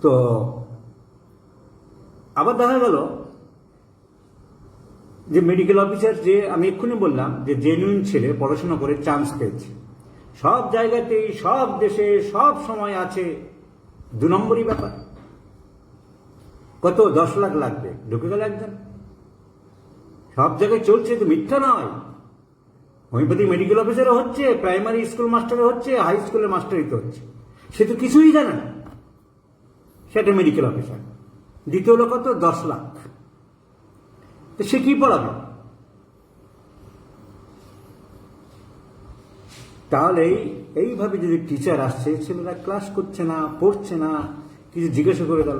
তো আবার দেখা গেল যে মেডিকেল অফিসার, যে আমি এক্ষুনি বললাম যে জেনুইন ছেলে, পড়াশোনা করে চান্স পেয়েছে, সব জায়গাতেই সব দেশে সব সময় আছে, 2 নম্বরই ব্যাপার। কত 10 লাখ লাগবে, ঢুকে গেল একজন। সব জায়গায় চলছে, তো মিথ্যা নয়। হোমিওপ্যাথি মেডিকেল অফিসারও হচ্ছে, প্রাইমারি স্কুল মাস্টারও হচ্ছে, হাই স্কুলের মাস্টারই তো হচ্ছে। সে তো কিছুই জানে না, সেটা মেডিকেল অফিসার। দ্বিতীয় লোক কত 10 লাখ, তো সে কি পড়াবে? তাহলে এইভাবে যদি টিচার আসছে, ছেলেরা ক্লাস করছে না, পড়ছে না, কিছু জিজ্ঞাসা করে গেল,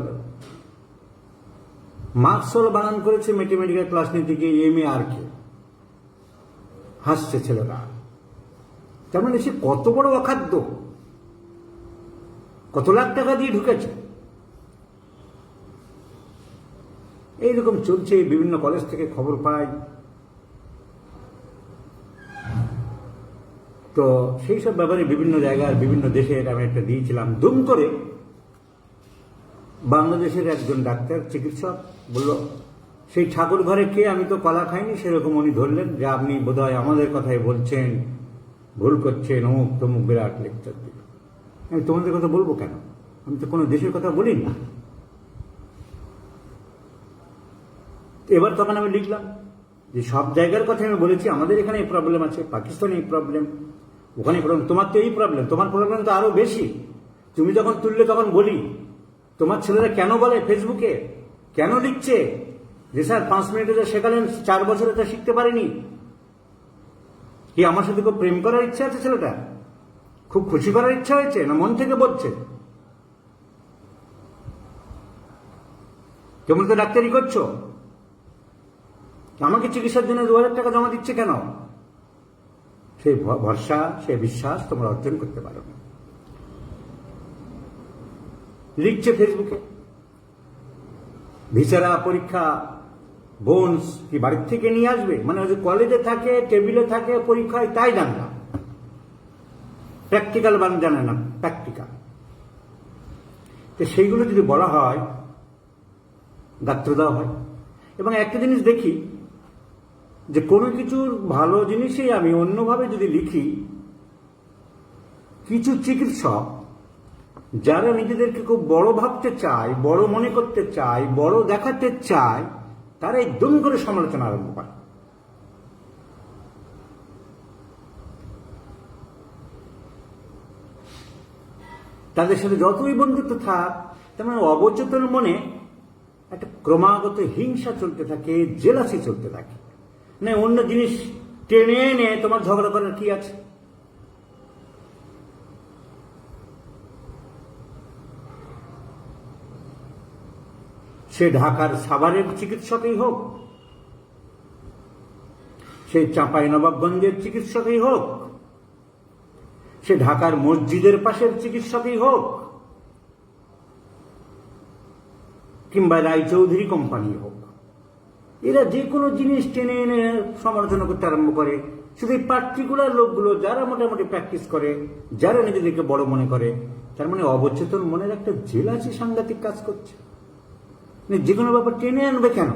মার্কসও বানান করেছে ম্যাথমেটিক্যাল ক্লাস নিতে গিয়ে, এমএ আর কে, হাসছে ছেলেরা। তার মানে সে কত বড় অখাদ্য, কত লাখ টাকা দিয়ে ঢুকেছে। এইরকম চলছে, বিভিন্ন কলেজ থেকে খবর পাই। তো সেই সব ব্যাপারে বিভিন্ন জায়গার বিভিন্ন দেশের আমি একটা দিয়েছিলাম। দুম করে বাংলাদেশের একজন ডাক্তার চিকিৎসক বলল, সেই ঠাকুর ঘরে কে, আমি তো কলা খাইনি, সেরকম উনি ধরলেন যে আপনি বোধহয় আমাদের কথাই বলছেন, ভুল করছেন, অমুক তমুক, বিরাট লেকচার দিল। আমি তোমাদের কথা বলবো কেন? আমি তো কোনো দেশের কথা বলি না। এবার তখন আমি লিখলাম যে সব জায়গার কথা আমি বলেছি, আমাদের এখানে এই প্রবলেম আছে, পাকিস্তানে এই প্রবলেম, ওখানে প্রবলেম, তোমার তো এই প্রবলেম, তোমার প্রবলেম তো আরো বেশি। তুমি যখন তুললে তখন বলি, তোমার ছেলেরা কেন বলে ফেসবুকে, কেন লিখছে যে স্যার 5 মিনিটে যা শেখালেন 4 বছরে তা শিখতে পারেনি? কি আমার সাথে খুব প্রেম করার ইচ্ছা আছে ছেলেটা, খুব খুশি করার ইচ্ছা হয়েছে, না মন থেকে বলছে? কেমন তো ডাক্তারি করছো, আমাকে চিকিৎসার জন্য 2000 টাকা জমা দিচ্ছে কেন? সেই ভরসা, সেই বিশ্বাস তোমরা অর্জন করতে পারো না। লিখছে ফেসবুকে, ভিসারা পরীক্ষা বোনস কি বাড়ির থেকে নিয়ে আসবে, মানে ওই যে কলেজে থাকে, টেবিলে থাকে, পরীক্ষায়, তাই জানে না, প্র্যাকটিক্যাল জানে না, প্র্যাকটিক্যাল। তো সেইগুলো যদি বলা হয়, গাত্র দেওয়া হয়। এবং একটা জিনিস দেখি যে কোনো কিছুর ভালো জিনিসই আমি অন্যভাবে যদি লিখি, কিছু চিকিৎসক যারা নিজেদেরকে খুব বড় ভাবতে চায়, বড় মনে করতে চায়, বড় দেখাতে চায়, তারা একদম করে সমালোচনা আরম্ভ করে। তাদের সাথে যতই বন্ধুত্ব থাক, তার মানে অবচেতন মনে একটা ক্রমাগত হিংসা চলতে থাকে, জেলাসি চলতে থাকে। না অন্য জিনিস টেনে এনে তোমার ঝগড়া করার কি আছে? সে ঢাকার সাভারের চিকিৎসকই হোক, সে চাঁপাই নবাবগঞ্জের চিকিৎসকই হোক, সে ঢাকার মসজিদের পাশের চিকিৎসকই হোক, কিংবা রায়চৌধুরী কোম্পানি হোক, এরা যে কোনো জিনিস টেনে এনে সমালোচনা করতে আরম্ভ করে। শুধু এই পার্টিকুলার লোকগুলো যারা মোটামুটি প্র্যাকটিস করে, যারা নিজেদেরকে বড় মনে করে, তার মানে অবচেতন মনের একটা জেলাসি সাংঘাতিক কাজ করছে। যে কোনো ব্যাপার টেনে আনবে কেন?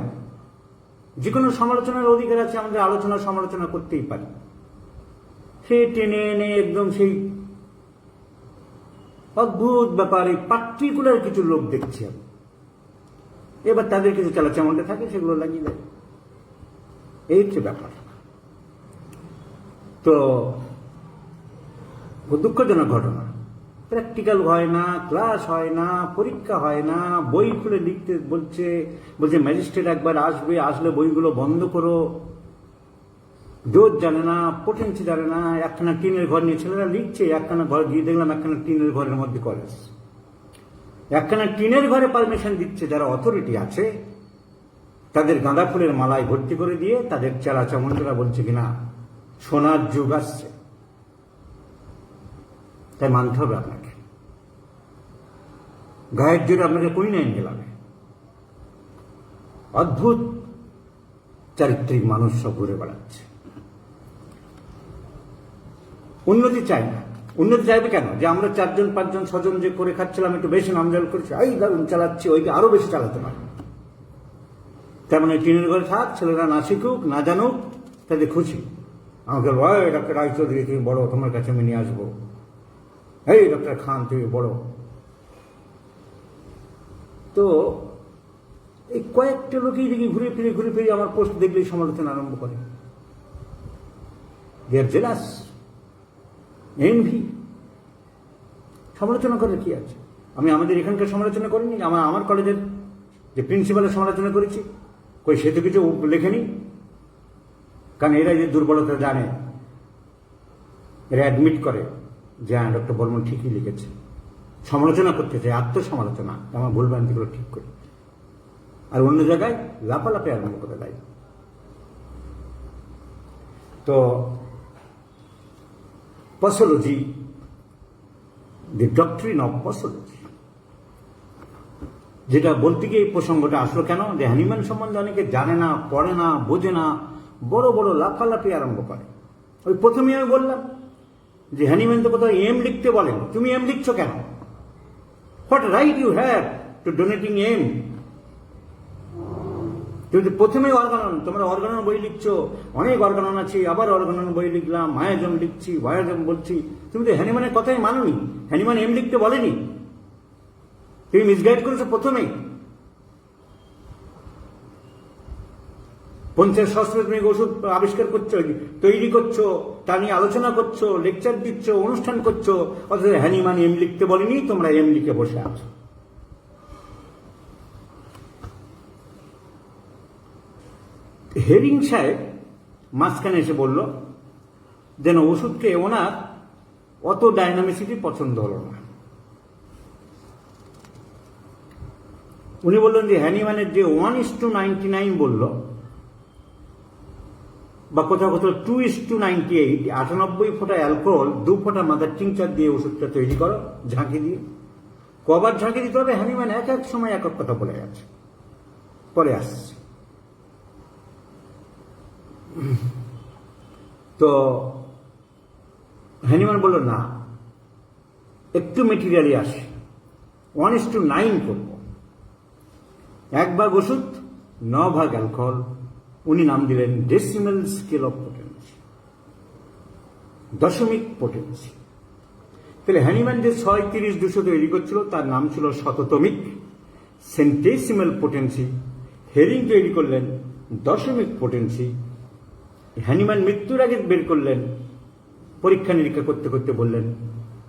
যে কোনো সমালোচনার অধিকার আছে, আমাদের আলোচনা সমালোচনা করতেই পারি। সে টেনে এনে একদম সেই অদ্ভুত ব্যাপারে পার্টিকুলার কিছু লোক দেখছি আমি। এবার তাদের কিছু চালাচামলটা থাকে, সেগুলো লাগিয়ে দেয়। এই হচ্ছে ব্যাপার। তো দুঃখজনক ঘটনা, প্র্যাকটিক্যাল হয় না, ক্লাস হয় না, পরীক্ষা হয় না, বই খুলে লিখতে বলছে ম্যাজিস্ট্রেট একবার আসবে, আসলে বইগুলো বন্ধ করো। ডোজ জানে না, পোটেন্সি জানে না, একখানা টিনের ঘর নিয়ে ছেলেরা লিখছে, একখানা ঘর গিয়ে দেখলাম একখানা টিনের ঘরের মধ্যে কলেজ, একখানা টিনের ঘরে পারমিশন দিচ্ছে যারা অথরিটি আছে, তাদের গাঁদা ফুলের মালায় ভর্তি করে দিয়ে তাদের চেলা চামুন্ডরা বলছে কিনা সোনার যুগ আসছে। তাই মানতে হবে আপনাকে, গায়ের জোরে আপনাকে কই নাই গেলাম। অদ্ভুত চারিত্রিক মানুষ সব ঘুরে বেড়াচ্ছে, উন্নতি চাই না, উন্নতি চাইবে কেন? যে আমরা 4জন 5জন 6জন যে করে খাচ্ছিলাম, একটু বেশি নামজাল করছি, এই দারুণ চালাচ্ছি, ওইকে আরো বেশি চালাতে পারে। তেমন টিনের ঘরে থাক, ছেলেরা না শিখুক, না জানুক, তাদের খুশি। আমাকে ডক্টর রায়চৌধুরী তুমি বড়, তোমার কাছে আমি নিয়ে আসবো, এই ডক্টর খান তুমি বড়। তো এই কয়েকটা লোকই দেখি ঘুরে ফিরে আমার পোস্ট দেখলেই সমালোচনা আরম্ভ করে। They R jealous, NV. সমালোচনা করার কি আছে? আমি আমাদের এখানকার সমালোচনা করিনি, আমার কলেজের যে প্রিন্সিপালের সমালোচনা করেছি, কই সে তো কিছু লেখেনি। কারণ এরা যে দুর্বলতা জানে, এরা অ্যাডমিট করে যে হ্যাঁ ডক্টর বর্মন ঠিকই লিখেছে। সমালোচনা করতে চাই, আত্মসমালোচনা, আমার ভুলভ্রান্তিগুলো ঠিক করে। আর অন্য জায়গায় লাফালাফি আরম্ভ করে দেয়। তো পসোলজি, দি ডক্ট্রিন অফ পসোলজি, যেটা বলতে গিয়ে এই প্রসঙ্গটা আসলো কেন, যে হ্যানিম্যান সম্বন্ধে অনেকে জানে না, পড়ে না, বোঝে না, বড় বড় লাফালাফি আরম্ভ করে। ওই প্রথমেই আমি বললাম যে হ্যানিম্যান তো কোথাও এম লিখতে বলেন, তুমি এম লিখছো কেন? What right you have to donating M? তুমি তো প্রথমেই অর্গানন, তোমরা অর্গানন বই লিখছো, অনেক অর্গানন আছে, আবার অর্গানন বই লিখলাম, মায়াজম লিখছি, বায়াজম বলছি। তুমি তো হ্যানিম্যানের কথাই মানোনি, হ্যানিম্যান এম লিখতে বলেনি, তুমি মিসগাইড করেছো প্রথমেই। 50 সহস্র তুমি ওষুধ আবিষ্কার করছো, তৈরি করছো, তা নিয়ে আলোচনা করছো, লেকচার দিচ্ছ, অনুষ্ঠান করছো, অথচ হ্যানিম্যান এম লিখতে বলেনি, তোমরা এম লিখে বসে আছো। হেরিং সাহেব মাঝখানে এসে বলল যেন ওষুধকে ওনার অত ডাইনামিসিটি পছন্দ হলো না। উনি বললেন যে হ্যানিম্যানের যে 1:99 বলল, বা কোথাও কোথাও 2:98, 98 ফোঁটা অ্যালকোহল, 2 ফোঁটা মাদার টিংচার দিয়ে ওষুধটা তৈরি করো ঝাঁকি দিয়ে। কবার ঝাঁকি দিতে হবে? হ্যানিম্যান এক এক সময় এক এক কথা বলে গেছে, পরে আসছে। তো হ্যানিম্যান বলল না, একটু মেটেরিয়ালই আসে, 1:9 করবো, 1 ভাগ ওষুধ 9 ভাগ অ্যালকোহল। উনি নাম দিলেন ডেসিমেল স্কেল অফ পোটেন্সি, দশমিক পোটেন্সি। তাহলে হ্যানিম্যান যে 6:30-200 তৈরি করছিল তার নাম ছিল শততমিক, সেন্টেসিমেল পোটেন্সি। হেরিং তৈরি করলেন দশমিক পোটেন্সি। হ্যানিম্যান মৃত্যুর আগে বের করলেন, পরীক্ষা নিরীক্ষা করতে করতে বললেন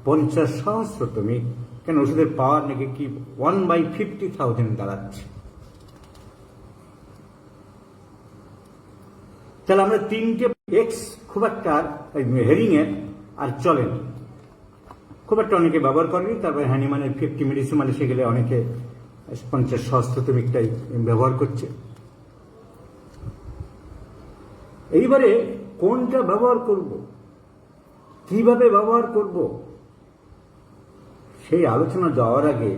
50 সহস্রতমিক। কেন? ওষুধের পাওয়ার নাকি কি 1/50,000 দাঁড়াচ্ছে। তাহলে আমরা 3টে এক্স খুব একটা হেরিং এর আর চলেন, খুব একটা অনেকে ব্যবহার করেনি। তারপরে হ্যানিম্যানের 50 মেডিসিমাল এসে গেলে অনেকে 50 সহস্রতমিকটাই ব্যবহার করছে। এইবারে কোনটা ব্যবহার করব, কিভাবে ব্যবহার করব, সেই আলোচনা যাওয়ার আগে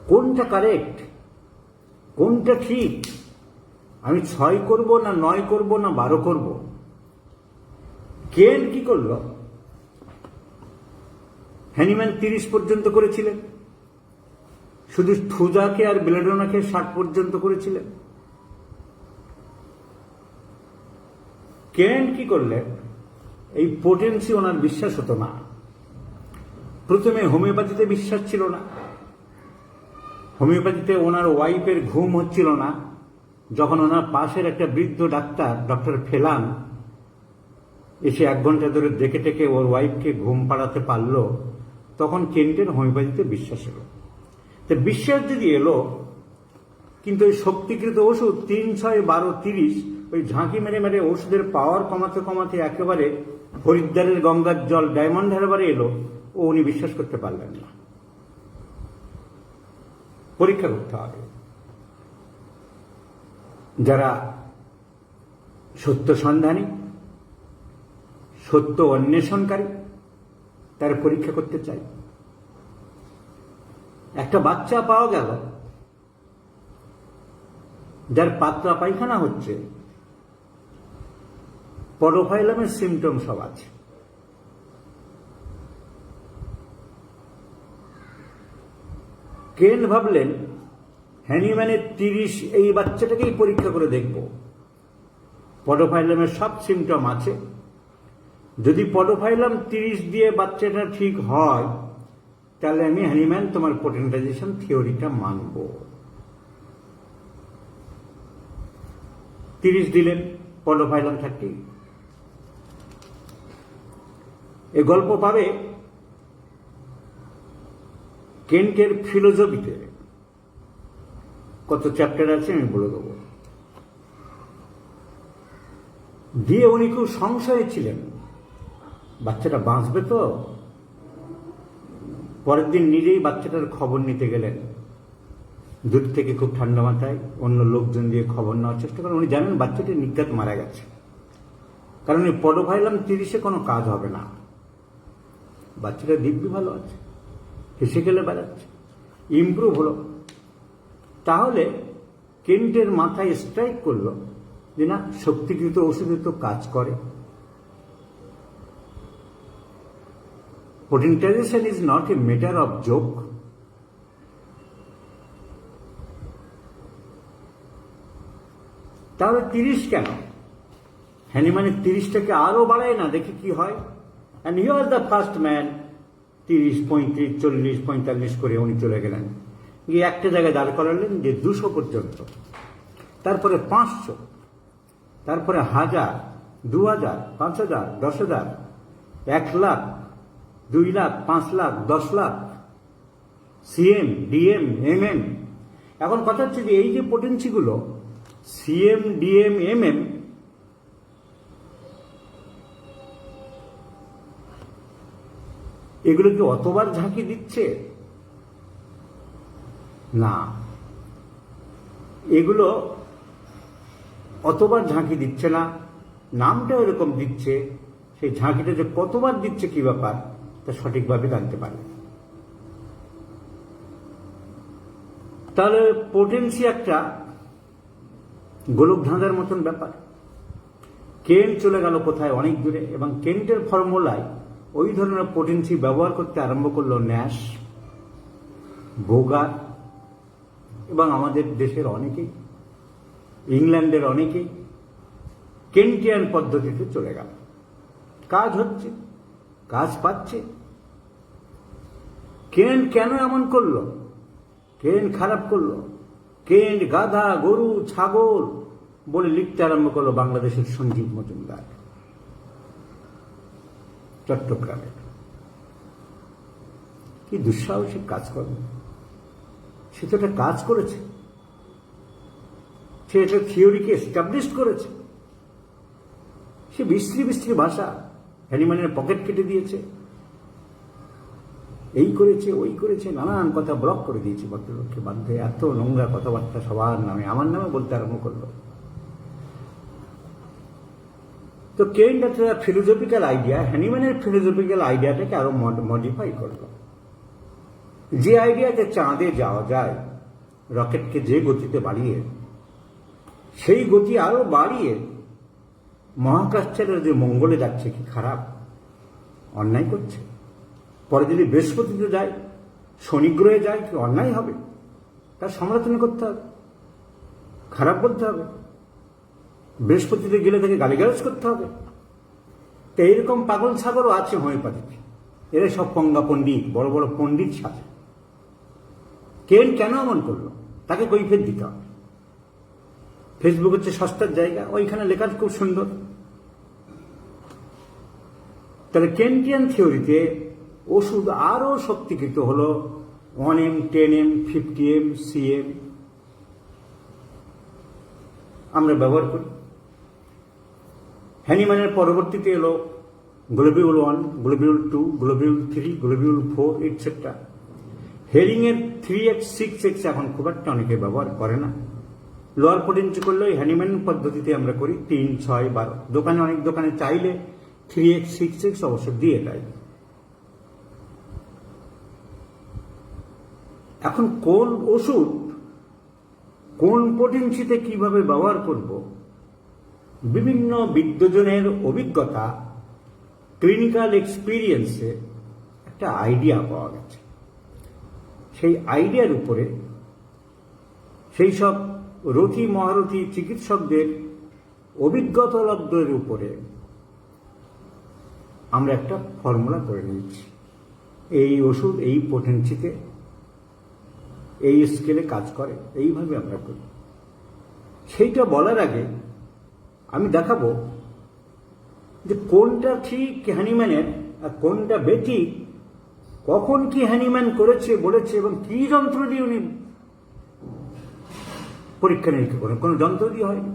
কোনটা কারেক্ট, কোনটা ঠিক, আমি 6 করব না 9 করব না 12 করব? কেন কি করল? হ্যানিম্যান 30 পর্যন্ত করেছিলেন, শুধু থুজাকে আর বেলেডোনাকে 60 পর্যন্ত করেছিলেন। কেন কি করলেন? এই পোটেন্সি ওনার বিশ্বাস হতো না। প্রথমে হোমিওপ্যাথিতে বিশ্বাস ছিল না, হোমিওপ্যাথিতে ওনার ওয়াইফের ঘুম হচ্ছিল না। যখন ওনার পাশের একটা বৃদ্ধ ডাক্তার, ডক্টর ফেলান, এসে 1 ঘন্টা ধরে দেখে টেকে ওর ওয়াইফকে ঘুম পাড়াতে পারল, তখন কেন্টের হোমিওপ্যাথিতে বিশ্বাস এলো। তো বিশ্বাস যদি এলো, কিন্তু ওই শক্তিকৃত ওষুধ 3, 6, 12, 30 ওই ঝাঁকি মেরে মেরে ওষুধের পাওয়ার কমাতে কমাতে একেবারে হরিদ্বারের গঙ্গার জল ডায়মন্ড হারবারে এলো, ও উনি বিশ্বাস করতে পারলেন না। পরীক্ষা করতে হবে। যারা সত্য সন্ধানী, সত্য অন্বেষণকারী, তারা পরীক্ষা করতে চাই। একটা বাচ্চা পাওয়া গেল যার পাতলা পায়খানা হচ্ছে, পরোফাইলামের সিমটম সব আছে, কেন ভাবলেন হ্যানিম্যানের 30 এই বাচ্চাটাকেই পরীক্ষা করে দেখব, পডোফাইলামের সব সিমটম আছে, যদি পডোফাইলাম 30 দিয়ে বাচ্চাটা ঠিক হয় তাহলে আমি হ্যানিম্যান তোমার পোটেন্টাইজেশন থিওরিটা মানব। 30 দিলেন, পডোফাইলাম 30। এ গল্প পাবে কেন্টের ফিলোসফিতে, কত চ্যাপ্টার আছে আমি বলে দেবো। দিয়ে উনি খুব সংশয়ে ছিলেন, বাচ্চাটা বাঁচবে তো। পরের দিন নিজেই বাচ্চাটার খবর নিতে গেলেন, দূর থেকে খুব ঠান্ডা মাথায় অন্য লোকজন দিয়ে খবর নেওয়ার চেষ্টা করেন। উনি জানেন বাচ্চাটি নির্ঘাত মারা গেছে, কারণ এই পডোফাইলাম 30-এ কোনো কাজ হবে না। বাচ্চাটা দিব্যি ভালো আছে, হেসে গেলে বেড়াচ্ছে, ইমপ্রুভ হলো। তাহলে কেন্টের মাথায় স্ট্রাইক করলো যে না, শক্তিকৃত ওষুধে তো কাজ করে। Potentization is not a matter of joke. তাহলে 30 কেন? হ্যানিম্যানের 30টাকে আরো বাড়ায় না, দেখি কি হয়। And he was the first man. 30, 35, 40, 45 করে উনি চলে গেলেন, গিয়ে একটা জায়গায় দাঁড় করালেন যে 200 পর্যন্ত, তারপরে 500, তারপরে 1000, 2000, 5000, 10,000, 1 lakh, 2 lakh, 5 lakh, 10 lakh, CM, DM, MM. এখন কথা হচ্ছে যে এই যে পোটেন্সিগুলো সিএম, ডিএম, এমএম, এগুলো কি অতবার ঝাঁকি দিচ্ছে? না, এগুলো অতবার ঝাঁকি দিচ্ছে না, নামটা এরকম দিচ্ছে। সেই ঝাঁকিটা যে কতবার দিচ্ছে কি ব্যাপার তা সঠিকভাবে জানতে পারে। তাহলে পোটেন্সি একটা গোলক ধাঁধার মতন ব্যাপার। কেন্ট চলে গেল কোথায়, অনেক দূরে, এবং কেন্টের ফর্মুলায় ওই ধরনের পোটেন্সি ব্যবহার করতে আরম্ভ করলো ন্যাশ, বোগার এবং আমাদের দেশের অনেকেই, ইংল্যান্ডের অনেকেই কেন্টিয়ান পদ্ধতিতে চলে গেল। কাজ হচ্ছে, কাজ পাচ্ছে। কেন্ট কেন এমন করলো? কেন্ট খারাপ করলো। কেন্ট গাধা, গরু, ছাগল বলে লিখতে আরম্ভ করলো বাংলাদেশের সঞ্জীব মজুমদার, চট্টগ্রামে। কি দুঃসাহসিক কাজ করবে! সে তো একটা কাজ করেছে, সে একটা থিওরিকে এস্টাবলিশ করেছে। সে বিশ্রী বিশ্রী ভাষা, হ্যানিম্যানের পকেট কেটে দিয়েছে, এই করেছে, ওই করেছে, নানান কথা ব্লক করে দিয়েছে ভদ্রলোককে বাধ্যে। এত নোংরা কথাবার্তা সবার নামে, আমার নামে বলতে আরম্ভ করলো। তো কেন্ট একটা ফিলোসফিক্যাল আইডিয়া, হ্যানিম্যানের ফিলোসফিক্যাল আইডিয়াটাকে আরো মডিফাই করলো। যে আইডিয়াতে চাঁদে যাওয়া যায়, রকেটকে যে গতিতে বাড়িয়ে, সেই গতি আরো বাড়িয়ে মহাকাশচারীরা যে মঙ্গলে যাচ্ছে, কি খারাপ অন্যায় করছে? পরে যদি বৃহস্পতিতে যায়, শনি গ্রহে যায়, কি অন্যায় হবে? তার সমালোচনা করতে হবে, খারাপ বলতে হবে, বৃহস্পতিতে গেলে তাকে গালিগালাজ করতে হবে। তো এইরকম পাগল ছাগলও আছে হোমিওপ্যাথিতে, এরা সব পঙ্গা পণ্ডিত, বড় বড় পণ্ডিত সাথে। কেন এমন করলো? তাকে কৈফিয়ত দিতে হবে। ফেসবুক হচ্ছে সস্তার জায়গা, ওইখানে লেখা খুব সুন্দর। তাহলে কেন্টিয়ান থিওরিতে ওষুধ আরো শক্তিকৃত হলো। 1M, 10M, 50M, CM আমরা ব্যবহার করি। হ্যানিম্যানের পরবর্তীতে এলো globule 1, globule 2, globule 3, globule 4, etcetera. হেরিংয়ের 3X, 6X এখন খুব একটা অনেকে ব্যবহার করে না। লোয়ার পোটেন্সি করলে হ্যানিম্যান পদ্ধতিতে আমরা করি 3, 6, 12। দোকানে, অনেক দোকানে চাইলে 3X, 6X অবশ্য দিয়ে দেয়। এখন কোন ওষুধ কোন পোটেন্সিতে কিভাবে ব্যবহার করব, বিভিন্ন বিদ্যজনের অভিজ্ঞতা, ক্লিনিক্যাল এক্সপিরিয়েন্সে একটা আইডিয়া পাওয়া গেছে। সেই আইডিয়ার উপরে, সেই সব রথী মহারথী চিকিৎসকদের অভিজ্ঞতা লব্ধের উপরে আমরা একটা ফর্মুলা করে নিয়েছি। এই ওষুধ এই পোটেন্সিতে এই স্কেলে কাজ করে, এইভাবে আমরা করি। সেইটা বলার আগে আমি দেখাবো যে কোনটা ঠিক হ্যানিম্যানের আর কোনটা বেঠিক, কখন কি হ্যানিম্যান করেছে বলেছে এবং কি যন্ত্র দিয়ে উনি পরীক্ষা নিরীক্ষা করেন। কোনো যন্ত্র দিয়ে হয়নি,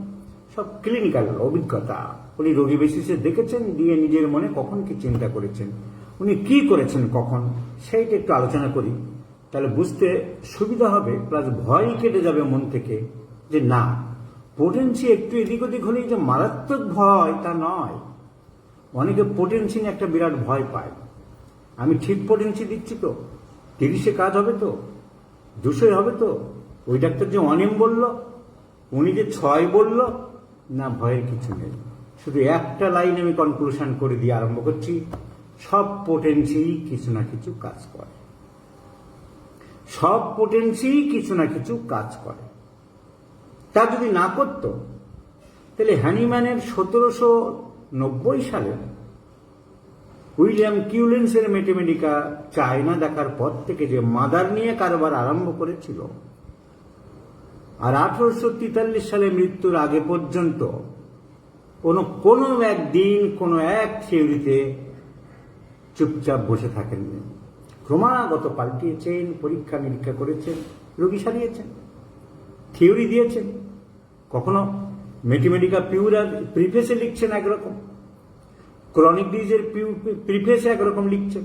সব ক্লিনিক্যাল অভিজ্ঞতা। উনি রোগী বেসিসে দেখেছেন, দিয়ে নিজের মনে কখন কি চিন্তা করেছেন, উনি কি করেছেন কখন, সেইটা একটু আলোচনা করি, তাহলে বুঝতে সুবিধা হবে, প্লাস ভয় কেটে যাবে মন থেকে যে না, পোটেন্সি একটু এদিক ওদিক হলেই যে মারাত্মক ভয় তা নয়। অনেকে পোটেন্সি নিয়ে একটা বিরাট ভয় পায়। আমি ঠিক পোটেন্সি দিচ্ছি তো, 30-এ কাজ হবে তো, 200 হবে তো, ওই ডাক্তার যে 1M বলল, উনি যে 6 বলল, না, ভয়ের কিছু নেই। শুধু একটা লাইন আমি কনক্লুশন করে দিয়ে আরম্ভ করছি, সব পোটেন্সি কিছু না কিছু কাজ করে, সব পোটেন্সি কিছু না কিছু কাজ করে। তা যদি না করত, তাহলে হ্যানিম্যানের 1790 সালে উইলিয়াম কিউলেন্সের ম্যাথমেটিকা চায়না দেখার পর থেকে যে মাদার নিয়ে কারবার আরম্ভ করেছিল, আর 1843 সালে মৃত্যুর আগে পর্যন্ত কোনো একদিন কোনো এক থিওরিতে চুপচাপ বসে থাকেননি। ক্রমাগত পাল্টিয়েছেন, পরীক্ষা নিরীক্ষা করেছেন, রোগী সারিয়েছেন, থিওরি দিয়েছেন। কখনো ম্যাথমেটিকা পিউরার প্রিফেসে লিখছেন একরকম, ক্রনিক ডিজিজের প্রিফেসে একরকম লিখছেন,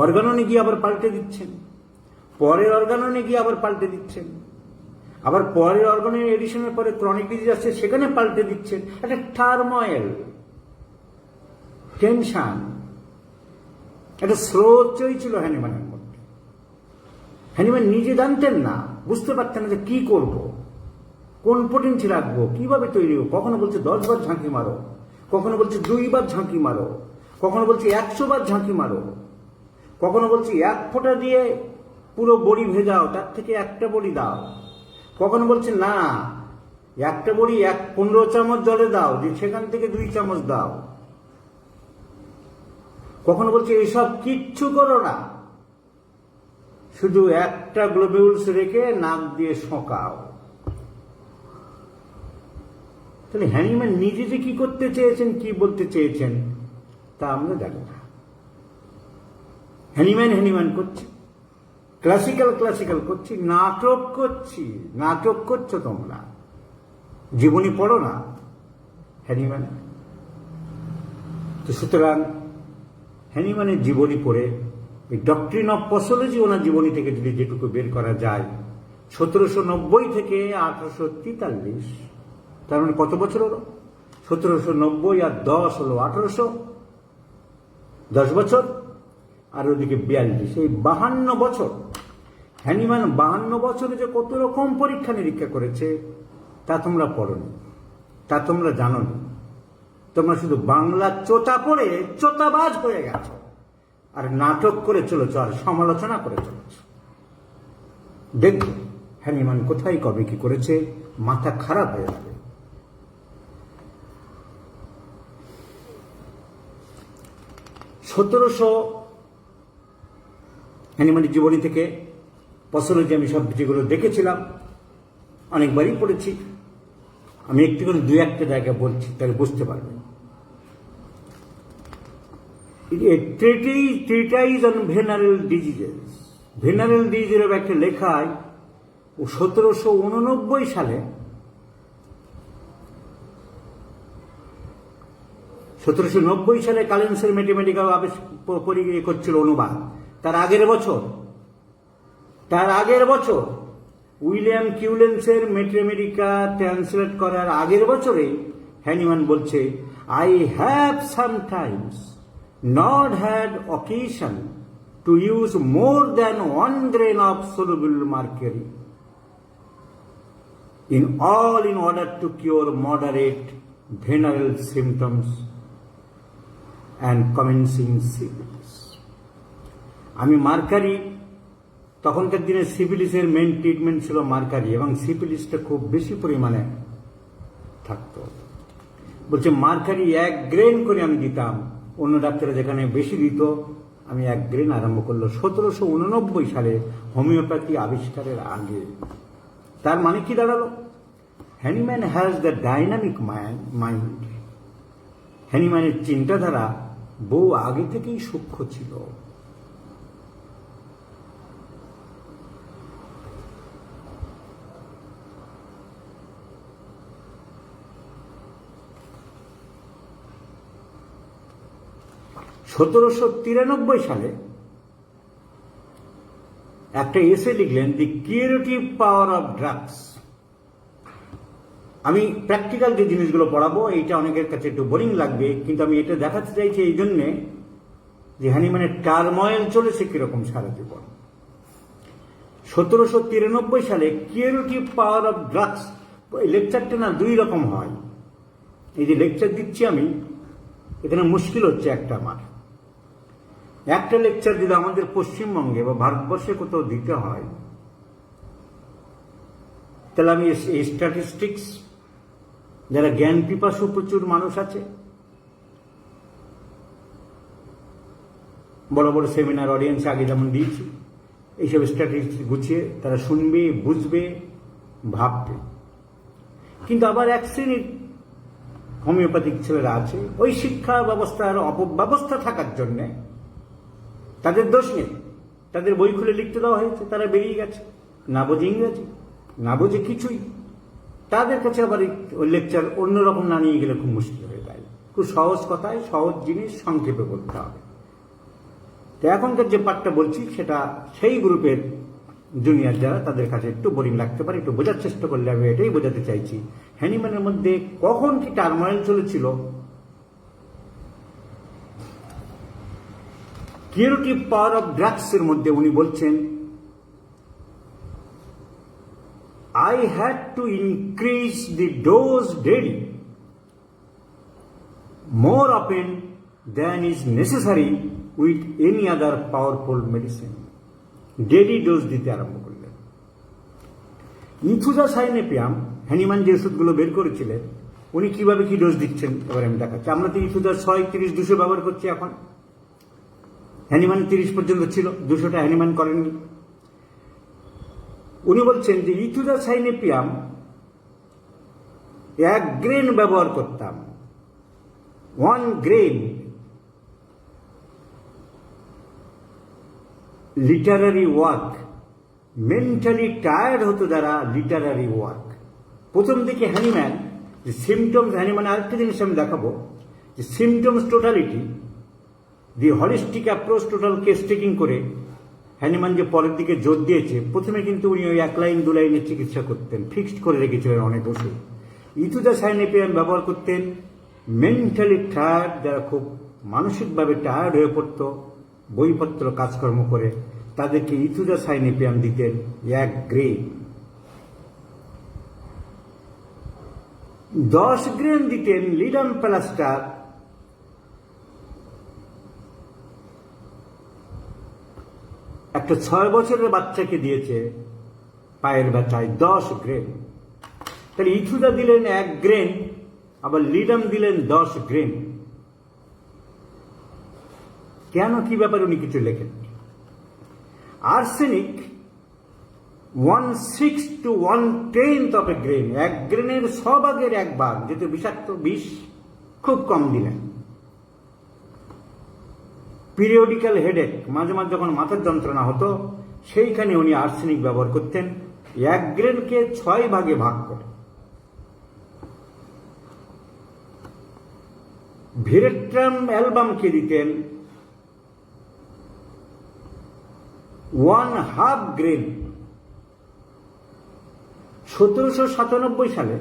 অর্গাননে গিয়ে আবার পাল্টে দিচ্ছেন, পরের অর্গাননে গিয়ে আবার পাল্টে দিচ্ছেন, আবার পরের অর্গানের এডিশনের পরে ক্রনিক ডিজিজ আসছে, সেখানে পাল্টে দিচ্ছেন। একটা টার্ময়েল, টেনশন, একটা স্রোত চলছিল হ্যানিম্যানের মধ্যে। হ্যানিম্যান নিজে জানতেন না, বুঝতে পারতেন না যে কি করব, কোন পোটেন্সি রাখবো, কিভাবে তৈরি হবো। কখনো বলছে 10 বার ঝাঁকি মারো, কখনো বলছে 2 বার ঝাঁকি মারো, কখনো বলছে 100 বার ঝাঁকি মারো, কখনো বলছে 1 ফোঁটা দিয়ে পুরো বড়ি ভেজাও, তার থেকে একটা বড়ি দাও, কখনো বলছে না, একটা বড়ি 15 চামচ জলে দাও, সেখান থেকে 2 চামচ দাও, কখনো বলছে এসব কিচ্ছু করো না, শুধু একটা গ্লোবিউলস রেখে নাক দিয়ে শোঁকাও। তাহলে হ্যানিম্যান নিজে যে কি করতে চেয়েছেন, কি বলতে চেয়েছেন, তা আমরা জানি না। হ্যানিম্যান করছি, ক্লাসিক্যাল করছি, নাটক করছো তোমরা। জীবনী পড়ো না হ্যানিম্যান। তো সুতরাং হ্যানিম্যানের জীবনী পড়ে এই ডক্ট্রিন অফ পসোলজি ওনার জীবনী থেকে যদি যেটুকু বের করা যায়, 1790 থেকে 1843, তার মানে কত বছর হলো? 1790 আর 10 হলো 1800, 10 বছর, আর ওদিকে 42, এই 52 বছর। হ্যানিম্যান 52 বছরে যে কত রকম পরীক্ষা নিরীক্ষা করেছে তা তোমরা পড়োনি, তা তোমরা জানো না। তোমরা শুধু বাংলা চোতা পড়ে চোতাবাজ হয়ে গেছো, আর নাটক করে চলেছ, আর সমালোচনা করে চলেছ। দেখো হ্যানিম্যান কোথায় কবে কি করেছে, মাথা খারাপ হয়ে যাবে। 1700 হ্যানিম্যানের জীবনী থেকে পসোলজি আমি সব যেগুলো দেখেছিলাম, অনেকবারই পড়েছি, আমি একটু করে 2-1টা জায়গায় বলছি, তাহলে বুঝতে পারবেন। ট্রিটাইজ অন ভেনারেল ডিজিজেস, ভেনারেল ডিজিজের একটা লেখায় ও 1789 সালে 1790 সালে কালেন্সের ম্যাথমেটিকা করছিল অনুবাদ। তার আগের বছর উইলিয়াম কিউলেন্সের ম্যাথমেটিকা ট্রান্সলেট করার আগের বছরে হ্যানিম্যান বলছে, I have sometimes not had occasion to use more than 1 grain of soluble mercury in order to cure moderate venereal symptoms and commencing symptoms. আমি মার্কারি তখনকার দিনে সিফিলিসের মেন ট্রিটমেন্ট ছিল mercury, এবং সিফিলিসটা খুব বেশি পরিমাণে থাকতো। বলছে মার্কারি 1 গ্রেন করে আমি দিতাম, অন্য ডাক্তাররা যেখানে বেশি দিত আমি 1 গ্রেন আরম্ভ করলো 1789 সালে হোমিওপ্যাথি আবিষ্কারের আগে। তার মানে কি দাঁড়ালো? Hahnemann has the dynamic mind. হ্যানিম্যানের চিন্তাধারা বহু আগে থেকেই সূক্ষ্ম ছিল। সালে একটা এসে লিখলেন দি কিউরেটিভ পাওয়ার অফ ড্রাগস। আমি প্র্যাকটিক্যাল যে জিনিসগুলো পড়াবো এইটা অনেকের কাছে একটু বোরিং লাগবে, কিন্তু আমি এটা দেখাতে চাইছি এই জন্যে যে হ্যানিম্যানের টার্ময়েল চলেছে কিরকম সারা জীবন। 1793 সালে কিউরেটিভ পাওয়ার অফ ড্রাগস, এই লেকচারটা না 2 রকম হয়। এই যে লেকচার দিচ্ছি আমি, এখানে মুশকিল হচ্ছে একটা আমার। একটা লেকচার যদি আমাদের পশ্চিমবঙ্গে বা ভারতবর্ষে কোথাও দিতে হয়, তাহলে আমি এই স্ট্যাটিস্টিক্স, যারা জ্ঞান পিপাসু প্রচুর মানুষ আছে, বড় বড় সেমিনার অডিয়েন্সে আগে যেমন দিয়েছি, এইসব স্ট্যাটিস্টিক্স গুছিয়ে তারা শুনবে, বুঝবে, ভাববে। কিন্তু আবার এক শ্রেণীর হোমিওপ্যাথিক ছেলেরা আছে, ওই শিক্ষা ব্যবস্থার অপব্যবস্থা থাকার জন্যে, তাদের দোষ নেই, তাদের বই খুলে লিখতে দেওয়া হয়েছে, তারা বেরিয়ে গেছে, না বোঝে ইংরেজি, না বোঝে কিছুই। তাদের কাছে আবার ওই লেকচার অন্যরকম না নিয়ে গেলে খুব মুশকিল হয়ে যায়। খুব সহজ কথায় সহজ জিনিস সংক্ষেপে বলতে হবে। তো এখনকার যে পাঠটা বলছি সেটা সেই গ্রুপের জুনিয়র যারা, তাদের কাছে একটু বোরিং লাগতে পারে, একটু বোঝার চেষ্টা করলে আমি এটাই বোঝাতে চাইছি হ্যানিম্যানের মধ্যে কখন কি টার্ময়েল চলেছিল। কিউরেটিভ পাওয়ার অফ ড্রাগস এর মধ্যে উনি বলছেন, I had to increase the dose daily more often than is necessary with any other powerful medicine. Daily dose দিতে আরম্ভ করলেন। ইথুজাসাইনেপিয়াম, হ্যানিম্যান যে ওষুধগুলো বের করেছিলেন, উনি কিভাবে কি ডোজ দিচ্ছেন এবার আমি দেখাচ্ছি। আমরা তো ইথুজার 100, 30, 200 ব্যবহার করছি এখন। হ্যানিম্যান 30 পর্যন্ত ছিল, 200টা হ্যানিম্যান করেননি। উনি বলছেন যে ইথুজাসাইনেপিয়াম 1 গ্রেন ব্যবহার করতাম। 1 grain Literary work, mentally tired হতো যারা লিটারারি ওয়ার্ক। প্রথম দিকে হ্যানিম্যান যে সিমটমস, হ্যানিম্যান আরেকটা জিনিস আমি দেখাবো, যে symptoms totality, the holistic approach, total case taking করে হ্যানিম্যান যে পরের দিকে জোর দিয়েছে, প্রথমে কিন্তু উনি ওই 1 লাইন 2 লাইনের চিকিৎসা করতেন, ফিক্সড করে রেখেছিলেন অনেক ওষুধ। ইথুজাসাইনেপিয়াম ব্যবহার করতেন মেন্টালি টায়ার্ড, যারা খুব মানসিকভাবে টায়ার্ড হয়ে পড়ত বইপত্র কাজকর্ম করে, তাদেরকে ইথুজাসাইনেপিয়াম দিতেন 1 গ্রেন। 10 গ্রেন দিতেন লিডাম প্লাস্টার। একটা 6 বছরের বাচ্চাকে দিয়েছে পায়ের ব্যথায় 10 গ্রেন। তাহলে ইথুজা দিলেন 1 গ্রেন, আবার লিডাম দিলেন 10 গ্রেন। কেন, কি ব্যাপারে উনি কিছু লেখেন। Arsenic 1/6 to 1/10 of A grain, 1 গ্রেনের 100 ভাগের 1 ভাগ, যেহেতু বিষাক্ত বিষ খুব কম দিলেন। পিরিয়ডিক্যাল হেডেক, মাঝে মাঝে যখন মাথার যন্ত্রণা হতো, সেইখানে উনি আর্সেনিক ব্যবহার করতেন 1 গ্রেনকে 6 ভাগে ভাগ করে। ভিরেট্রাম অ্যালবামকে দিতেন 1/2 গ্রেন। 1797 সালে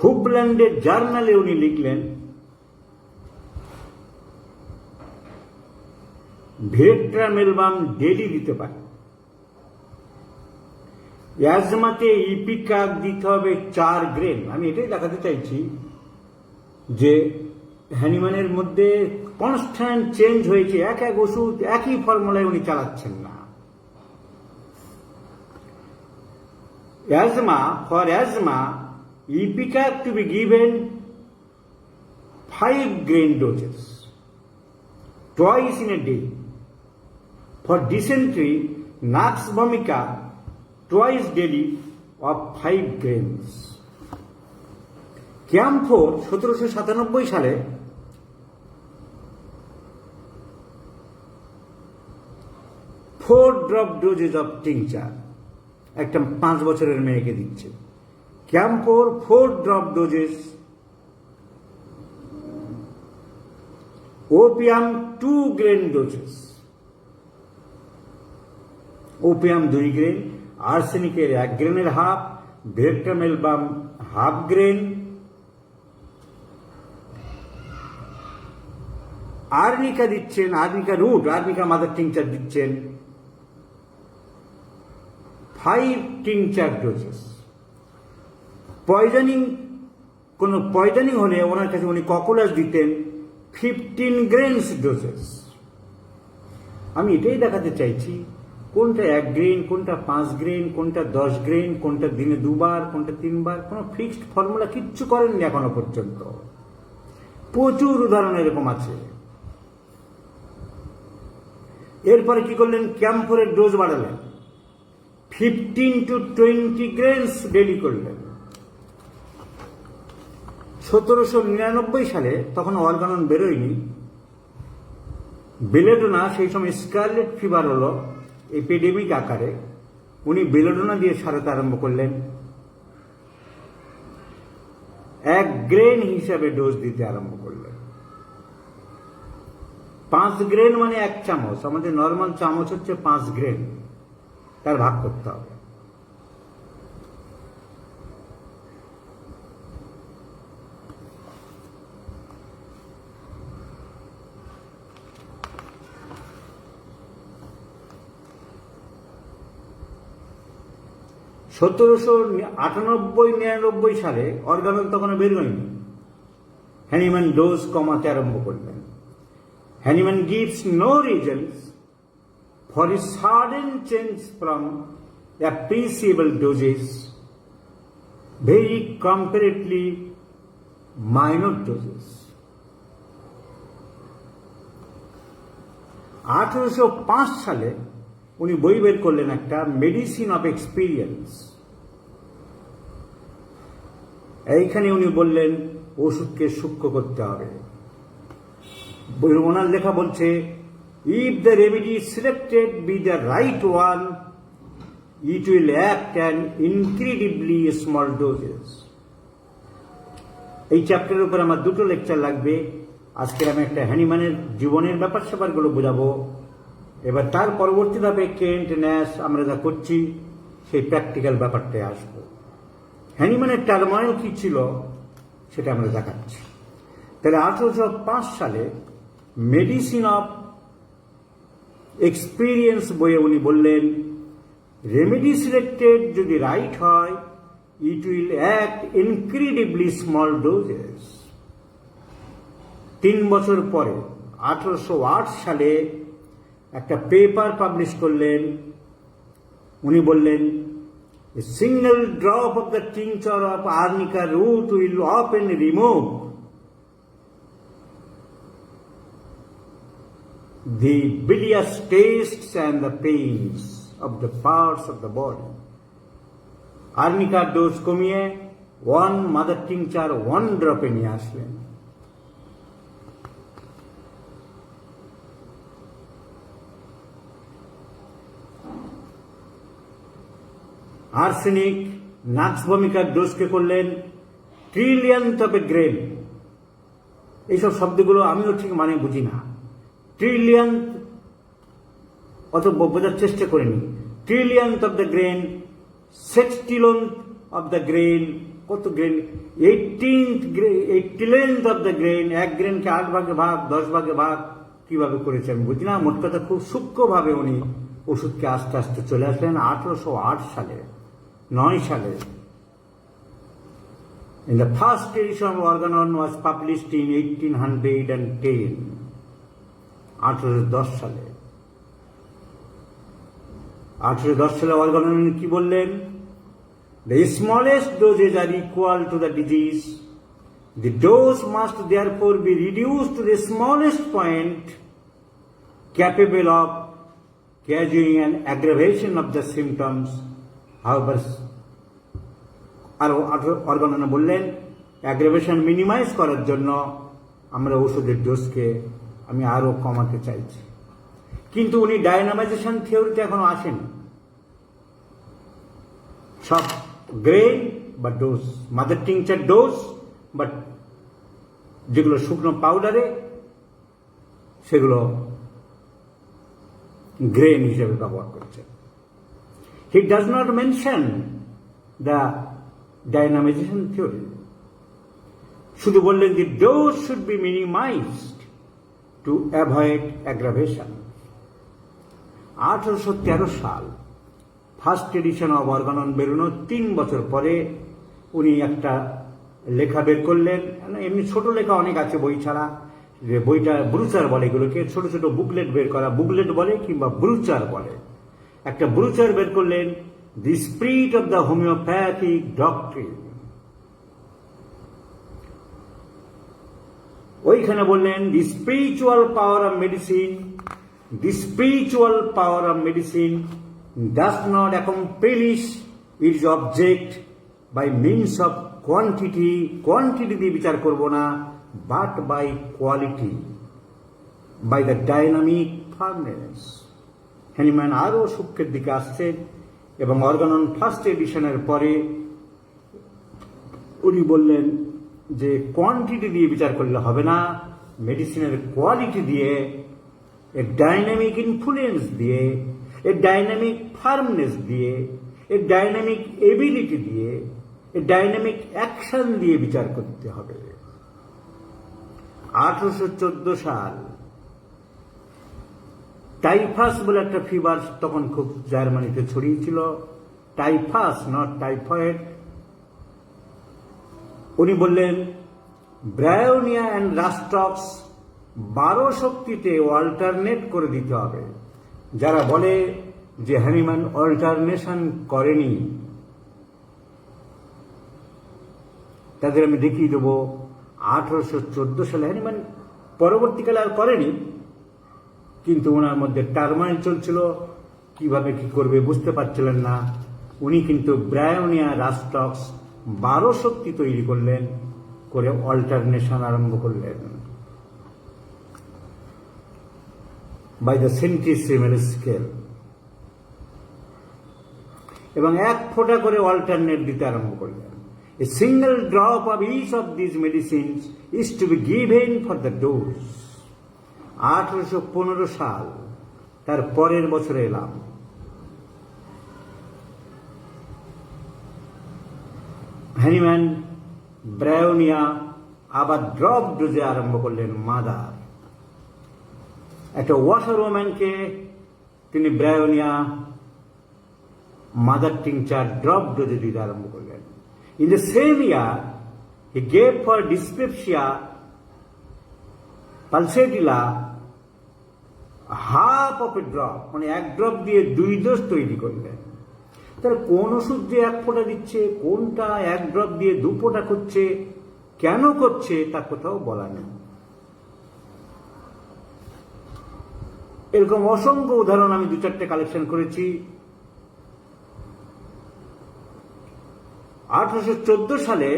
হুবল্যান্ডের জার্নালে উনি লিখলেন, ভিরেট্রাম অ্যালবাম ডেলি দিতে পারে। অ্যাজমাতে ইপিকাক দিতে হবে 4 গ্রেন। আমি এটাই দেখাতে চাইছি যে হ্যানিম্যানের মধ্যে কনস্ট্যান্ট চেঞ্জ হয়েছে, এক ওষুধ একই ফর্মুলায় উনি চালাচ্ছেন না। For asthma, Ipecac to be given 5 grain doses twice in a day. For dysentery, Nux vomica twice daily of 5 grains. ক্যাম্পফোর 1797 সালে $4 ডোজেস অফ টিংচার একটা 5 বছরের মেয়েকে দিচ্ছে। Camphor 4 doses, opium 2 grain doses, opium 2 grain, আর্সেনিকের 1 গ্রেনের half, veratrum album half grain, arnica দিচ্ছেন, arnica root, arnica mother tincture দিচ্ছেন 5 tincture doses. কোনো পয়জনিং হলে ওনার কাছে উনি ককোলাস দিতেন 15 গ্রেনস ডোজেস। আমি এটাই দেখাতে চাইছি কোনটা 1 গ্রেন, কোনটা 5 গ্রেন, কোনটা 10 গ্রেন, কোনটা দিনে 2 বার, কোনটা 3 বার, কোনো ফিক্সড ফর্মুলা কিচ্ছু করেননি এখনো পর্যন্ত। প্রচুর উদাহরণ এরকম আছে। এরপরে কি করলেন, ক্যাম্পফোরের ডোজ বাড়ালেন, 15 to 20 গ্রেনস ডেলি করলেন। 1799 সালে, তখন অর্গানন বেরোয়নি, বেলেডোনা, সেই সময় স্কারলেট ফিভার হলো এপিডেমিক আকারে, উনি বেলেডোনা দিয়ে সারাতে আরম্ভ করলেন। 1 গ্রেন হিসাবে ডোজ দিতে আরম্ভ করলেন। 5 গ্রেন মানে 1 চামচ, আমাদের নর্মাল চামচ হচ্ছে 5 গ্রেন, তার ভাগ করতে হবে। $1798-99 সালে অর্গানন তখন বের হয়নি, হ্যানিম্যান ডোজ কমাতে আরম্ভ করলেন। Hahnemann gives no reasons for a sudden change from appreciable doses, very comparatively minor doses. 1805 সালে উনি বই বের করলেন একটা, মেডিসিন অফ এক্সপিরিয়েন্স। এইখানে উনি বললেন ওষুধকে সূক্ষ্ম করতে হবে। ওনার লেখা বলছে, if the remedy selected be the right one, it will act an incredibly small doses. এই চ্যাপ্টারের উপর আমার 2টো লেকচার লাগবে। আজকে আমি একটা হ্যানিম্যানের জীবনের ব্যাপার স্যাপারগুলো বোঝাবো। এবার তার পরবর্তী ধাপে কেন্ট, ন্যাশ, আমরা যা করছি সেই প্র্যাকটিক্যাল ব্যাপারটায় আসবো। হ্যানিম্যানের টার্মাইল কি ছিল সেটা আমরা দেখাচ্ছি। তাহলে 1805 সালে মেডিসিন অফ এক্সপিরিয়েন্স বইয়ে উনি বললেন, রেমেডি সিলেক্টেড যদি রাইট হয়, it will act incredibly small doses. 3 বছর পরে 1808 সালে একটা পেপার পাবলিশ করলেন। উনি বললেন, a single drop of the tincture of arnica root will often remove the bilious tastes and the pains of the parts of the body. আর্নিকার dose কমিয়ে 1 mother tincture 1 ড্রপে নিয়ে আসলেন। আর্সেনিক, নাক্স ভমিকার ডোজকে করলেন ট্রিলিয়নথ অফ এ গ্রেন। এইসব শব্দগুলো আমিও ঠিক মানে বুঝি না। ট্রিলিয়ন অত বোঝার চেষ্টা করিনি। Trillionth of the grain, sextillionth of the grain, কত grain, 80th of the grain. 1 গ্রেনকে 8 ভাগে ভাগ, 10 ভাগে ভাগ, কিভাবে করেছে আমি বুঝি না। মোট কথা খুব সূক্ষ্মভাবে উনি ওষুধকে আস্তে আস্তে চলে আসলেন। 1808 সালে, 9 সালে in the first edition of Organon was published in 1810. 1810 সালে 1810 সালে অর্গানন কি বললেন, The smallest doses are equal to the disease. The dose must therefore be reduced to the smallest point capable of causing an aggravation of the symptoms. However, Organon বললেন aggravation minimise করার জন্য আমরা ওষুধের ডোজকে আমি আরো কমাতে চাইছি। কিন্তু উনি ডায়নামাইজেশন থিওরিতে এখনো আসেনি। সব গ্রেন বা dose, mother tincture dose, but যেগুলো শুকনো পাউডারে সেগুলো গ্রেন হিসেবে ব্যবহার করছে। He does not mention the dynamization theory, শুধু বললেন যে dose should be minimized to avoid aggravation. 1813 সাল ফার্স্ট এডিশন অব অর্গানন বেরোনো 3 বছর পরে উনি একটা লেখা বের করলেন। এমনি ছোট লেখা অনেক আছে বই ছাড়া, যে বইটা ব্রুচার বলে, এগুলোকে ছোট ছোট বুকলেট বের করা, বুকলেট বলে কিংবা ব্রুচার বলে। একটা ব্রুচার বের করলেন, the spirit of the homoeopathic doctrine. ওইখানে বললেন the spiritual power of medicine, the spiritual power of medicine does not accomplish its object by means of quantity দিয়ে বিচার করব না, but by quality, by the dynamic firmness. Hahnemann আরো সূক্ষ্মের দিকে আসছেন এবং অর্গানন ফার্স্ট এডিশনের পরে উনি বললেন যে কোয়ান্টিটি দিয়ে বিচার করলে হবে না, মেডিসিনের কোয়ালিটি দিয়ে, এ ডাইনামিক ইনফ্লুয়েন্স দিয়ে, এ ডাইনামিক ফার্মনেস দিয়ে, এ ডাইনামিক এবিলিটি দিয়ে, এ ডাইনামিক অ্যাকশন দিয়ে বিচার করতে হবে। 1814 সাল টাইফাস বলে একটা ফিভার তখন খুব জার্মানিতে ছড়িয়েছিল, টাইফাস নট টাইফয়েড। উনি বললেন ব্রায়োনিয়া অ্যান্ড রাস্টক্স 12 শক্তিতে অল্টারনেট করে দিতে হবে। যারা বলে যে হ্যানিম্যান অল্টারনেশন করেনি তাদের আমি দেখিয়ে দেবো 1814 সালে হ্যানিম্যান পরবর্তীকালে আর করেনি, কিন্তু ওনার মধ্যে টারমাইল চলছিল, কিভাবে কি করবে বুঝতে পারছিলেন না। উনি কিন্তু ব্রায়োনিয়া রাস্টক্স 12 শক্তি তৈরি করলেন, করে অল্টারনেশন আরম্ভ করলেন by the centesimal scale, এবং 1 ফোঁটা করে অল্টারনেট দিতে আরম্ভ করলেন। A single drop of each of these medicines is to be given for the dose. 1815 সাল, তার পরের বছরে এলাম। হ্যানিম্যান ব্রায়োনিয়া আবার ড্রপ ডোজে আরম্ভ করলেন। মাদার একটা ওয়াশার ওম্যানকে তিনি ব্রায়োনিয়া মাদার টিংচার ড্রপ ডোজে দিতে আরম্ভ করলেন। In the same year he gave for dyspepsia pulsatilla half of A drop, মানে 1 ড্রপ দিয়ে 2 ডোজ তৈরি করলেন। তাহলে কোন ওষুধ দিয়ে 1 ফোঁটা দিচ্ছে, কোনটা 1 ড্রপ দিয়ে 2 ফোঁটা করছে, কেন করছে তা কোথাও বলা নেই। এরকম অসংখ্য উদাহরণ আমি 2-4টে কালেকশন করেছি। 1814 সালে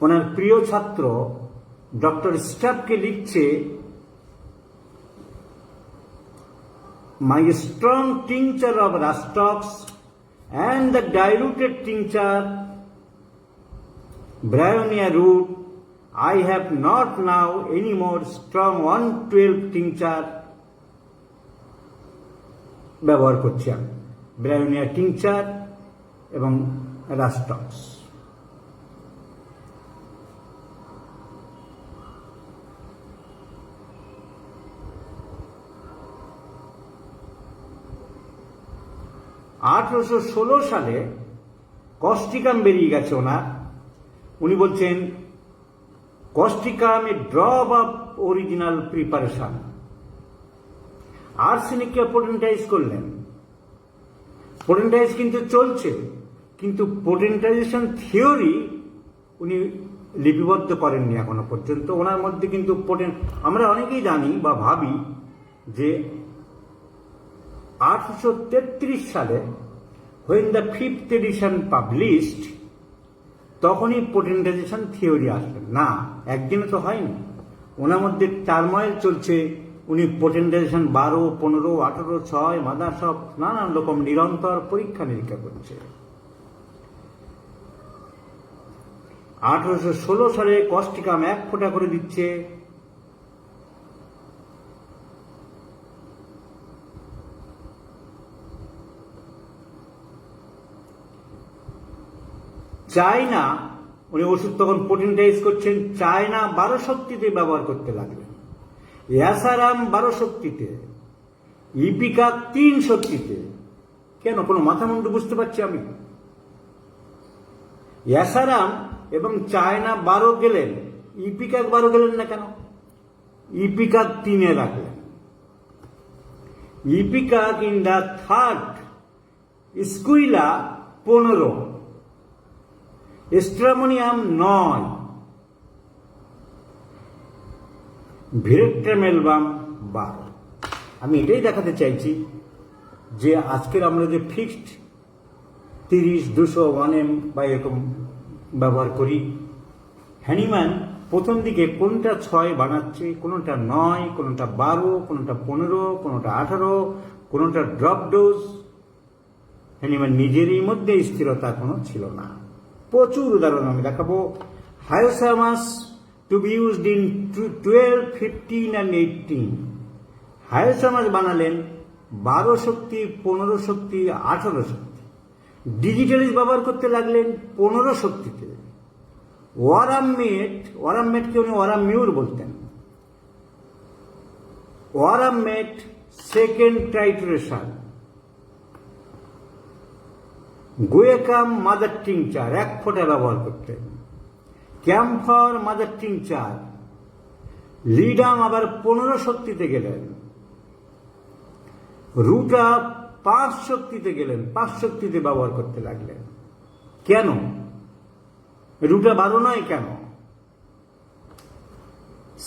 ওনার প্রিয় ছাত্র ডক্টর স্টাফকে লিখছে, my strong tincture of rhus tox and the diluted tincture bryonia root, I have not now any more strong 112 tincture ব্যবহার করছি আমি, ব্রায়োনিয়া টিংচার এবং রাস্টক্স। (1816 সালে কস্টিকাম বেরিয়ে গেছে ওনার। উনি বলছেন causticum a drop of original preparation. আর্সেনিককে পোটেন্টাইজ করলেন, পোটেন্টাইজ কিন্তু চলছে, কিন্তু পোটেন্টাইজেশন থিওরি উনি লিপিবদ্ধ করেননি এখনো পর্যন্ত। ওনার মধ্যে কিন্তু আমরা অনেকেই জানি বা ভাবি যে 1833 সালে when the 5th edition published, তখনই পোটেন্টাইজেশন থিওরি আসলেন। না, একদিনে তো হয়নি, ওনার মধ্যে টার্ময়েল চলছে। উনি পোটেন্টাইজেশন 12, 15, 18, 6 মাদা সব নানান রকম নিরন্তর পরীক্ষা নিরীক্ষা করছে। 1816 সালে কস্টিকাম 1 ফোঁটা করে দিচ্ছে। চায়না, উনি ওষুধ তখন পোটেন্টাইজ করছেন, চায়না 12 শক্তিতে ব্যবহার করতে লাগলেন, অ্যাসারাম 12 শক্তিতে, ইপিকাক 3 শক্তিতে। কেন, কোনো মাথা মুন্ডু বুঝতে পারছি আমি? অ্যাসারাম এবং চায়না 12 গেলেন, ইপিকাক 12 গেলেন না কেন? ইপিকাক 3-এ রাখলেন। Ipecac in the 3rd, স্কুইলা 15, stramonium 9, ভিরেট্রামেলবাম 12। আমি এটাই দেখাতে চাইছি যে আজকের আমরা যে ফিক্সড 30, 200, 1M বা এরকম ব্যবহার করি, হ্যানিম্যান প্রথম দিকে কোনটা 6 বানাচ্ছে, কোনটা 9, কোনটা 12, কোনটা 15, কোনটা 18, কোনটা ড্রপ ডোজ। হ্যানিম্যান নিজেরই মধ্যে স্থিরতা কোনো ছিল না। প্রচুর উদাহরণ আমি দেখাবো। Hyoscyamus to be used in 12, 15 and 18। Hyoscyamus বানালেন 12 শক্তি, 15 শক্তি, 18 শক্তি। ডিজিটালিজ ব্যবহার করতে লাগলেন 15 শক্তিতে। ওয়ারামমেটকে উনি ওয়ারামিউর বলতেন। ওয়ারামমেট 2nd টাইট্রেশন। গোয়েকাম মাদার টিংচার 1 ফোঁটা ব্যবহার করতেন। Camphor mother tincture. লিডাম আবার 15 শক্তিতে গেলেন। রুটা 5 শক্তিতে গেলেন, 5 শক্তিতে ব্যবহার করতে লাগলেন। কেন রুটা 12 নয় কেন?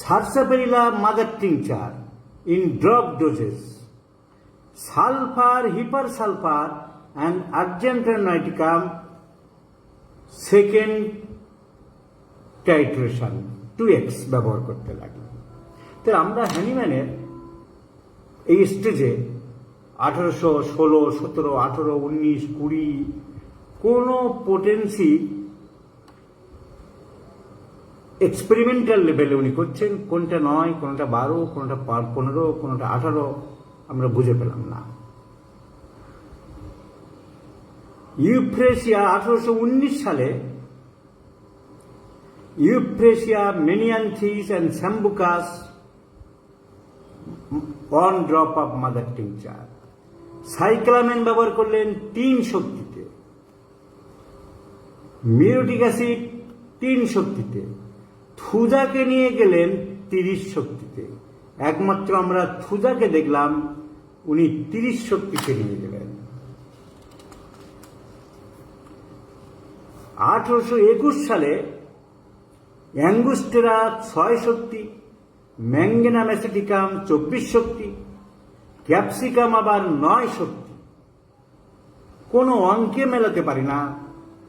Sarsaparilla mother tincture in drop doses. Sulphur, hepar sulphur and Argentum niticum 2nd titration 2x ব্যবহার করতে লাগলো। তো আমরা হ্যানিম্যানের এই স্টেজে 1816, 17, 18, 19, 20 কোনো পোটেন্সি এক্সপেরিমেন্টাল লেভেলে উনি করছেন। কোনটা 9, কোনটা 12, কোনটা 15, কোনটা 18 আমরা বুঝে পেলাম না। ইউফ্রেসিয়া 1819 সালে Euphrasia, মেনিয়ান্থিস and Sambucus 1 drop of mother tincture। Cyclamen ব্যবহার করলেন 3 শক্তিতে। মিউরিক অ্যাসিড 3 শক্তিতে। থুজাকে নিয়ে গেলেন 30 শক্তিতে। একমাত্র আমরা থুজাকে দেখলাম উনি 30 শক্তিতে নিয়ে গেলেন। 1821 সালে অ্যাঙ্গুস্টেরা 6 শক্তি, ম্যাঙ্গেনাম অ্যাসিটিকাম 24 শক্তি, ক্যাপসিকাম আবার 9 শক্তি। কোনো অঙ্কে মেলাতে পারি না,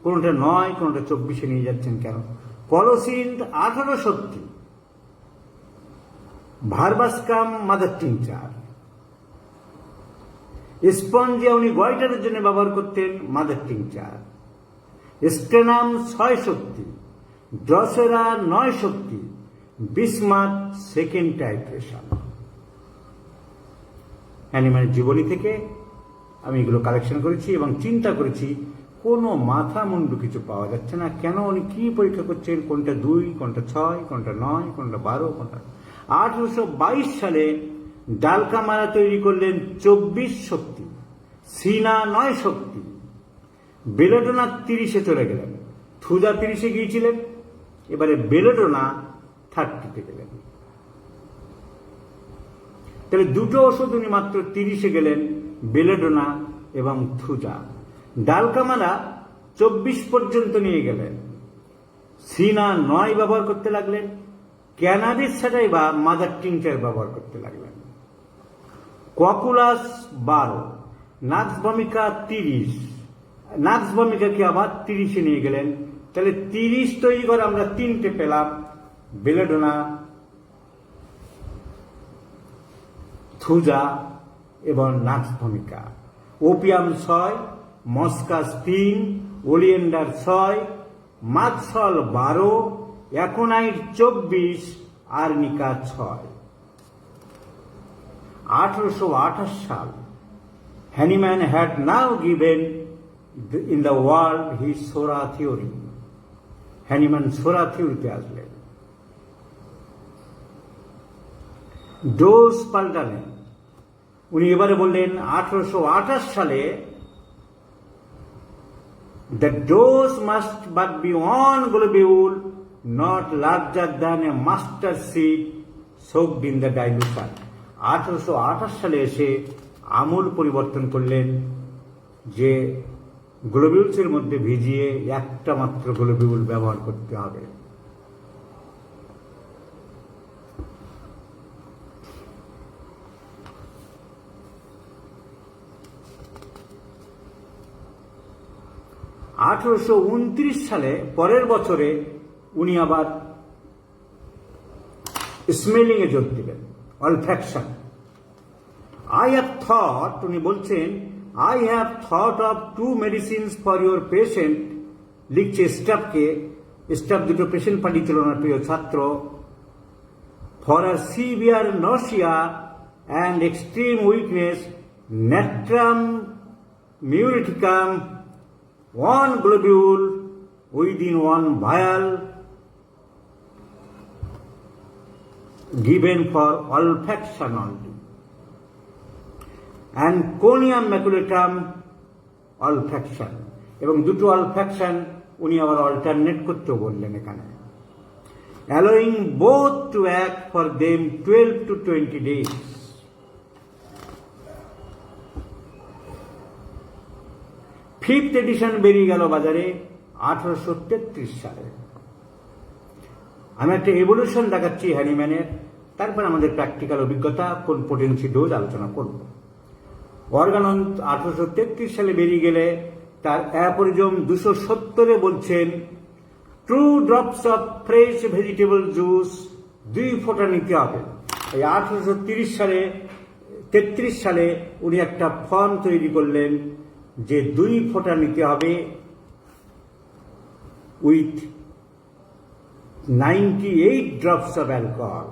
কোনটা 9, কোনটা 24-এ নিয়ে যাচ্ছেন কেন? কলোসিন 18 শক্তি। ভার্বাসকাম মাদার টিংচার। স্পঞ্জিয়া উনি গয়টারের জন্য ব্যবহার করতেন, মাদার টিংচার। স্টেনাম 6 শক্তি, ড্রসেরা 9 শক্তি, বিসমাথ 2nd টাইট্রেশন। অ্যানিম্যালের জীবনী থেকে আমি এগুলো কালেকশন করেছি এবং চিন্তা করেছি কোনো মাথা মুন্ডু কিছু পাওয়া যাচ্ছে না। কেন উনি কি পরীক্ষা করছেন? কোনটা 2, কোনটা 6, কোনটা 9, কোনটা 12, কোনটা। 1822 সালে ডালকামারা তৈরি করলেন 24 শক্তি, সিনা 9 শক্তি। বেলেডোনা 30-এ চলে গেলেন। থুজা 30-এ গিয়েছিলেন, এবারে বেলেডোনা 30-তে গেলেন। তাহলে দুটো ওষুধ উনি মাত্র 30-এ গেলেন, বেলেডোনা এবং থুজা। ডালকামালা 24 পর্যন্ত নিয়ে গেলেন। সিনা 9 ব্যবহার করতে লাগলেন। ক্যানাবিস ছাটাই বা মাদার টিংচার ব্যবহার করতে লাগলেন। ককুলাস 12, নাক্স ভমিকা 30, নাক্স ভমিকাকে আবার 30-এ নিয়ে গেলেন। তাহলে 30 তৈরি করে আমরা 3টে পেলাম, বেলেডোনা, থুজা এবং nux vomica. Opium 6, moschus 3, oleander 6, মাৎসল 12, অ্যাকোনাইট 24, আর্নিকা 6। 1828 সাল, Hahnemann had now given in the world his psora theory. Hahnemann psora থিওরিতে আসলেন। ডোজ পাল্টালেন। উনি এবারে বললেন 1828 সালে the dose must but be one globule not larger than a mustard seed soaked in the dilution। 1828 সালে এসে আমূল পরিবর্তন করলেন যে গ্লোবিউলসের মধ্যে ভিজিয়ে একটা মাত্র গ্লোবিউল ব্যবহার করতে হবে। সালে পরের বছরে উনি আবার স্মেলিং এ যোগ দিলেন, অলফ্যাকশন। উনি বলছেন I have thought of 2 medicines for your patient, লিখছে স্টাফকে। স্টাফ দুটো পেশেন্ট পাঠিয়েছিল ওনার প্রিয় ছাত্র। for a severe nausea and extreme weakness, natrum muriaticum 1 globule within 1 vial given for olfaction only, and conium maculatum olfaction, এবং দুটো অলফ্যাকশন উনি আবার অল্টারনেট করতেও বললেন এখানে, allowing both to act for them 12 to 20 days। Fifth addition বেরিয়ে গেল বাজারে 1833 সালে। আমি একটা এভলিউশন দেখাচ্ছি হ্যানিম্যানের, তারপর আমাদের প্র্যাকটিক্যাল অভিজ্ঞতা কোন পোটেন্সি ডোজ আলোচনা করব। অর্গানন 1833 সালে বেরিয়ে গেলে তার অ্যাপোরিজম 270-এ বলছেন 2 drops of fresh vegetable juice 2 ফোঁটা নিতে হবে। এই 1833 সালে উনি একটা ফর্ম তৈরি করলেন যে 2 ফোঁটা নিতে হবে উইথ 98 drops of alcohol।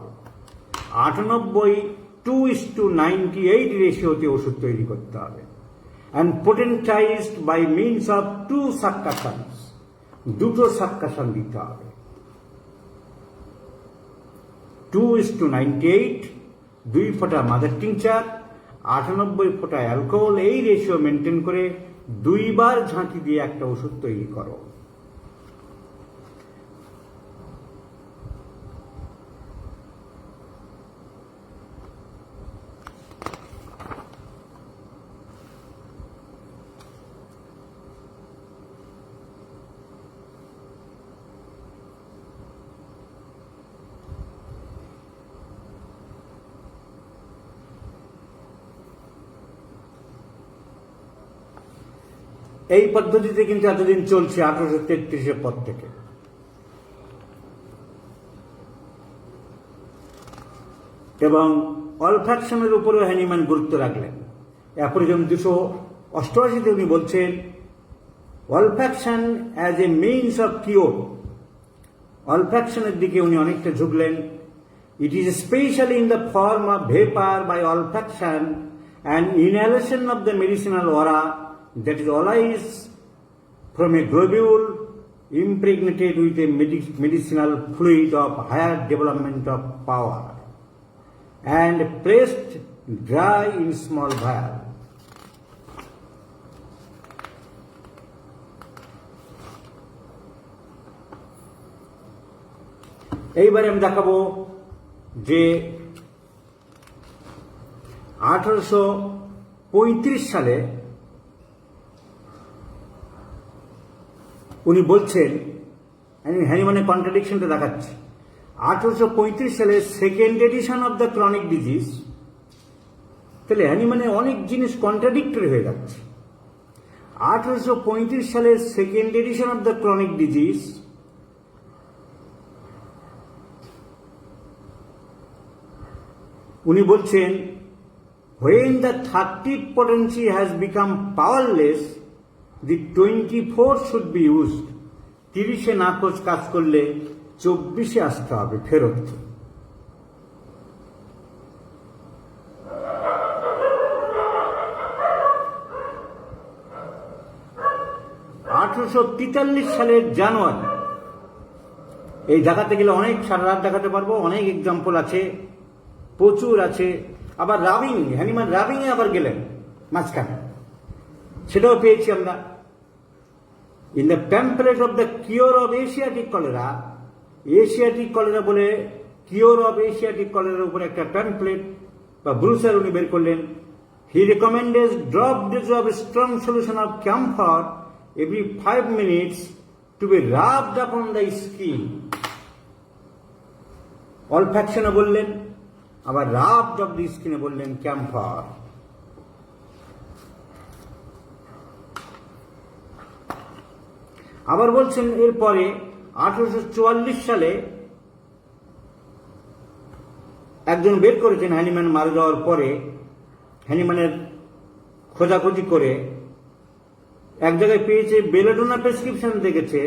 98:2:98 রেশিওতে ওষুধ তৈরি করতে হবে, and potentized by means of 2 succussions, দুটো সাবকাশন দিতে হবে। 2:98, 2 ফোঁটা মাদার টিংচার, 98 ফোঁটা অ্যালকোহল, এই রেশিও মেনটেন করে 2 বার ঝাঁকি দিয়ে একটা ওষুধ তৈরি করো। এই পদ্ধতিতে কিন্তু এতদিন চলছে 1833-এর পর থেকে। এবং অলফ্যাকশনের উপরেও হ্যানিম্যান গুরুত্ব রাখলেন। অ্যাপোরিজম 288-তে উনি বলছেন olfaction as a means of cure. অলফ্যাকশনের দিকে উনি অনেকটা ঝুঁকলেন। It is specially in the form of vapour by olfaction and inhalation of the medicinal aura that is always from a globule impregnated with a medicinal fluid of higher development of power and pressed dry in small vial। এইবারে আমি দেখাবো যে 1835 সালে উনি বলছেন, আমি হ্যানিম্যানের কন্ট্রাডিকশনটা দেখাচ্ছি। 1835 সালে second edition of the chronic disease, তাহলে হ্যানিম্যানের অনেক জিনিস কন্ট্রাডিক্টরি হয়ে যাচ্ছে। 1835 সালের second edition of the chronic disease উনি বলছেন, when the 30th potency has become powerless, the 24 should be used. 30-এ নাকচ কাজ করলে 24-এ আসতে হবে ফেরত। সালের জানুয়ারি, এই দেখাতে গেলে অনেক সারা রাত দেখাতে পারবো, অনেক এক্সাম্পল আছে, প্রচুর আছে। আবার রাবিং, হ্যানিম্যান রাবিং এ আবার গেলেন মাঝখানে, সেটাও পেয়েছি আমরা। In the pamphlet of the cure of Asiatic cholera, Asiatic cholera বলে কিওর অফ এশিয়াটিক কলেরার উপরে একটা প্যাম্পলেট বা ব্রুসার উনি বের করলেন। He recommended drop dose of strong solution of camphor every 5 minutes to be rubbed upon the skin. অলফ্যাকশনে বললেন, আবার রাবড অফ দি স্কিনে বললেন ক্যাম্ফর। আবার বলছেন এরপরে 1844 সালে একজন বের করেছেন হ্যানিম্যান মারা যাওয়ার পরে, হ্যানিম্যানের খোঁজাখুঁজি করে এক জায়গায় পেয়েছে, বেলেডোনা প্রেসক্রিপশন দেখেছে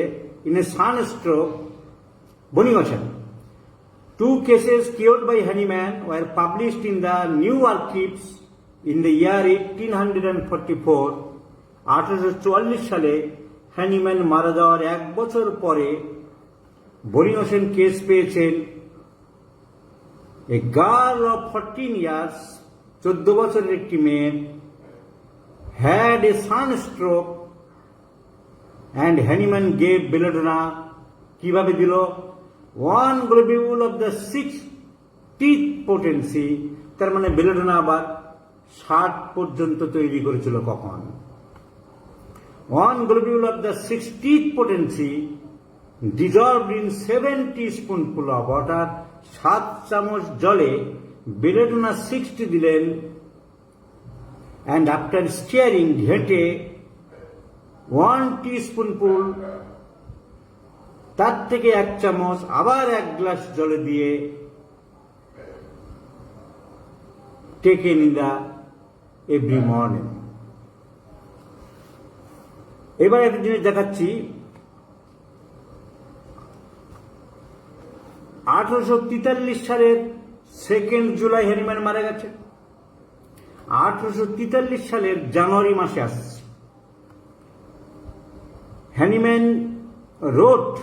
ইন এ সানস্ট্রোক বনিগসন। 2 cases cured by Hahnemann were published in the New Archives in the year 1844. 1844 সালে হ্যানিম্যান মারা যাওয়ার 1 বছর পরে বনিগসন কেস পেয়েছেন। এ গার্ল অফ 14 years, 14 বছরের একটি মেয়ে, had a sunstroke and Hahnemann gave belladonna। কিভাবে দিল? 1 globule of the 60th potency, তার মানে বেলেডোনা আবার 60 পর্যন্ত তৈরি করেছিল কখন? 1 globule of the 60th potency dissolved in 7 teaspoonful of water, 7 চামচ জলে বেলেডোনা 60 দিলেন, and after stirring ঘেঁটে 1 teaspoonful, তার থেকে 1 চামচ আবার 1 গ্লাস জলে দিয়ে টেকে নিলা এভরি মর্নিং। এবার একটা জিনিস দেখাচ্ছি, 1843 সালের 2 জুলাই হ্যানিম্যান মারা গেছে। 1843 সালের জানুয়ারি মাসে আসছে। Hahnemann wrote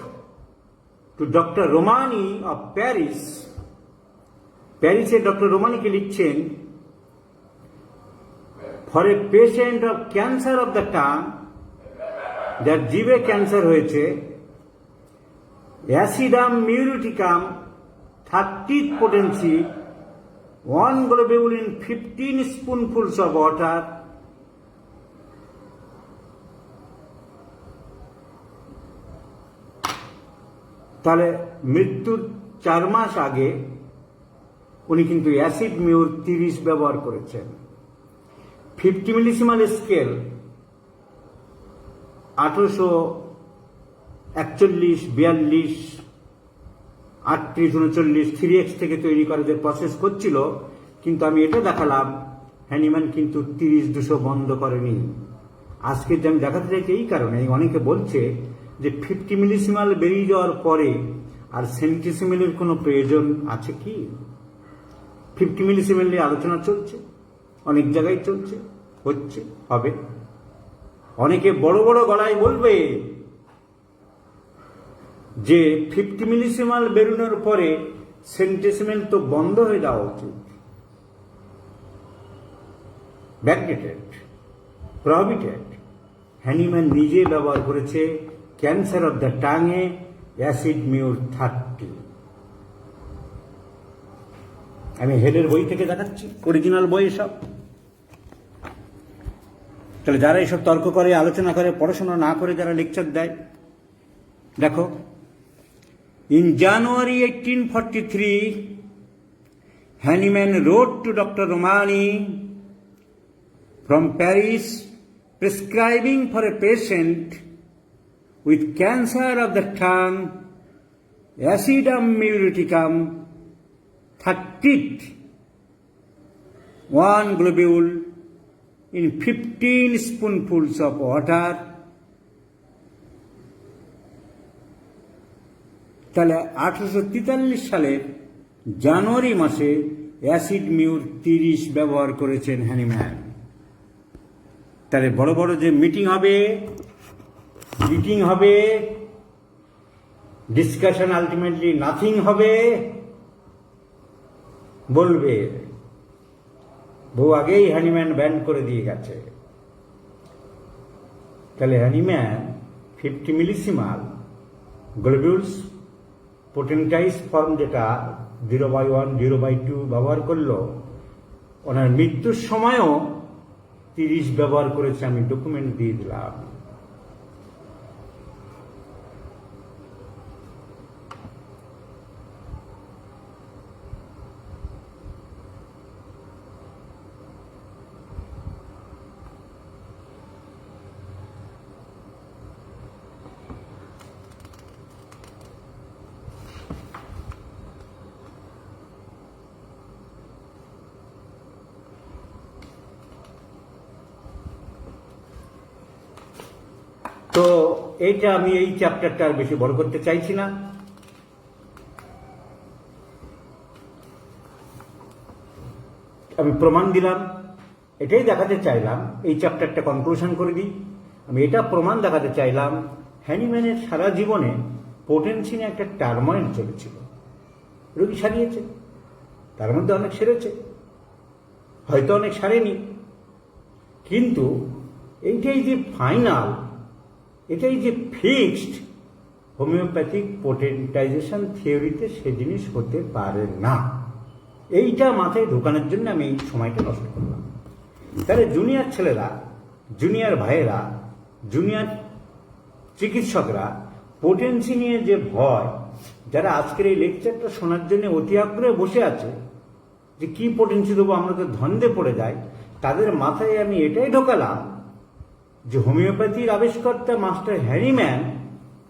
to Dr. Romani of Paris, প্যারিসে ডক্টর রোমানিকে লিখছেন, for a patient of cancer of the tongue, যার জিভে ক্যান্সার হয়েছে, অ্যাসিডাম মিউরিটিকাম 30th potency, 1 globule in 15 spoonfuls of water, তাহলে মৃত্যুর 4 মাস আগে উনি কিন্তু অ্যাসিড মিউর 30 ব্যবহার করেছেন। 50 মিলিসিমাল স্কেল 1841, 42, 38, 39 3x থেকে তৈরি করে যে প্রসেস করছিল, কিন্তু আমি এটা দেখালাম হ্যানিম্যান কিন্তু 30-200 বন্ধ করেনি। আজকে যে আমি দেখাতে চাইছি এই কারণে, অনেকে বলছে যে 50 মিলিসিমাল বেরিয়ে যাওয়ার পরে আর সেন্টিসিমেলের কোনো প্রয়োজন আছে কি? 50 মিলিসিমেল নিয়ে আলোচনা চলছে, অনেক জায়গায় চলছে, হচ্ছে, হবে। অনেকে বড় বড় গলায় বলবে যে 50 মিলিসিমাল বেরোনোর পরে সেন্টিসিমেল তো বন্ধ হয়ে যাওয়া উচিত, ব্যাকডেটেড, প্রহিবিটেড। হ্যানিম্যান নিজে ব্যবহার করেছে cancer of the tongue acid mur 30। আমি হেডের বই থেকে দেখাচ্ছি, অরিজিনাল বই সব। তাহলে যারা এইসব তর্ক করে, আলোচনা করে, পড়াশোনা না করে যারা লেকচার দেয়, দেখো, in January 1843, Hahnemann wrote to Dr. Romani from Paris prescribing for a patient with cancer of the tongue acidum muriaticum 30th, 1 globule in 15 spoonfuls of water. তাহলে 1843 সালের জানুয়ারি মাসে অ্যাসিড মিউর 30 ব্যবহার করেছেন হ্যানিম্যান। তাহলে বড় বড় যে মিটিং হবে, ডিসকাশন আলটিমেটলি নাথিং হবে, বলবে বহু আগেই হ্যানিম্যান ব্যান করে দিয়ে গেছে। তাহলে হ্যানিম্যান 50 মিলিসিমাল গ্লোবিউলস পোটেন্টাইজ ফর্ম যেটা 0/1 0/2 ব্যবহার করলো, ওনার মৃত্যুর সময়ও 30 ব্যবহার করেছে। আমি ডকুমেন্ট দিয়ে দিলাম। তো এইটা আমি এই চ্যাপ্টারটা আর বেশি বড় করতে চাইছি না। আমি প্রমাণ দিলাম, এটাই দেখাতে চাইলাম। এই চ্যাপ্টারটা কনক্লুশন করে দিই। আমি এটা প্রমাণ দেখাতে চাইলাম, হ্যানিম্যানের সারা জীবনে পোটেন্সি নিয়ে একটা টার্ময়েল চলেছিল। রোগী সারিয়েছে, তার মধ্যে অনেক সেরেছে, হয়তো অনেক সারেনি, কিন্তু এইটাই যে ফাইনাল, এটাই যে ফিক্সড, হোমিওপ্যাথিক পোটেন্টাইজেশন থিওরিতে সে জিনিস হতে পারে না। এইটা মাথায় ঢোকানোর জন্য আমি এই সময়টা নষ্ট করলাম। তাহলে জুনিয়র ছেলেরা, জুনিয়র ভাইয়েরা, জুনিয়র চিকিৎসকরা পোটেন্সি নিয়ে যে ভয়, যারা আজকের এই লেকচারটা শোনার জন্য অতি আগ্রহে বসে আছে যে কি পোটেন্সি দেবো, আমরা তো ধন্দে পড়ে যাই, তাদের মাথায় আমি এটাই ঢোকালাম যে হোমিওপ্যাথির আবিষ্কর্তা মাস্টার হ্যানিম্যান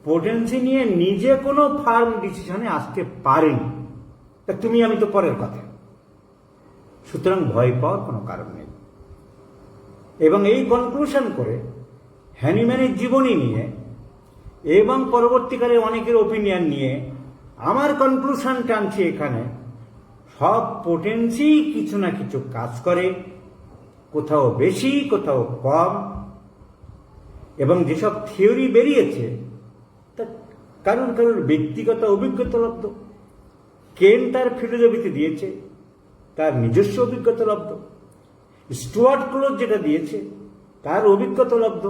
পোটেন্সি নিয়ে নিজে কোনো ফার্ম ডিসিশনে আসতে পারেনি। তা তুমি আমি তো পরের কথা। সুতরাং ভয় পাওয়ার কোনো কারণ নেই। এবং এই কনক্লুশন করে হ্যানিম্যানের জীবনী নিয়ে এবং পরবর্তীকালে অনেকের ওপিনিয়ন নিয়ে আমার কনক্লুশন টানছি এখানে, সব পোটেন্সি কিছু না কিছু কাজ করে, কোথাও বেশি কোথাও কম। এবং যেসব থিওরি বেরিয়েছে তা কারোর কারোর ব্যক্তিগত অভিজ্ঞতা লব্ধ। কেন তার ফিলোসফিতে দিয়েছে তার নিজস্ব অভিজ্ঞতা লব্ধ। স্টুয়ার্ট ক্লোজ যেটা দিয়েছে তার অভিজ্ঞতা লব্ধ।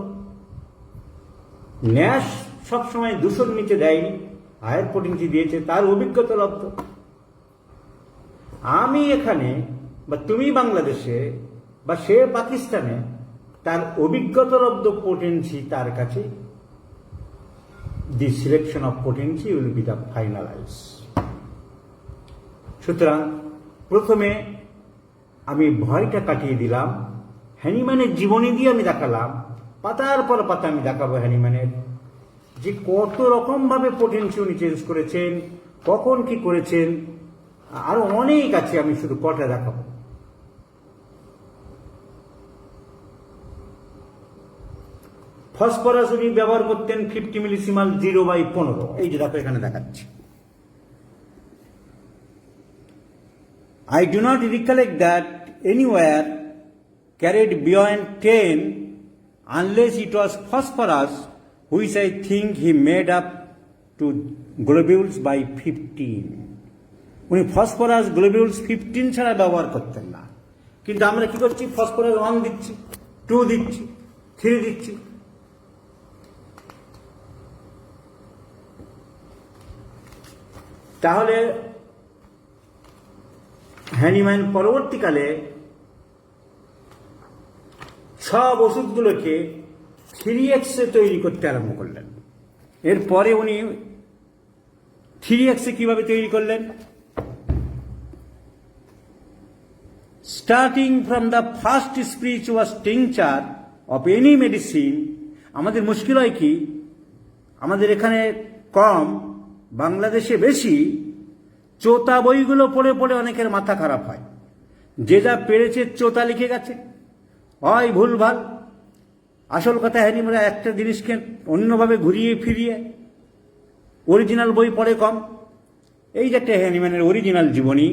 ন্যাশ সবসময় 200-র নিচে দেয়নি, হায়ার পোটেন্সি দিয়েছে, তার অভিজ্ঞতা লব্ধ। আমি এখানে বা তুমি বাংলাদেশে বা সে পাকিস্তানে, তার অভিজ্ঞতালব্ধ পোটেন্সি তার কাছে, the selection of potency will be the finalize. সুতরাং প্রথমে আমি ভয়টা কাটিয়ে দিলাম, হ্যানিম্যানের জীবনী দিয়ে আমি দেখালাম, পাতার পর পাতা আমি দেখাবো হ্যানিম্যানের যে কত রকম ভাবে পোটেন্সি উনি চেঞ্জ করেছেন, কখন কি করেছেন, আরো অনেক আছে, আমি শুধু কটা দেখাবো। ফসফরাস উনি ব্যবহার করতেন 50 মিলিসিমাল 0/15। এই যে দেখো এখানে দেখাচ্ছি। I do not recollect that anywhere carried beyond 10 unless it was phosphorus, which I think he made up to globules by 15. উনি ফসফরাস গ্লোবিউলস 15 ছাড়া ব্যবহার করতেন না। কিন্তু আমরা কি করছি, ফসফরাস 1 দিচ্ছি, 2 দিচ্ছি, 3 দিচ্ছি। তাহলে হ্যানিম্যান পরবর্তীকালে সব ওষুধগুলোকে 3x তৈরি করতে আরম্ভ করলেন। এরপরে উনি 3x কিভাবে তৈরি করলেন, starting from the first spiritual tincture of any medicine. আমাদের মুশকিল হয় কি, আমাদের এখানে কম, বাংলাদেশে বেশি, চোতা বইগুলো পড়ে পড়ে অনেকের মাথা খারাপ হয়। যে যা পেরেছে চোতা লিখে গেছে, হয় ভুলভাল। আসল কথা হ্যানিম্যান একটা জিনিসকে অন্যভাবে ঘুরিয়ে ফিরিয়ে অরিজিনাল বই পড়ে কম। এই যে একটা হ্যানিম্যানের অরিজিনাল জীবনী,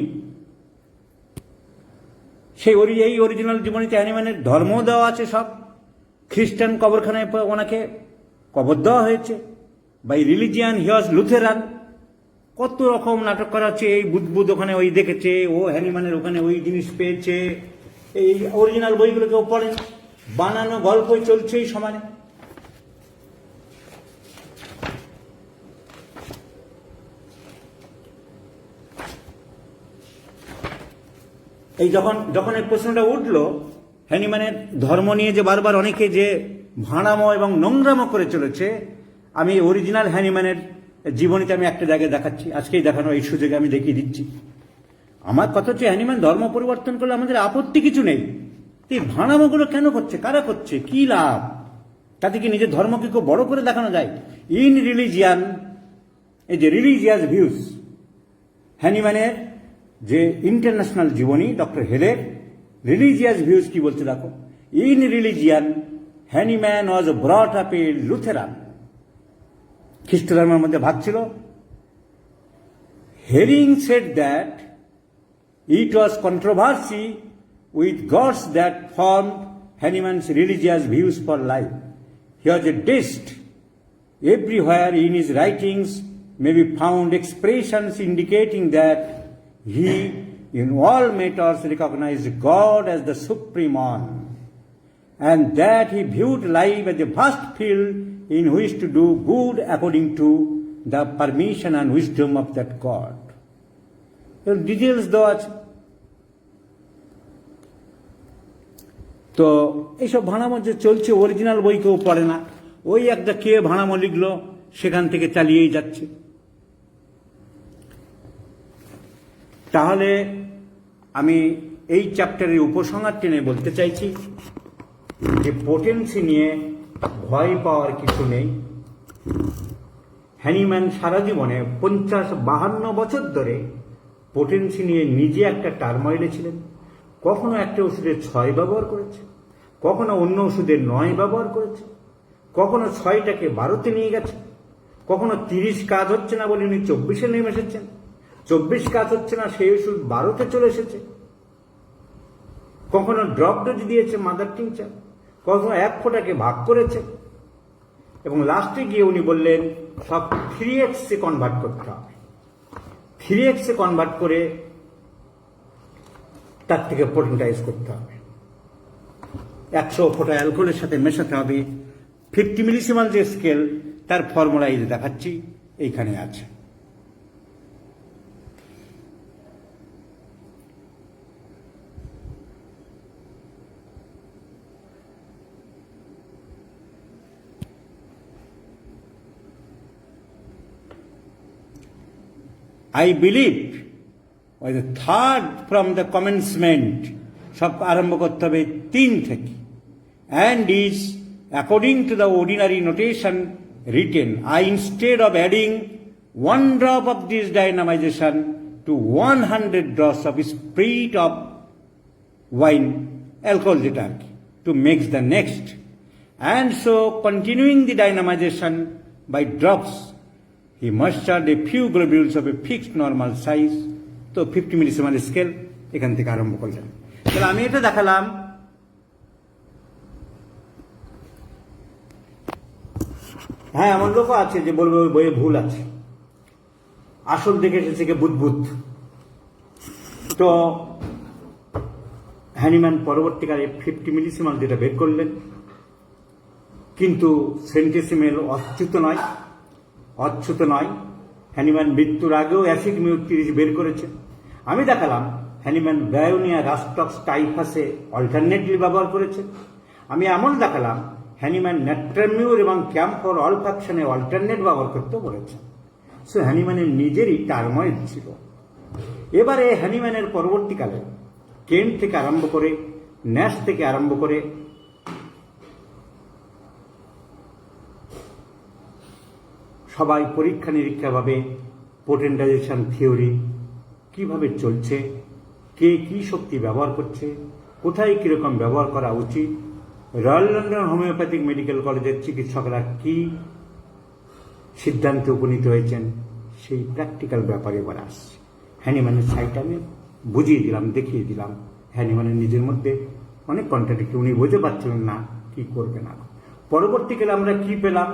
সেই এই অরিজিনাল জীবনীতে হ্যানিম্যানের ধর্ম দেওয়া আছে সব। খ্রিস্টান কবরখানায় ওনাকে কবর দেওয়া হয়েছে। By religion he was Lutheran. কত রকম নাটক করা হচ্ছে, এই বুদবুদ ওখানে ওই দেখেছে, ও হ্যানিম্যানের ওখানে ওই জিনিস পেয়েছে। এই অরিজিনাল বইগুলো কেউ পড়েন, বানানো গল্পই চলছে এই সমানে। এই যখন এই প্রশ্নটা উঠলো হ্যানিম্যানের ধর্ম নিয়ে, যে বারবার অনেকে যে ভাঁড়ামো এবং নোংরামো করে চলেছে, আমি অরিজিনাল হ্যানিম্যানের জীবনীতে আমি একটা জায়গায় দেখাচ্ছি, আজকেই দেখানো এই সুযোগে আমি দেখিয়ে দিচ্ছি। আমার কথা হচ্ছে হ্যানিম্যান ধর্ম পরিবর্তন করলে আমাদের আপত্তি কিছু নেই। এই ভাঁড়ামোগুলো কেন করছে, কারা করছে, কি লাভ? তাতে কি নিজের ধর্মকে খুব বড় করে দেখানো যায়? ইন রিলিজিয়ান, এই যে রিলিজিয়াস ভিউস, হ্যানিম্যানের যে ইন্টারন্যাশনাল জীবনী ডক্টর হেলের, রিলিজিয়াস ভিউজ কি বলছে দেখো। In religion Hahnemann was brought up a Lutheran. খ্রিস্ট ধর্মের মধ্যে ভাগ ছিল। Hering said that it was controversy with gods that formed Hahnemann's religious views for life. He was a deist. Everywhere in his writings may be found expressions indicating that he, in all matters, recognized God as the supreme one, and that he viewed life as a vast field in which to do good according to the permission and wisdom of that God. Details দেওয়া আছে। তো এইসব ভাঁড়ামো যে চলছে, original বই কেউ পড়ে না, ওই একটা কে ভাঁড়ামো লিখলো সেখান থেকে চালিয়েই যাচ্ছে। তাহলে আমি এই চ্যাপ্টারের উপসংহার টেনে বলতে চাইছি যে পোটেন্সি নিয়ে ভয় পাওয়ার কিছু নেই। হ্যানিম্যান সারা জীবনে 50-52 বছর ধরে পোটেন্সি নিয়ে নিজে একটা টার্ময়েলে ছিলেন। কখনো একটা ওষুধের 6 ব্যবহার করেছে, কখনো অন্য ওষুধের 9 ব্যবহার করেছে, কখনো 6টাকে 12তে নিয়ে গেছে, কখনো 30 কাজ হচ্ছে না বলে উনি 24-এ নেমে এসেছেন, 24 কাজ হচ্ছে না সেই ওষুধ 12তে চলে এসেছে, কখনো ড্রপ ডোজ দিয়েছে মাদার টিংচার, কখনো 1 ফোঁটাকে ভাগ করেছে, এবং লাস্টে গিয়ে উনি বললেন সব 3x-এ কনভার্ট করতে হবে। 3x-এ কনভার্ট করে তার থেকে পোটেন্টাইজ করতে হবে, 100 ফোঁটা অ্যালকোহলের সাথে মেশাতে হবে। 50 মিলিসিমাল যে স্কেল, তার ফর্মুলা এই যে দেখাচ্ছি এইখানে আছে। I believe was the third from the commencement, সব আরম্ভ করতে হবে 3 থেকে, and is according to the ordinary notation written. I, instead of adding 1 drop of this dynamization to 100 drops of spirit of wine, alcohol যেটা আর কি, to mix the next, and so continuing the dynamization by drops, he mustard a few globules of a fixed normal size. তো 50 millesimal scale এখান থেকে আরম্ভ করলেন। তাহলে আমি এটা দেখালাম। হ্যাঁ, এমন লোকও আছে যে বলবে ওই বইয়ে ভুল আছে, আসল দেখে এসেছে কে বুদবুদ। তো হ্যানিম্যান পরবর্তীকালে 50 মিলিসিমাল যেটা বের করলেন, কিন্তু সেন্টিসিমেল অচ্যুত নয়। হ্যানিম্যান মৃত্যুর আগেও অ্যাসিড মিউ 30 বের করেছে। আমি দেখালাম হ্যানিম্যান ব্রায়োনিয়া রাস্টক্স টাইফাসে অল্টারনেটলি ব্যবহার করেছে। আমি এমন দেখালাম হ্যানিম্যান ন্যাট্রামিউর এবং ক্যাম্ফর অলফ্যাকশনে অল্টারনেট ব্যবহার করতে বলেছেন। সো হ্যানিম্যানের নিজেরই টার্ময়েড ছিল। এবারে হ্যানিম্যানের পরবর্তীকালে কেন্ট থেকে আরম্ভ করে, ন্যাশ থেকে আরম্ভ করে সবাই পরীক্ষা নিরীক্ষাভাবে পোটেন্টাইজেশন থিওরি কিভাবে চলছে, কে কি শক্তি ব্যবহার করছে, কোথায় কিরকম ব্যবহার করা উচিত, রয়্যাল লন্ডন হোমিওপ্যাথিক মেডিকেল কলেজের চিকিৎসকরা কি সিদ্ধান্তে উপনীত হয়েছেন, সেই প্র্যাকটিক্যাল ব্যাপারে এবার আসছে। হ্যানিম্যানের সাইট আমি বুঝিয়ে দিলাম, দেখিয়ে দিলাম। হ্যানিম্যানের নিজের মধ্যে অনেক কন্ট্রাডিক্ট, উনি বুঝে পাচ্ছিলেন না কি করবে না। পরবর্তীকালে আমরা কি পেলাম?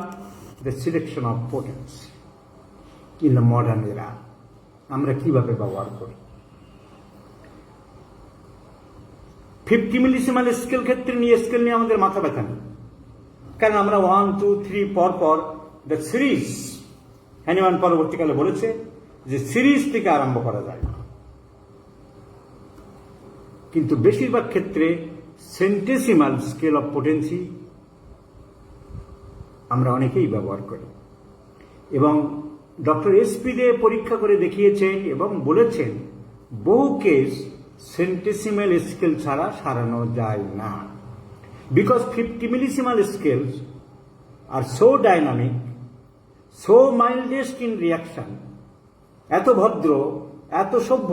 The selection of potence in the modern era আমরা কিভাবে ব্যবহার করি। 50 মিলিসিমাল স্কেল ক্ষেত্রে নিয়ে স্কেল নিয়ে আমাদের মাথা ব্যথা নেই, কারণ আমরা 1, 2, 3 পর দ্য সিরিজ, হ্যানিম্যান পরবর্তীকালে বলেছে যে সিরিজ থেকে আরম্ভ করা যায়। কিন্তু বেশিরভাগ ক্ষেত্রে সেন্টেসিমাল স্কেল অফ পোটেন্সি আমরা অনেকেই ব্যবহার করি, এবং ডক্টর এসপি দে পরীক্ষা করে দেখিয়েছেন এবং বলেছেন বহু কেস সেন্টেসিমাল স্কেল ছাড়া সারানো যায় না, because 50 millesimal scales are so dynamic, so mildest in reaction, এত ভদ্র, এত সভ্য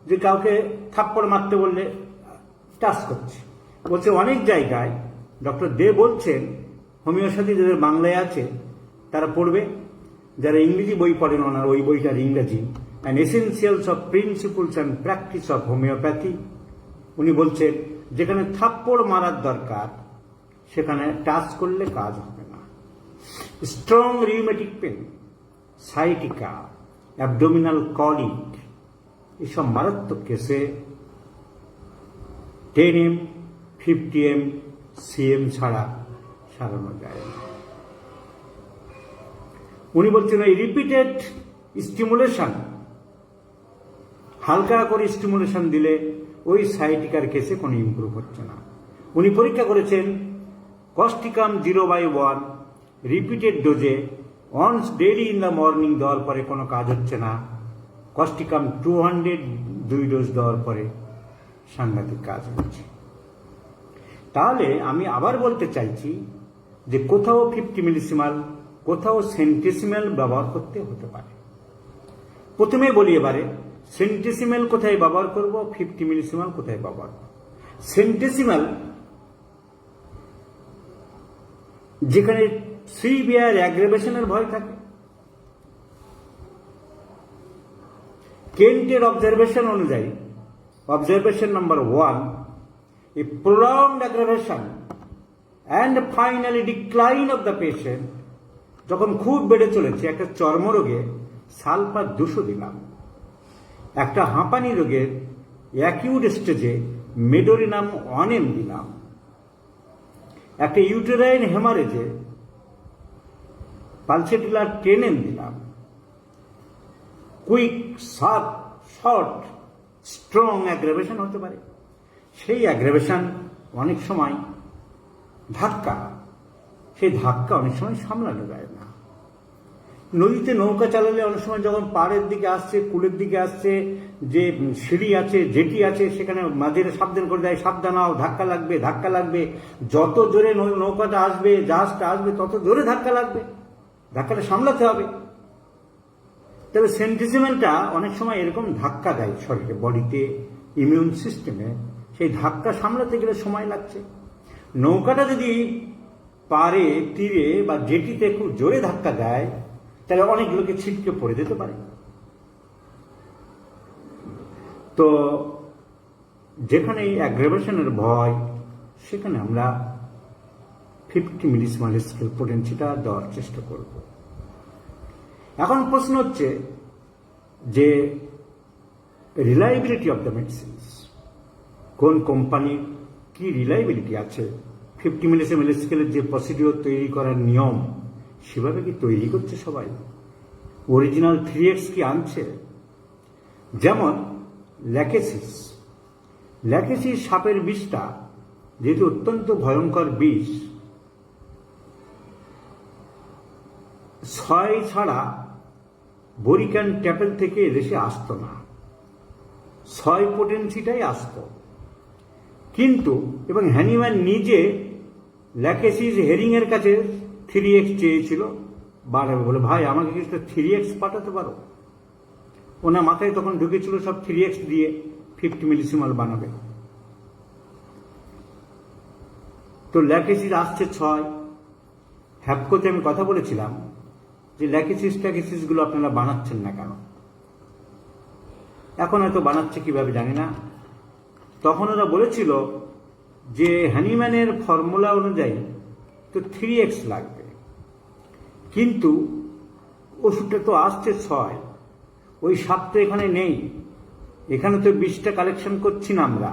যে কাউকে থাপ্পড় মারতে বললে টাচ করছে। বলছে অনেক জায়গায় ডক্টর দে বলছেন হোমিওপ্যাথি যাদের বাংলায় আছে তারা পড়বে, যারা ইংরেজি বই পড়েন ওনার ওই বইটার ইংরেজি, and essentials of principles and practice of homeopathy. উনি বলছেন যেখানে থাপ্পড় মারার দরকার সেখানে টাচ করলে কাজ হবে না। Strong rheumatic pain, sciatica, abdominal colic, এসব মারাত্মক কেসে 10 m, 50 m, cm ছাড়া সারানো যায় না। উনি বলছেন এই রিপিটেড স্টিমুলেশন, হালকা করে স্টিমুলেশন দিলে ওই সাইটিকার কেসে কোনো ইমপ্রুভ হচ্ছে না। উনি পরীক্ষা করেছেন কস্টিকাম 0/1 রিপিটেড ডোজে once daily in the morning দেওয়ার পরে কোনো কাজ হচ্ছে না, কস্টিকাম 200 2 ডোজ দেওয়ার পরে সাংঘাতিক কাজ হচ্ছে। তাহলে আমি আবার বলতে চাইছি যে কোথাও 50 মিলিসিমাল, কোথাও সেন্টেসিমাল ব্যবহার করতে হতে পারে। প্রথমে বলি এবারে সেন্টেসিমাল কোথায় ব্যবহার করব, 50 মিলিসিমাল কোথায় ব্যবহার করব। সেন্টেসিমাল যেখানে সিভিয়ার অ্যাগ্রেভেশনের ভয় থাকে, কেন্টের অবজারভেশন অনুযায়ী, observation number 1, a prolonged aggravation and finally decline of the patient, যখন খুব বেড়ে চলেছে, একটা চর্মরোগে সালফার 200 দিলাম, একটা হাঁপানি রোগের অ্যাকিউট স্টেজে মেডোরিনাম 1 m দিলাম, একটা ইউটেরাইন হেমারেজে পালসেটিলার 10 m দিলাম। কুইক, শর্ট, স্ট্রং অ্যাগ্রাভেশন হতে পারে। সেই অ্যাগ্রাভেশন অনেক সময় ধাক্কা, সেই ধাক্কা অনেক সময় সামলানো যায় না। নদীতে নৌকা চালালে অনেক সময় যখন পাড়ের দিকে আসছে, কুলের দিকে আসছে, যে সিঁড়ি আছে, জেটি আছে, সেখানে মাঝিরা সাবধান করে দেয়, সাবধান হও, ধাক্কা লাগবে, ধাক্কা লাগবে। যত জোরে নৌকাটা আসবে, জাহাজটা আসবে, তত জোরে ধাক্কা লাগবে, ধাক্কাটা সামলাতে হবে। তবে সেন্টিসিমেন্টটা অনেক সময় এরকম ধাক্কা দেয় শরীরে, বডিতে, ইমিউন সিস্টেমে, সেই ধাক্কা সামলাতে গেলে সময় লাগছে। নৌকাটা যদি পারে, তীরে বা জেটিতে খুব জোরে ধাক্কা দেয়, তাহলে অনেক লোকে ছিটকে পড়ে যেতে পারে। তো যেখানে এই অ্যাগ্রেভেশনের ভয়, সেখানে আমরা 50 মিলিসিমাল স্কেল পোটেন্সিটা দেওয়ার চেষ্টা করব। এখন প্রশ্ন হচ্ছে যে রিলায়েবিলিটি অফ দ্য মেডিসিনস, কোন কোম্পানির কি রিলায়েবিলিটি আছে, 50 মিলিসিমাল স্কেলের যে প্রসিডিওর তৈরি করার নিয়ম, সেভাবে কি তৈরি করছে সবাই? অরিজিনাল 3x কি আনছে? যেমন ল্যাকেসিস সাপের বিষটা যেহেতু অত্যন্ত ভয়ঙ্কর বিষ, ছয় ছাড়া বরিকান ট্যাপেল থেকে এদেশে আসতো না, ছয় পোটেন্সিটাই আসতো। কিন্তু এবং হ্যানিম্যান নিজে ল্যাকেসিস হেরিংয়ের কাছে 3x চেয়েছিল বাড়াবে বলে, ভাই আমাকে কিছু 3x পাঠাতে পারো? ওনার মাথায় তখন ঢুকেছিল সব 3x দিয়ে 50 মিলিসিমাল বানাবে। তো ল্যাকেসিস আসছে 6। হ্যাপকোতে আমি কথা বলেছিলাম যে ল্যাকেসিস গুলো আপনারা বানাচ্ছেন না কেন? এখন হয়তো বানাচ্ছে কিভাবে জানি না। তখন ওরা বলেছিল যে হ্যানিম্যানের ফর্মুলা অনুযায়ী তো 3x লাগবে, কিন্তু ওষুধটা তো আসছে 6, ওই 7 তো এখানে নেই, এখানে তো 20টা কালেকশন করছি না আমরা,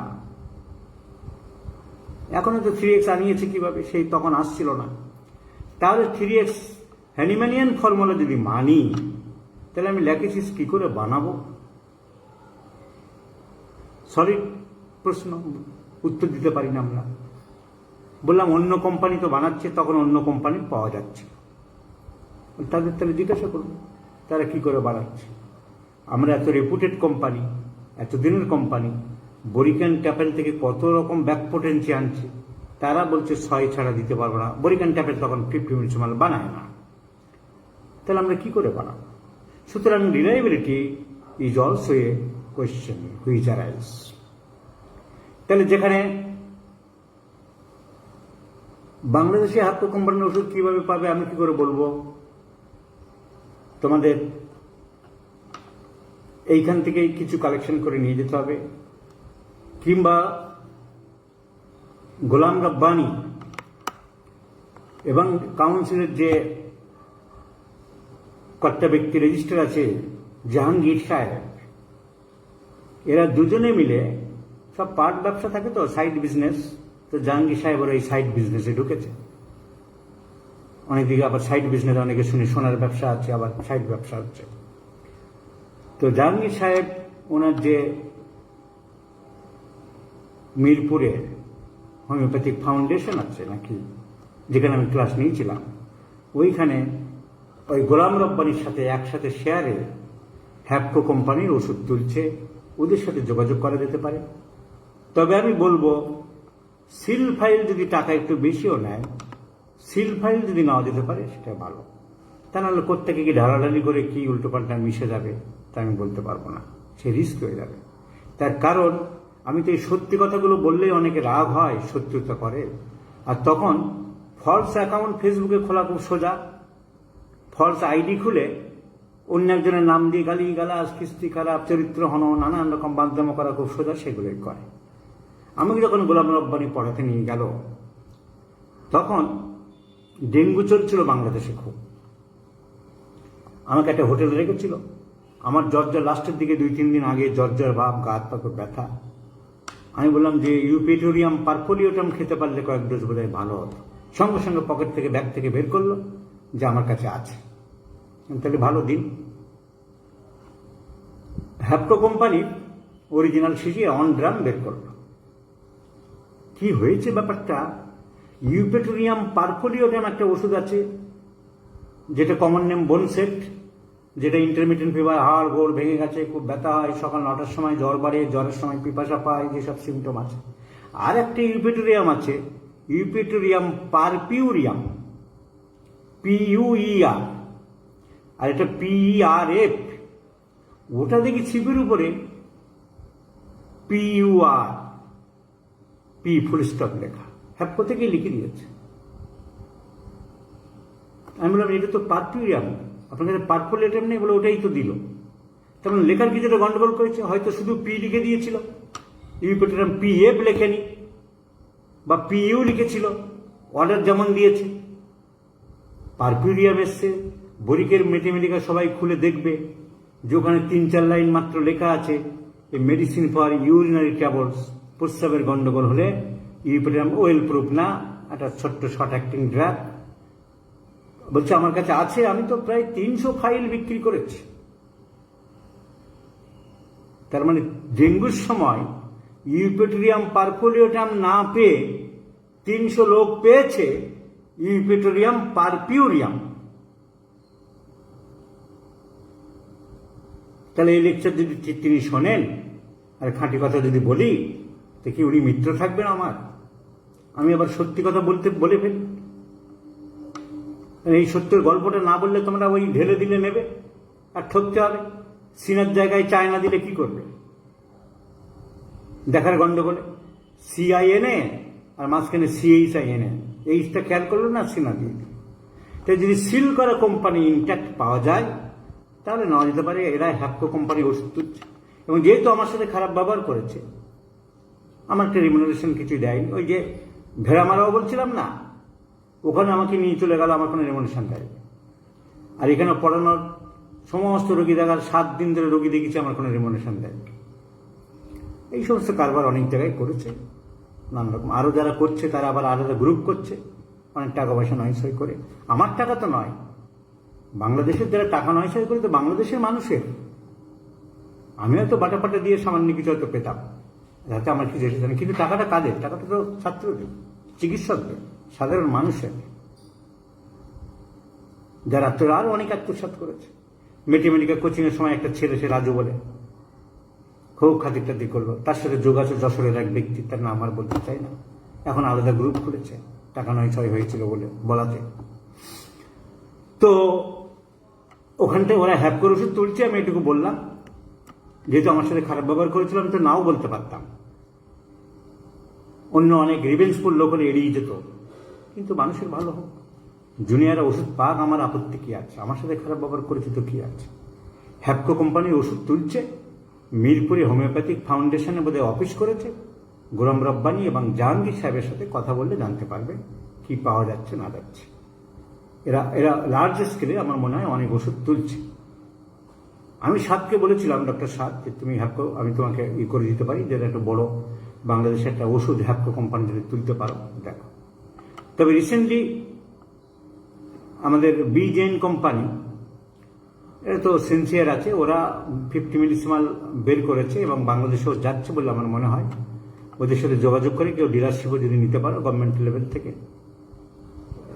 এখনো তো 3x আনিয়েছে কিভাবে? সেই তখন আসছিল না। তাহলে 3x হ্যানিম্যানিয়ান ফর্মুলা যদি মানি, তাহলে আমি ল্যাকেসিস কি করে বানাবো? সলিড প্রশ্ন, উত্তর দিতে পারি না আমরা। বললাম অন্য কোম্পানি তো বানাচ্ছে, তখন অন্য কোম্পানি পাওয়া যাচ্ছে, তাদের তাহলে জিজ্ঞাসা করবো তারা কি করে বানাচ্ছে। আমরা এত রেপুটেড কোম্পানি, এতদিনের কোম্পানি, বরিকান ট্যাপেল থেকে কত রকম ব্যাক পোটেন্সি আনছে, তারা বলছে 6 ছাড়া দিতে পারবো না। বরিকান ট্যাপেল তখন 50 মিলিসিমাল বানায় না, তাহলে আমরা কি করে বানাবো? সুতরাং reliability is also a question which arise. তাহলে যেখানে বাংলাদেশে হ্যাপকো কোম্পানির ওষুধ কিভাবে পাবে আমি কি করে বলবো? তোমাদের এইখান থেকে কিছু কালেকশন করে নিয়ে যেতে হবে, কিংবা গোলাম রব্বানি এবং কাউন্সিলের যে কর্তা ব্যক্তি রেজিস্টার আছে জাহাঙ্গীর সাহেব, এরা দুজনে মিলে সব পার্ট ব্যবসা থাকে তো, সাইড বিজনেস, তো জাহাঙ্গীর সাহেব ওরা এই সাইড বিজনেসে ঢুকেছে। অনেকদিকে আবার সাইড বিজনেস অনেকে শুনি সোনার ব্যবসা আছে, আবার সাইড ব্যবসা হচ্ছে। তো জাহাঙ্গীর সাহেব ওনার যে মিরপুরে হোমিওপ্যাথিক ফাউন্ডেশন আছে নাকি, যেখানে আমি ক্লাস নিয়েছিলাম, ওইখানে ওই গোলাম রব্বানির সাথে একসাথে শেয়ারে হ্যাপকো কোম্পানির ওষুধ তুলছে, ওদের সাথে যোগাযোগ করা যেতে পারে। তবে আমি বলবো সিল ফাইল যদি টাকা একটু বেশিও নেয়, সিল ফাইল যদি নেওয়া যেতে পারে সেটা ভালো। তা নাহলে কোত্থেকে কি ঢালাঢালি করে কি উল্টোপাল্টা মিশে যাবে তা আমি বলতে পারবো না, সে রিস্ক হয়ে যাবে। তার কারণ আমি তো এই সত্যি কথাগুলো বললেই অনেকে রাগ হয়, শত্রুতা করে, আর তখন ফলস অ্যাকাউন্ট ফেসবুকে খোলা খুব সোজা, ফলস আইডি খুলে অন্য একজনের নাম দিয়ে গালি গালাজ, কিস্তি খারাপ, চরিত্র হন, নানান রকম বাধ্যম করা খুব সোজা, সেগুলোই করে। আমাকে যখন গোলাম রব্বানি পড়াতে নিয়ে গেল, তখন ডেঙ্গু চলছিল বাংলাদেশে খুব। আমাকে একটা হোটেলে রেখেছিল, আমার জ্বর লাস্টের দিকে 2-3 দিন আগে জ্বর ভাব, গা হাত পা খুব ব্যথা। আমি বললাম যে ইউপেটোরিয়াম পারপোলিওটাম খেতে পারলে কয়েক ডোজ বোধ হয় ভালো হতো। সঙ্গে সঙ্গে পকেট থেকে ব্যাগ থেকে বের করলো যে আমার কাছে আছে, তাহলে ভালো দিন। হ্যাপকো কোম্পানির অরিজিনাল শিশি অন ড্রাম বের করলো। কি হয়েছে ব্যাপারটা, ইউপেটোরিয়াম পারপোলিওটাম একটা ওষুধ আছে, যেটা কমন নেম বোনসেট, যেটা ইন্টারমিটেন্ট ফিভার, হাড় গোড় ভেঙে গেছে, খুব ব্যথা হয়, সকাল 9টার সময় জ্বর বাড়ে, জ্বরের সময় পিপাসা পায়, যেসব সিমটম আছে। আর একটা ইউপেটোরিয়াম আছে, ইউপেটোরিয়াম পারপিউরিয়াম, PUER, আর এটা PERF। ওটা দেখি ছিপের উপরে PUR, P ফুল স্টপ লেখা, হ্যাপকো থেকে লিখে দিয়েছে। আমি বললাম এটা তো পারপিউরিয়াম, আপনার কাছে পারপোলিওটাম নেই, বলে ওটাই তো দিল। তেমন লেখার কিছুটা গন্ডগোল করেছে, হয়তো শুধু পি লিখে দিয়েছিল, ইউপেটোরিয়াম PF লেখেনি, বা PU লিখেছিল, অর্ডার যেমন দিয়েছে। পারপিউরিয়াম এসছে, বরিকের মেটেমেডিকা সবাই খুলে দেখবে যে ওখানে 3-4 লাইন মাত্র লেখা আছে, এই মেডিসিন ফর ইউরিনারি ট্রাবলস, প্রস্রাবের গন্ডগোল হলে ইউপেটোরিয়াম ওয়েল প্রুফ না, একটা ছোট্ট শর্ট অ্যাক্টিং ড্রাগ। বলছে আমার কাছে আছে, আমি তো প্রায় 300 ফাইল বিক্রি করেছি। তার মানে ডেঙ্গুর সময় ইউপেটোরিয়াম পারপোলিওটাম না পেয়ে 300 লোক পেয়েছে ইউপেটোরিয়াম পারপিউরিয়াম। তাহলে এই লেকচার যদি তিনি শোনেন আর খাঁটি কথা যদি বলি, তো কি উনি মিত্র থাকবেন আমার? আমি আবার সত্যি কথা বলে ফেলি। এই সত্যের গল্পটা না বললে তোমরা ওই ঢেলে দিলে নেবে আর ঠকতে হবে। সিনার জায়গায় চায়না দিলে কি করবে? দেখার গন্ডগোলে CINA আর মাঝখানে CHINA, এইটা খেয়াল করলো না, সিনা দিয়ে দিল। তাই যদি সিল করা কোম্পানি ইনট্যাক্ট পাওয়া যায় তাহলে নেওয়া যেতে পারে। এরা হ্যাপকো কোম্পানি ওষুধ তুলছে, এবং যেহেতু আমার সাথে খারাপ ব্যবহার করেছে, আমার একটা রিমুনারেশন কিছু দেয়নি। ওই যে ভেড়ামারাও বলছিলাম না, ওখানে আমাকে নিয়ে চলে গেল, আমার কোনো রিমুনারেশন দেয়নি। আর এখানে পড়ানোর সমস্ত রোগী দেখার 7 দিন ধরে রোগী দেখেছি, আমার কোনো রিমুনারেশন দেয়নি। এই সমস্ত কারবার অনেক জায়গায় করেছে, নানা রকম। আরও যারা করছে তারা আবার আলাদা গ্রুপ করছে, অনেক টাকা পয়সা নয়সই করে। আমার টাকা তো নয়, বাংলাদেশের যারা টাকা নয়সই করে তো বাংলাদেশের মানুষের। আমি হয়তো বাটাপাটা দিয়ে সামান্য কিছু হয়তো পেতাম, যাতে আমার কিছু এসে জানি, কিন্তু টাকাটা কাদের? টাকাটা তো ছাত্রদের, চিকিৎসকদের, সাধারণ মানুষের, যারা আরো অনেক আত্মসাৎ করেছে। ম্যাথমেটিক্যাল কোচিং এর সময় একটা ছেলে, সে রাজু বলে, খুব খাতির টাতির করলো, তার সাথে যোগ আছে যশোরের এক ব্যক্তি, তার নাম আর বলতে চাই না। এখন আলাদা গ্রুপ খুলেছে, টাকা নয়সই হয়েছিল বলাতে। তো ওখানটায় ওরা হ্যাপকোর ওষুধ তুলছে, আমি এটুকু বললাম। যেহেতু আমার সাথে খারাপ ব্যবহার করেছিলাম, তো নাও বলতে পারতাম, অন্য অনেক রিভেঞ্জফুল লোক হলে এড়িয়ে যেত। কিন্তু মানুষের ভালো হোক, জুনিয়ররা ওষুধ পাক, আমার আপত্তি কি আছে? আমার সাথে খারাপ ব্যবহার করেছে তো কি আছে? হ্যাপকো কোম্পানি ওষুধ তুলছে, মিরপুরে হোমিওপ্যাথিক ফাউন্ডেশনে বোধহয় অফিস করেছে। গোলাম রব্বানী এবং জাহাঙ্গীর সাহেবের সাথে কথা বললে জানতে পারবে কি পাওয়া যাচ্ছে না যাচ্ছে। এরা লার্জ স্কেলে আমার মনে হয় অনেক ওষুধ তুলছে। আমি সাদকে বলেছিলাম, ডক্টর সাদ, যে তুমি হ্যাপকো, আমি তোমাকে করে দিতে পারি, যেটা একটা বড় বাংলাদেশে একটা ওষুধ হ্যাপকো কোম্পানি যদি তুলতে পারো, দেখো। তবে রিসেন্টলি আমাদের বিজেন কোম্পানি, এটা তো সিনসিয়ার আছে, ওরা 50 মিলিসিমাল বের করেছে এবং বাংলাদেশেও যাচ্ছে বলে আমার মনে হয়। ওদের সাথে যোগাযোগ করে কেউ ডিলারশিপও যদি নিতে পারো গভর্নমেন্ট লেভেল থেকে,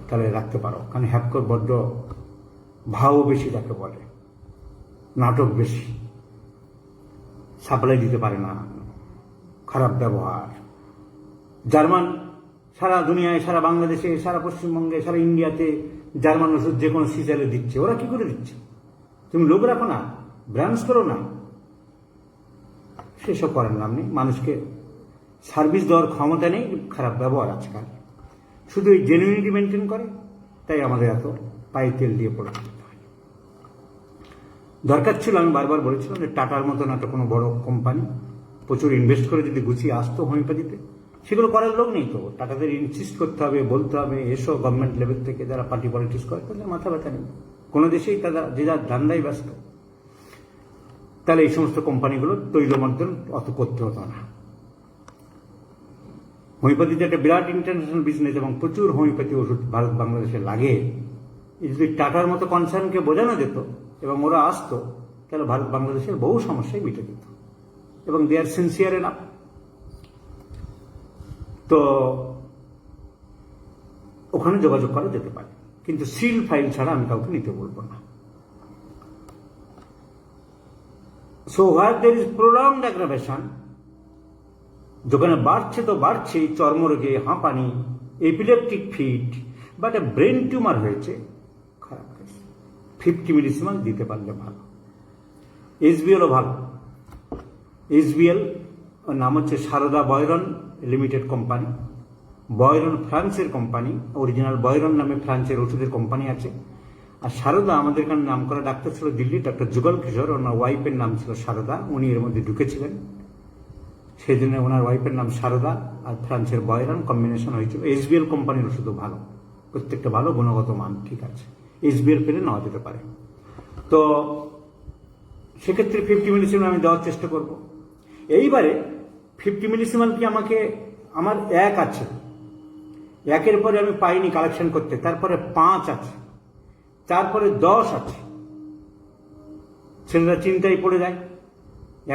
তাহলে রাখতে পারো। কারণ হ্যাপকোর বড্ড ভাও বেশি, যাকে বলে নাটক বেশি, সাপ্লাই দিতে পারে না, খারাপ ব্যবহার। জার্মান সারা দুনিয়ায়, সারা বাংলাদেশে, সারা পশ্চিমবঙ্গে, সারা ইন্ডিয়াতে জার্মান ওষুধ যে কোনো সিজারে দিচ্ছে। ওরা কি করে দিচ্ছে? তুমি লোক রাখো না, ব্রাঞ্চ করো না, সেসব করার নাম নেই। মানুষকে সার্ভিস দেওয়ার ক্ষমতা নেই, খারাপ ব্যবহার আজকাল। শুধু এই জেনুইনিটি মেনটেন করে, তাই আমাদের এত পায়ে তেল দিয়ে পড়ে যেতে হয়। দরকার ছিল, আমি বারবার বলেছিলাম যে টাটার মতন একটা কোনো বড় কোম্পানি প্রচুর ইনভেস্ট করে যদি গুছিয়ে আসতো হোমিওপ্যাথিতে, সেগুলো করার লোক নেই তো। টাটাদের ইনসিস্ট করতে হবে, বলতে হবে, এসো গভর্নমেন্ট লেভেল থেকে, যারা পার্টি পলিটিক্স করে তাদের মাথা ব্যথা নেই। কোনো দেশেই তারা যে যার ধান্দায় ব্যস্ত, তাহলে এই সমস্ত কোম্পানিগুলো তৈলমর্দন অত করতে হতো না। হোমিওপ্যাথিতে একটা বিরাট ইন্টারন্যাশনাল বিজনেস এবং প্রচুর হোমিওপ্যাথি ওষুধ ভারত বাংলাদেশে লাগে। যদি টাটার মতো কনসার্নকে বোঝানো যেত এবং ওরা আসতো, তাহলে ভারত বাংলাদেশের বহু সমস্যাই মিটে যেত। এবং দে আর সিনসিয়ার এনাফ। তো ওখানে যোগাযোগ করা যেতে পারে, কিন্তু সিল ফাইল ছাড়া আমি কাউকে নিতে বলবো না। So where there is prolonged aggravation, যেখানে বাড়ছে তো বাড়ছে চর্মরোগে, হাঁপানি, epileptic fit, but brain tumour হয়েছে, খারাপ কেস। 50 মিলিসিমাল দিতে পারলে ভালো। SBLও ভালো। SBL ওর নাম হচ্ছে সারদা বয়রন লিমিটেড কোম্পানি। বয়রন ফ্রান্সের কোম্পানি, অরিজিনাল বয়রন নামে ফ্রান্সের ওষুধের কোম্পানি আছে। আর সারদা আমাদের এখানে নাম করা ডাক্তার ছিল দিল্লি, ডক্টর যুগল কিশোর, ওনার ওয়াইফের নাম ছিল সারদা, উনি এর মধ্যে ঢুকেছিলেন, সেই জন্য ওনার ওয়াইফের নাম সারদা আর ফ্রান্সের বয়রন কম্বিনেশন হয়েছিল। SBL কোম্পানির ওষুধও ভালো, প্রত্যেকটা ভালো, গুণগত মান ঠিক আছে। SBL পেলে নেওয়া যেতে পারে। তো সেক্ষেত্রে 50 মিলিসিমাল আমি দেওয়ার চেষ্টা করব। এইবারে 50 মিলিসিমাল কি আমাকে, আমার 1 আছে, 1-এর পরে আমি পাইনি কালেকশন করতে, তারপরে 5 আছে, তারপরে 10 আছে। ছেলেরা চিন্তায় পড়ে যায়,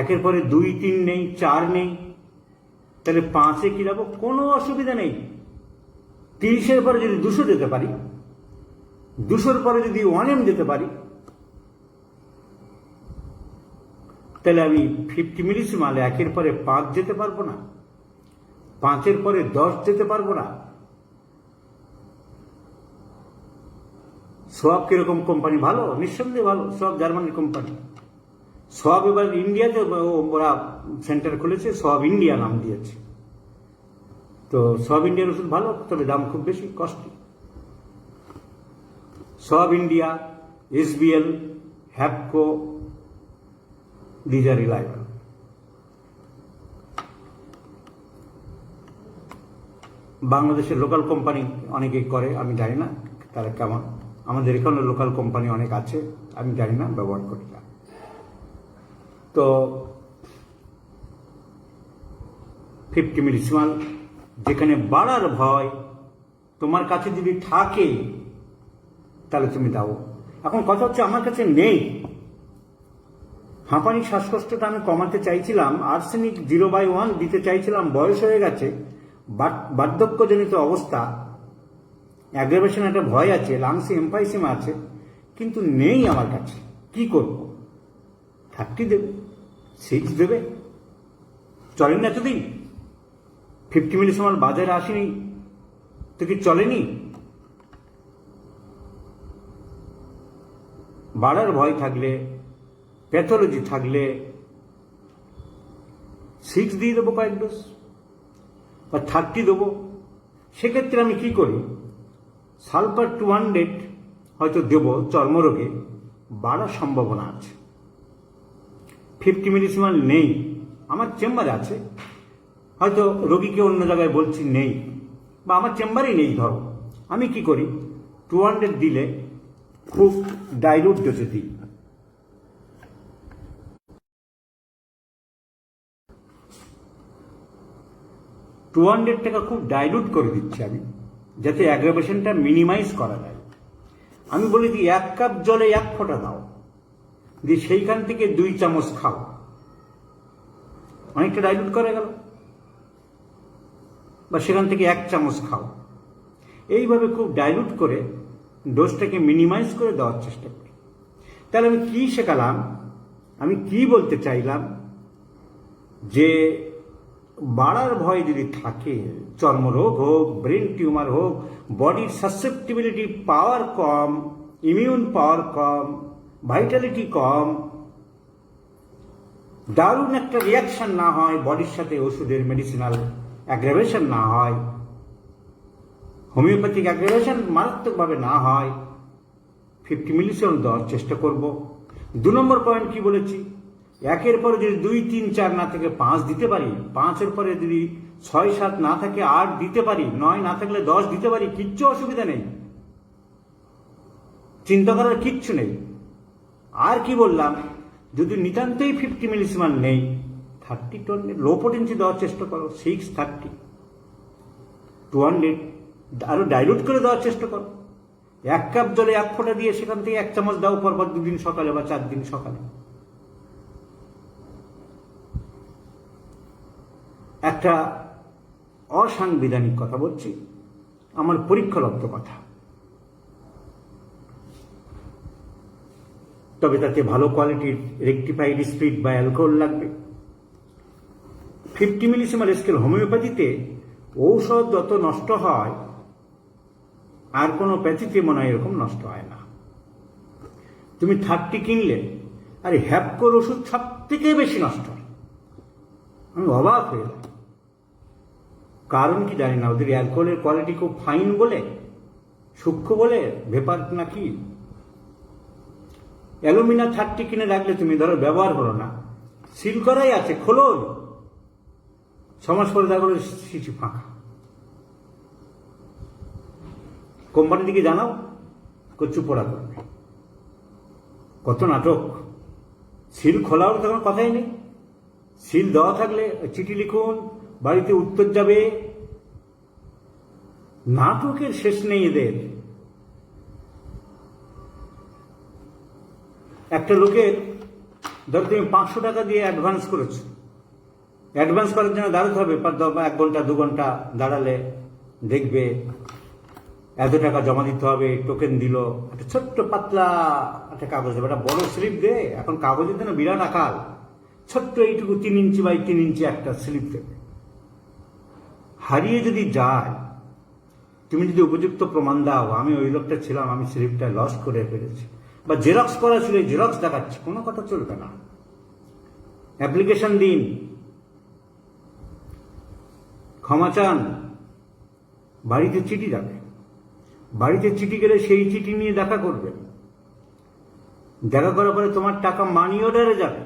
1-এর পরে 2, 3 নেই, 4 নেই, তাহলে 5-এ কি যাবো? কোনো অসুবিধা নেই। 30-এর পরে যদি 200 যেতে পারি, 200-র পরে যদি 1M যেতে পারি, তাহলে আমি 50 মিলিসিমাল 1-এর পরে 5 যেতে পারবো না, 5-এর পরে 10 যেতে পারবো না। সোয়াব কিরকম কোম্পানি? ভালো, নিঃসন্দেহে ভালো। সোয়াব জার্মানির কোম্পানি। সোয়াব এবার ইন্ডিয়াতে ওরা সেন্টার খুলেছে, সোয়াব ইন্ডিয়া নাম দিয়েছে। তো সোয়াব ইন্ডিয়ার ওষুধ ভালো, তবে দাম খুব বেশি, কস্টলি। সোয়াব ইন্ডিয়া, SBL, হ্যাপকো, দিজ আর রিলায়েবল। বাংলাদেশের লোকাল কোম্পানি অনেকেই করে, আমি জানি না তারা কেমন। আমাদের এখানে লোকাল কোম্পানি অনেক আছে, আমি জানি না, ব্যবহার করি না। তো 50 মিলিসিমাল যেখানে বাড়ার ভয় তোমার কাছে যদি থাকে তাহলে তুমি দাও। এখন কথা হচ্ছে আমার কাছে নেই। হাঁপানি শ্বাসকষ্টটা আমি কমাতে চাইছিলাম, আর্সেনিক 0/1 দিতে চাইছিলাম, বয়স হয়ে গেছে, বার্ধক্যজনিত অবস্থা, অ্যাগ্রাভেশন একটা ভয় আছে, লাংসে এমফাইসিমা আছে, কিন্তু নেই আমার কাছে। কি করব? 30 দেবে, 6 দেবে, চলেন না এতদিন? 50 মিলিসিমাল বাজারে আসেনি তো কি চলেনি? বাড়ার ভয় থাকলে, প্যাথোলজি থাকলে 6 দিয়ে দেবো কয়েক ডোজ, বা 30 দেবো। সেক্ষেত্রে আমি কি করি, সালফার 200 হয়তো দেব, চর্মরোগে বাড়ার সম্ভাবনা আছে। 50 মিলিসিমাল নেই, আমার চেম্বারে আছে, হয়তো রোগীকে অন্য জায়গায় বলছি নেই, বা আমার চেম্বারেই নেই ধরো। আমি কি করি, 200 দিলে খুব ডাইলুট ডোজে দিই। টাকা খুব ডাইলুট করে দিচ্ছি আমি, যাতে অ্যাগ্রাভেশনটা মিনিমাইজ করা যায়। আমি বলি যে 1 কাপ জলে 1 ফোঁটা দাও, দিয়ে সেইখান থেকে 2 চামচ খাও, অনেকটা ডাইলুট করা গেল। বা সেখান থেকে 1 চামচ খাও। এইভাবে খুব ডাইলুট করে ডোজটাকে মিনিমাইজ করে দেওয়ার চেষ্টা করি। তাহলে আমি কি শেখালাম, আমি কি বলতে চাইলাম, যে বাড়ার ভয় যদি থাকে, চর্মরোগ হোক, ব্রেন টিউমার হোক, বডির সাসেপ্টিবিলিটি পাওয়ার কম, ইমিউন পাওয়ার কম, ভাইটালিটি কম, দারুণ একটা রিয়াকশন না হয় বডির সাথে, ওষুধের মেডিসিনাল অ্যাগ্রাভেশন না হয়, হোমিওপ্যাথিক অ্যাগ্রাভেশন মারাত্মকভাবে না হয়, 50 মিলিসিমাল দেওয়ার চেষ্টা করব। 2 নম্বর পয়েন্ট কি বলেছি, 1-এর পরে যদি 2, 3, 4 না থেকে 5 দিতে পারি, 5-এর পরে যদি 6, 7 না থাকে 8 দিতে পারি, 9 না থাকলে 10 দিতে পারি, কিচ্ছু অসুবিধা নেই, চিন্তা করার কিচ্ছু নেই। আর কি বললাম, যদি নিতান্তই 50 মিলিসিমাল নেই, 30 লো পোটেন্সি দেওয়ার চেষ্টা করো, 6, 30, 200 আরো ডাইলুট করে দেওয়ার চেষ্টা করো। 1 কাপ জলে 1 ফোঁটা দিয়ে সেখান থেকে 1 চামচ দাও পরপর 2 দিন সকালে বা 4 দিন সকালে। একটা অসাংবিধানিক কথা বলছি, আমার পরীক্ষালব্ধ কথা, তবে তাতে ভালো কোয়ালিটির রেকটিফাইড স্পিরিট বা অ্যালকোহল লাগবে। 50 মিলিসিমাল স্কেল হোমিওপ্যাথিতে ঔষধ যত নষ্ট হয়, আর কোনো প্যাথিতে মনে হয় এরকম নষ্ট হয় না। তুমি 30 কিনলে, আরে হ্যাপকোর ওষুধ সব থেকে বেশি নষ্ট হয়। আমি অবাক হয়ে যাই, কারণ কি জানি না, ওদের অ্যালকোহলের কোয়ালিটি খুব ফাইন বলে, সূক্ষ্ম বলে, ভেপার নাকি। অ্যালুমিনা 30 কিনে রাখলে তুমি ধরো ব্যবহার হলো না, সিল করাই আছে, খোলো, 6 মাস পরে দেখো শিশি ফাঁকা। কোম্পানি দিকে জানাও, কচু পোড়া করবে। কত নাটক! সিল খোলাও তখন কথাই নেই, সিল দেওয়া থাকলে চিঠি লিখুন, বাড়িতে উত্তর যাবে, নাটকের শেষ নেই এদের। একটা লোকের ধর তুমি 500 টাকা দিয়ে অ্যাডভান্স করেছো, অ্যাডভান্স করার জন্য দাঁড়াতে হবে 1 ঘন্টা 2 ঘন্টা দাঁড়ালে দেখবে এত টাকা জমা দিতে হবে, টোকেন দিল, একটা ছোট্ট পাতলা একটা কাগজ দেবে, একটা বড় স্লিপ দে, এখন কাগজের জন্য বিরাট আকাল, ছোট্ট এইটুকু 3 ইঞ্চি বাই 3 ইঞ্চি একটা স্লিপ দেবে। হারিয়ে যদি যায়, তুমি যদি উপযুক্ত প্রমাণ দাও আমি ওই লোকটা ছিলাম, আমি স্লিপটা লস করে ফেলেছি, বা জেরক্স করা ছিল জেরক্স দেখাচ্ছি, কোনো কথা চলবে না। অ্যাপ্লিকেশন দিন, ক্ষমা চান, বাড়িতে চিঠি যাবে, বাড়িতে চিঠি গেলে সেই চিঠি নিয়ে দেখা করবে, দেখা করার পরে তোমার টাকা মানি অর্ডারে যাবে।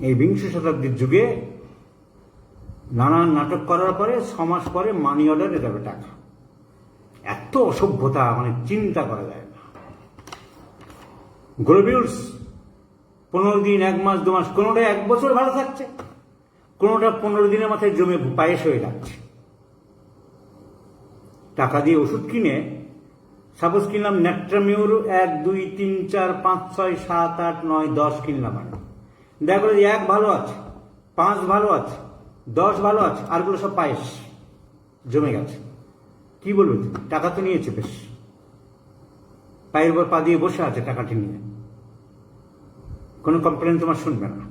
এই বিংশ শতাব্দীর যুগে নানান নাটক করার পরে 6 মাস পরে মানি অর্ডারে যাবে টাকা। এত অসভ্যতা মানে চিন্তা করা যায় না। গ্লোবিউলস 15 দিন, 1 মাস, 2 মাস, কোনোটা 1 বছর ভালো থাকছে, কোনোটা 15 দিনের মাথায় জমে পায়েস হয়ে যাচ্ছে। টাকা দিয়ে ওষুধ কিনে, সাপোজ কিনলাম ন্যাট্রামিউর 1, 2, 3, 4, 5, 6, 7, 8, 9, 10 কিনলাম, আমি দেখা গেলো 1 ভালো আছে, 5 ভালো আছে, 10 ভালো আছে, আরগুলো সব পায়েস জমে গেছে। কি বলবো, টাকা তো নিয়েছে বেশ, পায়ের উপর পা দিয়ে বসে আছে টাকাটি নিয়ে, কোনো কমপ্লেন তোমার শুনবে না।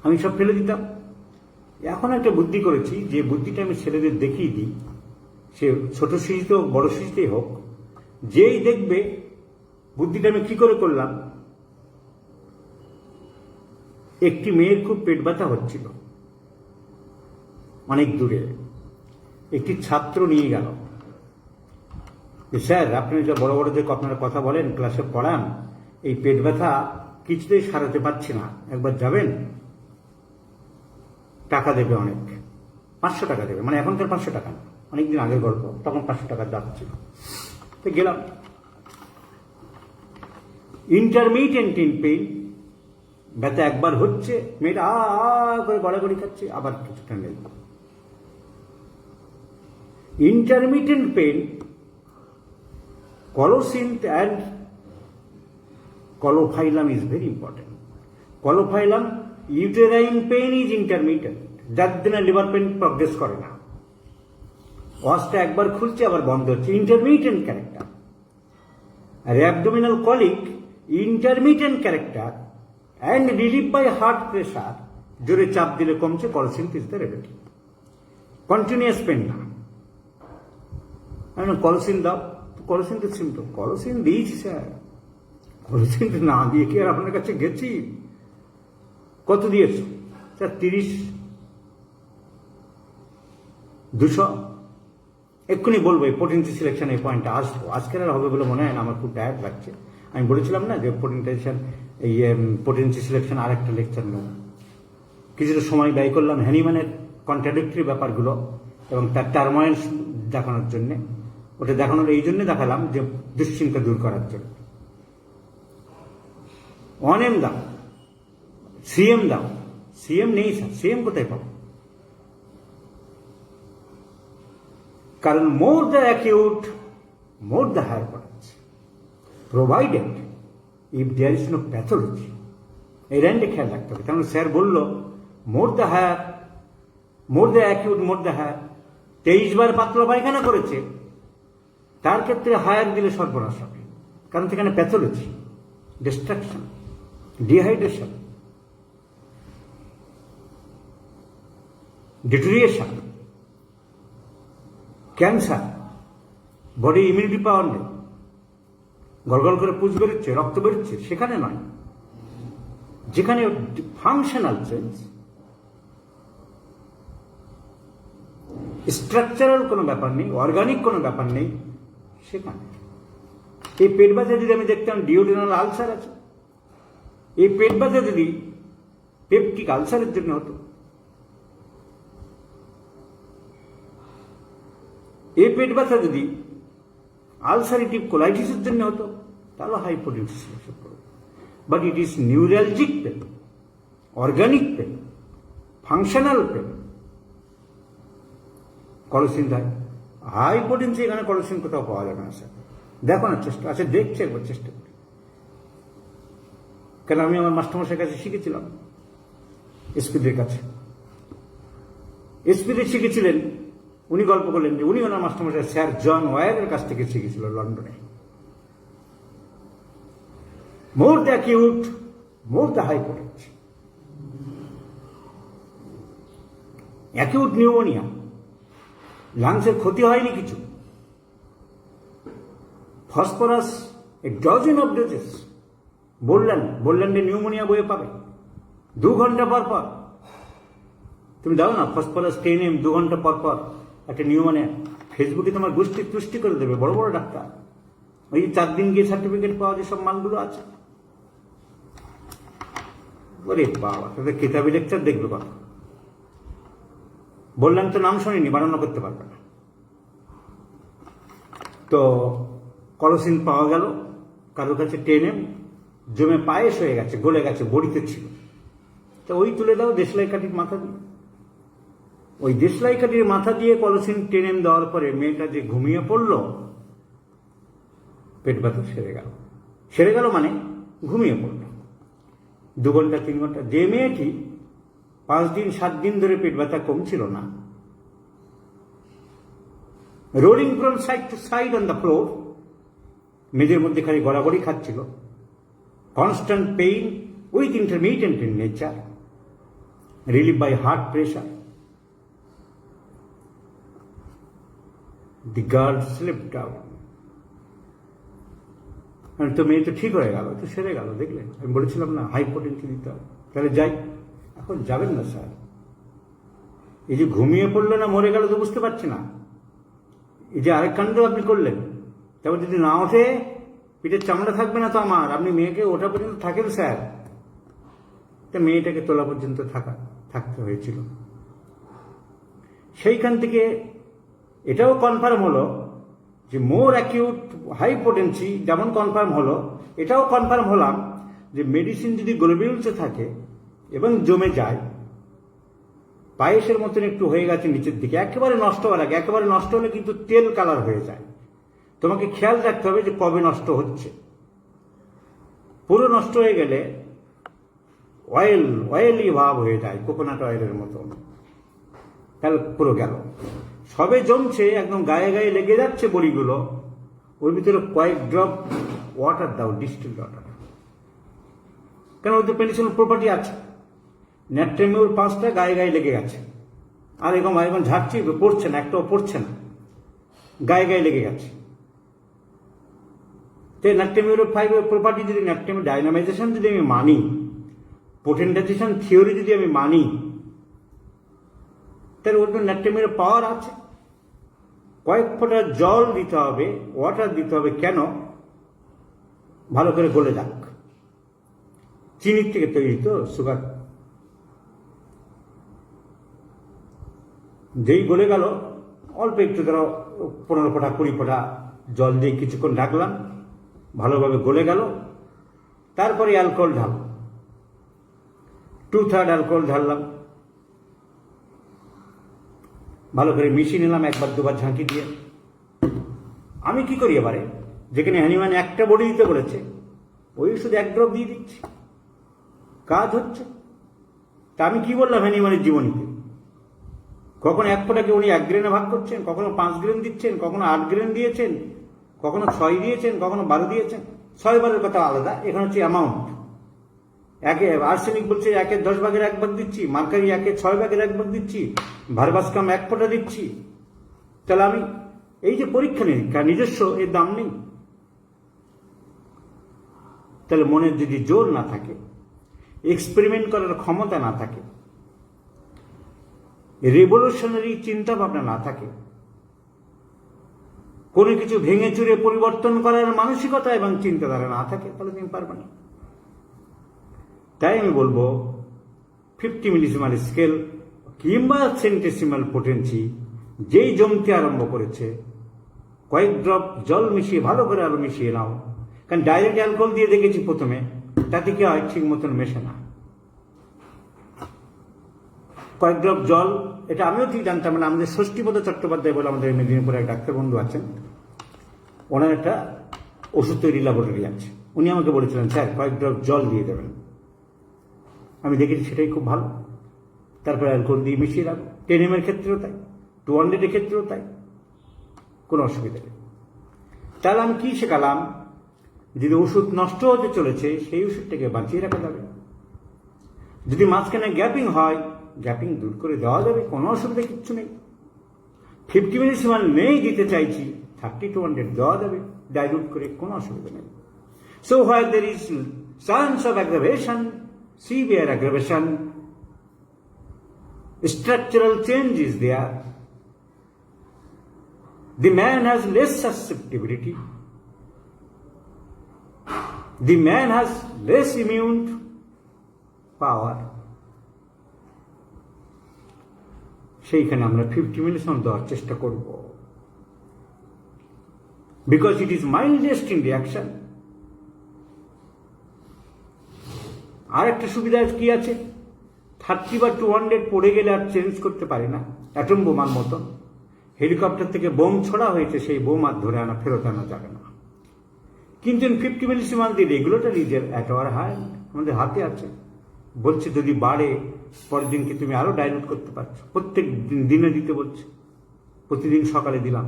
আমি সব ফেলে দিতাম। এখন একটা বুদ্ধি করেছি, যে বুদ্ধিটা আমি ছেলেদের দেখিয়ে দিই, সে ছোট শিশুতে হোক বড় শিশুতেই হোক, যেই দেখবে বুদ্ধিটা আমি কি করে করলাম। একটি মেয়ের খুব পেট ব্যথা হচ্ছিল অনেক দূরে, একটি ছাত্র নিয়ে গেল, স্যার আপনি যে বড় বড় যে আপনারা কথা বলেন, ক্লাসে পড়ান, এই পেট ব্যথা কিছুতেই সারাতে পারছি না, একবার যাবেন, টাকা দেবে অনেক, 500 টাকা দেবে, মানে এখনকার 500 টাকা না, অনেকদিন আগের গল্প, তখন 500 টাকা যাচ্ছিল। তো গেলাম, ইন্টারমিডিয়েন্ট ইন পেইন, ব্যথা একবার হচ্ছে, মেয়েটা করে গড়াগড়ি খাচ্ছে, আবার কিছুটা নেই। Intermediate pain, colocynth and colophyllum is very important. Colophyllum, uterine pain is intermittent, যার দিনে লিভার পেন প্রগ্রেস করে না, ওয়াসটা একবার খুলছে আবার বন্ধ হচ্ছে, ইন্টারমিডিয়েন্ট ক্যারেক্টার। আর abdominal colic, intermittent character and relieve by hard pressure, জোরে চাপ দিলে কমছে, colocynth is the remedy, continuous pain না। আমি colocynth দাও, colocynth সিমটম, colocynth দিয়েছি স্যার, colocynth না দিয়ে কি আর আপনার কাছে গেছি? কত দিয়েছ স্যার? 30, 200। এক্ষুনি বলবো, এই পোটেন্সি সিলেকশন এই পয়েন্টটা আসবো, আজকের আর হবে বলে মনে হয় না, আমার খুব টায়ার্ড লাগছে। আমি বলেছিলাম না যে পোটেন্সি সিলেকশন আর একটা লেকচার নেব, কিছুটা সময় ব্যয় করলাম হ্যানিম্যানের কন্ট্রাডিক্টরি ব্যাপারগুলো এবং তার টার্ময়েলস দেখানোর জন্যে। ওটা দেখানোর এই জন্য দেখালাম যে দুশ্চিন্তা দূর করার জন্য। অনেম দাও, সিএম দাও, সিএম নেই স্যার, সিএম কোথায় পাবো? কারণ more the acute, more the higher potency, provided if there is no pathology. এই র্যান্ডে খেয়াল রাখতে হবে, কারণ স্যার বললো more the higher, more the acute, more the higher. 23 বার পাতলা পায়খানা করেছে, তার ক্ষেত্রে হায়ার দিলে সর্বনাশ হবে, কারণ সেখানে pathology, destruction, dehydration, deterioration, cancer, body immunity power নেই, গলগল করে পুজ বেরোচ্ছে, রক্ত বেরোচ্ছে, সেখানে নয়। যেখানে ফাংশনাল চেঞ্জ, স্ট্রাকচারাল কোনো ব্যাপার নেই, অর্গানিক কোনো ব্যাপার নেই, সেখানে। এই পেট ব্যথা যদি আমি দেখতাম ডিওডেনাল আলসার আছে, এই পেট ব্যথা যদি পেপটিক আলসারের জন্য হতো, এই পেট ব্যথা যদি আলসারেটিভ কোলাইটিসের জন্য হতো, তাহলে হাইপোটেনসিস সিলেকশন করবে। But it is neuralgic pain, organic pain, functional pain, colocynth হয়। হাইপোটেনসি এখানে colocynth কোথাও পাওয়া যাবে না স্যার, দেখো না চেষ্টা আছে, দেখছি একবার চেষ্টা করি। কেন আমি আমার মাস্টারমশাইয়ের কাছে শিখেছিলাম, এসপিদের কাছে। এসপিদের শিখেছিলেন, উনি গল্প করলেন যে উনি ওনার মাস্টারমশাই স্যার জন ওয়ারের কাছ থেকে শিখেছিল লন্ডনে। More the acute, more the high potency, acute pneumonia, লাংসের ক্ষতি হয়নি কিছু, phosphorus a dozen of doses, বললেন যে নিউমোনিয়া বয়ে পাবে 2 ঘন্টা পর পর। তুমি দাও না ফসফরাস 10 mg 2 ঘন্টা পর পর, একটা নিউমোনিয়া। ফেসবুকে তোমার গোষ্ঠী তুষ্টি করে দেবে বড় বড় ডাক্তার, ওই 4 দিন গিয়ে সার্টিফিকেট পাওয়া যেসব মালগুলো আছে। ওরে বাবা, তাদের কিতাবি লেকচার দেখবে কথা। বললাম তো নাম শোনেনি, বানানো করতে পারবে না। তো কলসিন পাওয়া গেল কারোর কাছে 10 mg, জমে পায়েস হয়ে গেছে, গলে গেছে, বড়িতে ছিল। তো ওই তুলে দাও দেশলাই কাঠির মাথা দিয়ে। ওই দেশলাই কাঠির মাথা দিয়ে কলসিন 10 mg দেওয়ার পরে মেয়েটা যে ঘুমিয়ে পড়ল, পেট ব্যথা সেরে গেল মানে ঘুমিয়ে পড়ল 2 ঘন্টা 3 ঘন্টা। যে মেয়েটি 5 দিন 7 দিন ধরে পেট ব্যথা কমছিল না, rolling from side to side on the floor, মেঝের মধ্যে খালি গড়াগড়ি খাচ্ছিল, constant pain with intermittent in nature, relieve by hard pressure, the girl slipped out. তো মেয়ে তো ঠিক হয়ে গেল, তো সেরে গেল। দেখলেন, আমি বলেছিলাম না হাইপোটেনসি দিতে হবে। তাহলে যাই, এখন যাবেন না স্যার। এই যে ঘুমিয়ে পড়লো না মরে গেল তো বুঝতে পারছি না। এই যে আরেক কাণ্ড আপনি করলেন, তারপর যদি না ওঠে পিঠের চামড়া থাকবে না তো আমার, আপনি মেয়েকে ওঠা পর্যন্ত থাকেন স্যার। তা মেয়েটাকে তোলা পর্যন্ত থাকতে হয়েছিল। সেইখান থেকে এটাও কনফার্ম হলো যে মোর অ্যাকিউট হাইপোটেনসি যেমন কনফার্ম হলো, এটাও কনফার্ম হলাম যে মেডিসিন যদি গ্লোবিউলসে থাকে এবং জমে যায়, পায়েসের মতন একটু হয়ে গেছে নিচের দিকে, একেবারে নষ্ট হওয়ার আগে, একেবারে নষ্ট হলে কিন্তু তেল কালার হয়ে যায়। তোমাকে খেয়াল রাখতে হবে যে কবে নষ্ট হচ্ছে। পুরো নষ্ট হয়ে গেলে অয়েলি ভাব হয়ে যায়, কোকোনাট অয়েলের মতো, তাহলে পুরো গেল। সবে জমছে, একদম গায়ে গায়ে লেগে যাচ্ছে বড়িগুলো, ওর ভিতরে কয়েক ড্রপ ওয়াটার দাও, ডিস্টিল্ড ওয়াটার। কেন, ওই তো পেনিসিলিন প্রপার্টি আছে। ন্যাট্রেমিউর 5টা গায়ে গায়ে লেগে গেছে, আর এরকম ঝাড়ছি, পড়ছে না, একটাও পড়ছে না, গায়ে গায়ে লেগে গেছে। তো ন্যাট্রেমিউর 5 প্রপার্টি যদি, ন্যাট্রেমিউর ডাইনামাইজেশন যদি আমি মানি, পোটেন্টাইজেশন থিওরি যদি আমি মানি, তাহলে ওর ন্যাট্রেমিউরের পাওয়ার আছে। কয়েক ফোঁটা জল দিতে হবে, ওয়াটার দিতে হবে। কেন? ভালো করে গলে যাক। চিনির থেকে তৈরি তো সুগার। যেই গলে গেল, অল্প একটু ধরো 15 ফোঁটা 20 ফোঁটা জল দিয়ে কিছুক্ষণ ঢাকলাম, ভালোভাবে গলে গেল। তারপরে অ্যালকোহল ঢাল, 2/3 অ্যালকোহল ঢাললাম, ভালো করে মিশিয়ে নিলাম 1বার 2বার ঝাঁকি দিয়ে। আমি কি করি এবারে, যেখানে হ্যানিম্যান একটা বড়ি দিতে বলেছে, ওই শুধু 1 ড্রপ দিয়ে দিচ্ছি, কাজ হচ্ছে। তা আমি কি বললাম হ্যানিম্যানের জীবনীতে, কখনো 1 ফোঁটাকে উনি 1 গ্রেনে ভাগ করছেন, কখনো 5 গ্রেন দিচ্ছেন, কখনো 8 গ্রেন দিয়েছেন, কখনো 6 দিয়েছেন, কখনো 12 দিয়েছেন। 6 কথা আলাদা, এখানে হচ্ছে অ্যামাউন্ট। আর্সেনিক বলছে 1/10 ভাগের 1 ভাগ দিচ্ছি, মার্কারি 1/6 ভাগের 1 ভাগ দিচ্ছি, ভার্বাসকাম 1 ফোঁটা দিচ্ছি। তাহলে আমি এই যে পরীক্ষা নিরীক্ষা নিজস্ব, এর দাম নেই। তাহলে মনের যদি জোর না থাকে, এক্সপেরিমেন্ট করার ক্ষমতা না থাকে, রেভলিউশনারি চিন্তা ভাবনা না থাকে, কোনো কিছু ভেঙে চুরে পরিবর্তন করার মানসিকতা এবং চিন্তাধারা না থাকে, তাহলে তুমি পারবে না। তাই আমি বলবো 50 মিলিসিমাল স্কেল কিংবা সেন্টেসিমাল পোটেন্সি যেই জমতে আরম্ভ করেছে, কয়েক ড্রপ জল মিশিয়ে ভালো করে আরো মিশিয়ে নাও। কারণ ডাইরেক্ট অ্যালকোহল দিয়ে দেখেছি প্রথমে, তাতে কি হয়, ঠিক মতন মেশে না। কয়েক ড্রপ জল, এটা আমিও ঠিক জানতাম না। আমাদের ষষ্ঠীপদ চট্টোপাধ্যায় বলে আমাদের মেদিনীপুরে এক ডাক্তার বন্ধু আছেন, ওনার একটা ওষুধ তৈরি ল্যাবরেটরি আছে। উনি আমাকে বলেছিলেন, স্যার কয়েক ড্রপ জল দিয়ে দেবেন। আমি দেখেছি সেটাই খুব ভালো। তারপরে অ্যালকোহল দিয়ে মিশিয়ে রাখবো। 10 ml ক্ষেত্রেও তাই, 200 ক্ষেত্রেও তাই, কোনো অসুবিধা নেই। তাহলে আমি কি শেখালাম, যদি ওষুধ নষ্ট হতে চলেছে, সেই ওষুধটাকে বাঁচিয়ে রাখা যাবে। যদি মাঝখানে গ্যাপিং হয়, গ্যাপিং দূর করে দেওয়া যাবে, কোনো অসুবিধা কিচ্ছু নেই। 50 মিলিসিমেন নেই দিতে চাইছি, 30 to 100 দেওয়া যাবে ডাইলুট করে, কোনো অসুবিধা নেই। So where there is chance of aggravation, severe aggravation, structural change is there, the man has less susceptibility, the man has less immune power, সেইখানে আমরা 50 মিলিসিমেন দেওয়ার চেষ্টা করব, because it is mildest in reaction. আর একটা সুবিধা কি আছে, 30 বা 200 পড়ে গেলে আর চেঞ্জ করতে পারি না, অ্যাটম বোমার মতন। হেলিকপ্টার থেকে বোম ছড়া হয়েছে, সেই বোম আর ধরে আনা, ফেরত আনা যাবে না। কিন্তু 50 মিলিসিমেন দিয়ে রেগুলেটরি যে অ্যাট আওয়ার হ্যান্ড, আমাদের হাতে আছে। বলছে যদি বাড়ে পরের দিনকে তুমি আরো ডাইলুট করতে পারছো, প্রত্যেক দিনে দিতে বলছে, প্রতিদিন সকালে দিলাম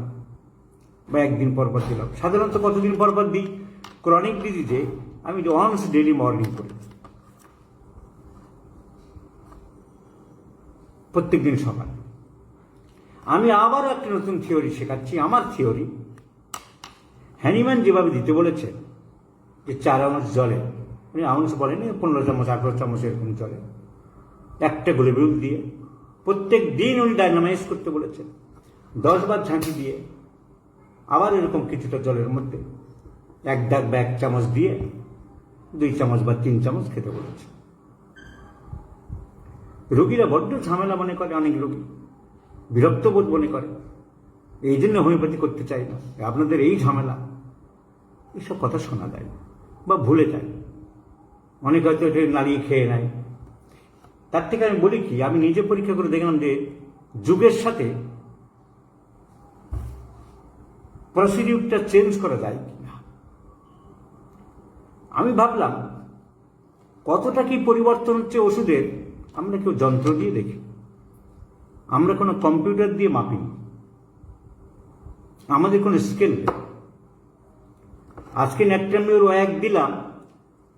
বা একদিন পর পর দিলাম। সাধারণত কতদিন পর পর দিই, ক্রনিক ডিজিজে আমি ওয়ান্স ডেইলি মর্নিং করি, প্রত্যেক দিন সকালে। আমি আবার একটা নতুন থিওরি শেখাচ্ছি, আমার থিওরি। হ্যানিম্যান যেভাবে দিতে বলেছে যে 4 আউন্স জলে, উনি আউন্স বলেনি, 15 চামচ 18 চামচ এরকম জলে একটা গ্লোবিউল দিয়ে প্রত্যেক দিন উনি ডাইনামাইজ করতে বলেছেন। 10 বার ঝাঁকি দিয়ে আবার এরকম কিছুটা জলের মধ্যে 1 দাগ বা 1 চামচ দিয়ে 2 চামচ বা 3 চামচ খেতে বলেছে। রোগীরা বড্ড ঝামেলা মনে করে, অনেক রোগী বিরক্ত বোধ মনে করে, এই জন্য হোমিওপ্যাথি করতে চাই না। আপনাদের এই ঝামেলা, এইসব কথা শোনা যায় বা ভুলে যায়, অনেক হয়তো এটা নাড়িয়ে খেয়ে নেয়। তার থেকে আমি বলি কি, আমি নিজে পরীক্ষা করে দেখলাম যে যুগের সাথে প্রসিডিউরটা চেঞ্জ করা যায় কিনা। আমি ভাবলাম কতটা কি পরিবর্তন হচ্ছে ওষুধের, আমরা কেউ যন্ত্র দিয়ে দেখি, আমরা কোনো কম্পিউটার দিয়ে মাপি, আমাদের কোনো স্কেল নেই। আজকে ন্যাট্রামিওর 1 দিলাম,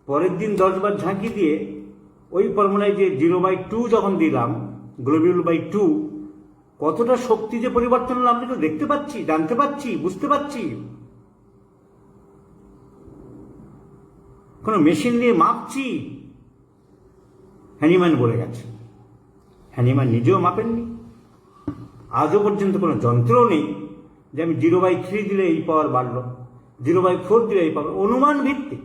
পরের দিন 10 বার ঝাঁকি দিয়ে ওই ফর্মুলায় যে 0/2 যখন দিলাম, গ্লোবিউল বাই 2, কতটা শক্তি যে পরিবর্তন হলো আমরা তো দেখতে পাচ্ছি, জানতে পাচ্ছি, বুঝতে পাচ্ছি। কোনো মেশিন দিয়ে মাপছি, হ্যানিম্যান বলে গেছে। হ্যানিম্যান নিজেও মাপেননি, আজও পর্যন্ত কোনো যন্ত্রও নেই যে আমি 0/3 দিলে এই পাওয়ার বাড়লো, 0/4 দিলে এই পাওয়ার। অনুমান ভিত্তিক,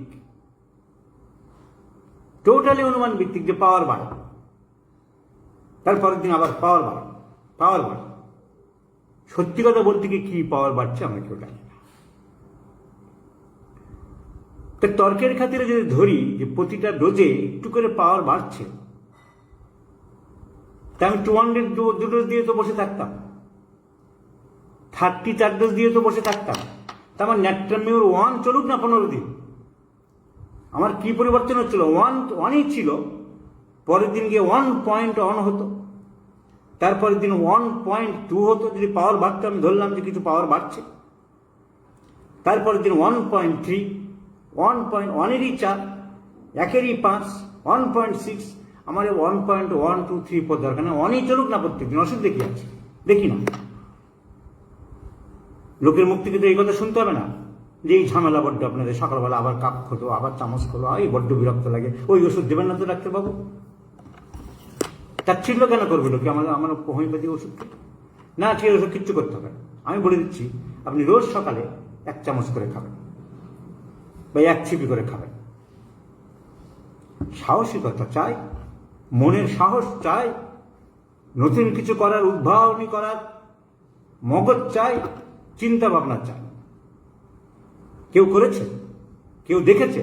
টোটালি অনুমান ভিত্তিক যে পাওয়ার বাড়ে, তারপরের দিন আবার পাওয়ার বাড়ে, পাওয়ার বাড়ে। সত্যি কথা বলতে কি পাওয়ার বাড়ছে আমরা কেউ জানি না। তা তর্কের খাতিরে যদি ধরি যে প্রতিটা ডোজে একটু করে পাওয়ার বাড়ছে, তা আমি 200 ডোজ দিয়ে তো বসে থাকতাম, 34 ডোজ দিয়ে তো বসে থাকতাম। তা আমার ন্যাট্রামিওর 1 চলুক না 15 দিন, আমার কি পরিবর্তন হচ্ছিল? 1ই ছিল, পরের দিন গিয়ে 1.1 হতো, তারপরের দিন 1.2 হতো। যদি পাওয়ার বাড়তো, আমি ধরলাম যে কিছু পাওয়ার বাড়ছে, তারপরের দিন 1.3, 1.1-এরই 4, 1-এরই 5, 1.6। আমার 1.1, 2, 3, 4 দরকার না, 1ই চলুক না প্রত্যেকদিন, অসুখ দেখি আছে, দেখি না। লোকের মুখ থেকে তো এই কথা শুনতে হবে না যে এই ঝামেলা বড্ড, আপনাদের সকালবেলা আবার কাপ খোলো, আবার চামচ খোলো, এই বড্ড বিরক্ত লাগে, ওই ওষুধ দেবেন না তো ডাক্তারবাবু। তাচ্ছিল্য কেন করবে লোকে আমার হোমিওপ্যাথি ওষুধকে? না, ঠিক ওষুধ কিচ্ছু করতে হবে না। আমি বলে দিচ্ছি, আপনি রোজ সকালে 1 চামচ করে খাবেন বা 1 ছিপি করে খাবেন। সাহসিকতা চাই, মনের সাহস চাই, নতুন কিছু করার, উদ্ভাবনী করার মগজ চাই, চিন্তা ভাবনা চাই। কেউ করেছে, কেউ দেখেছে,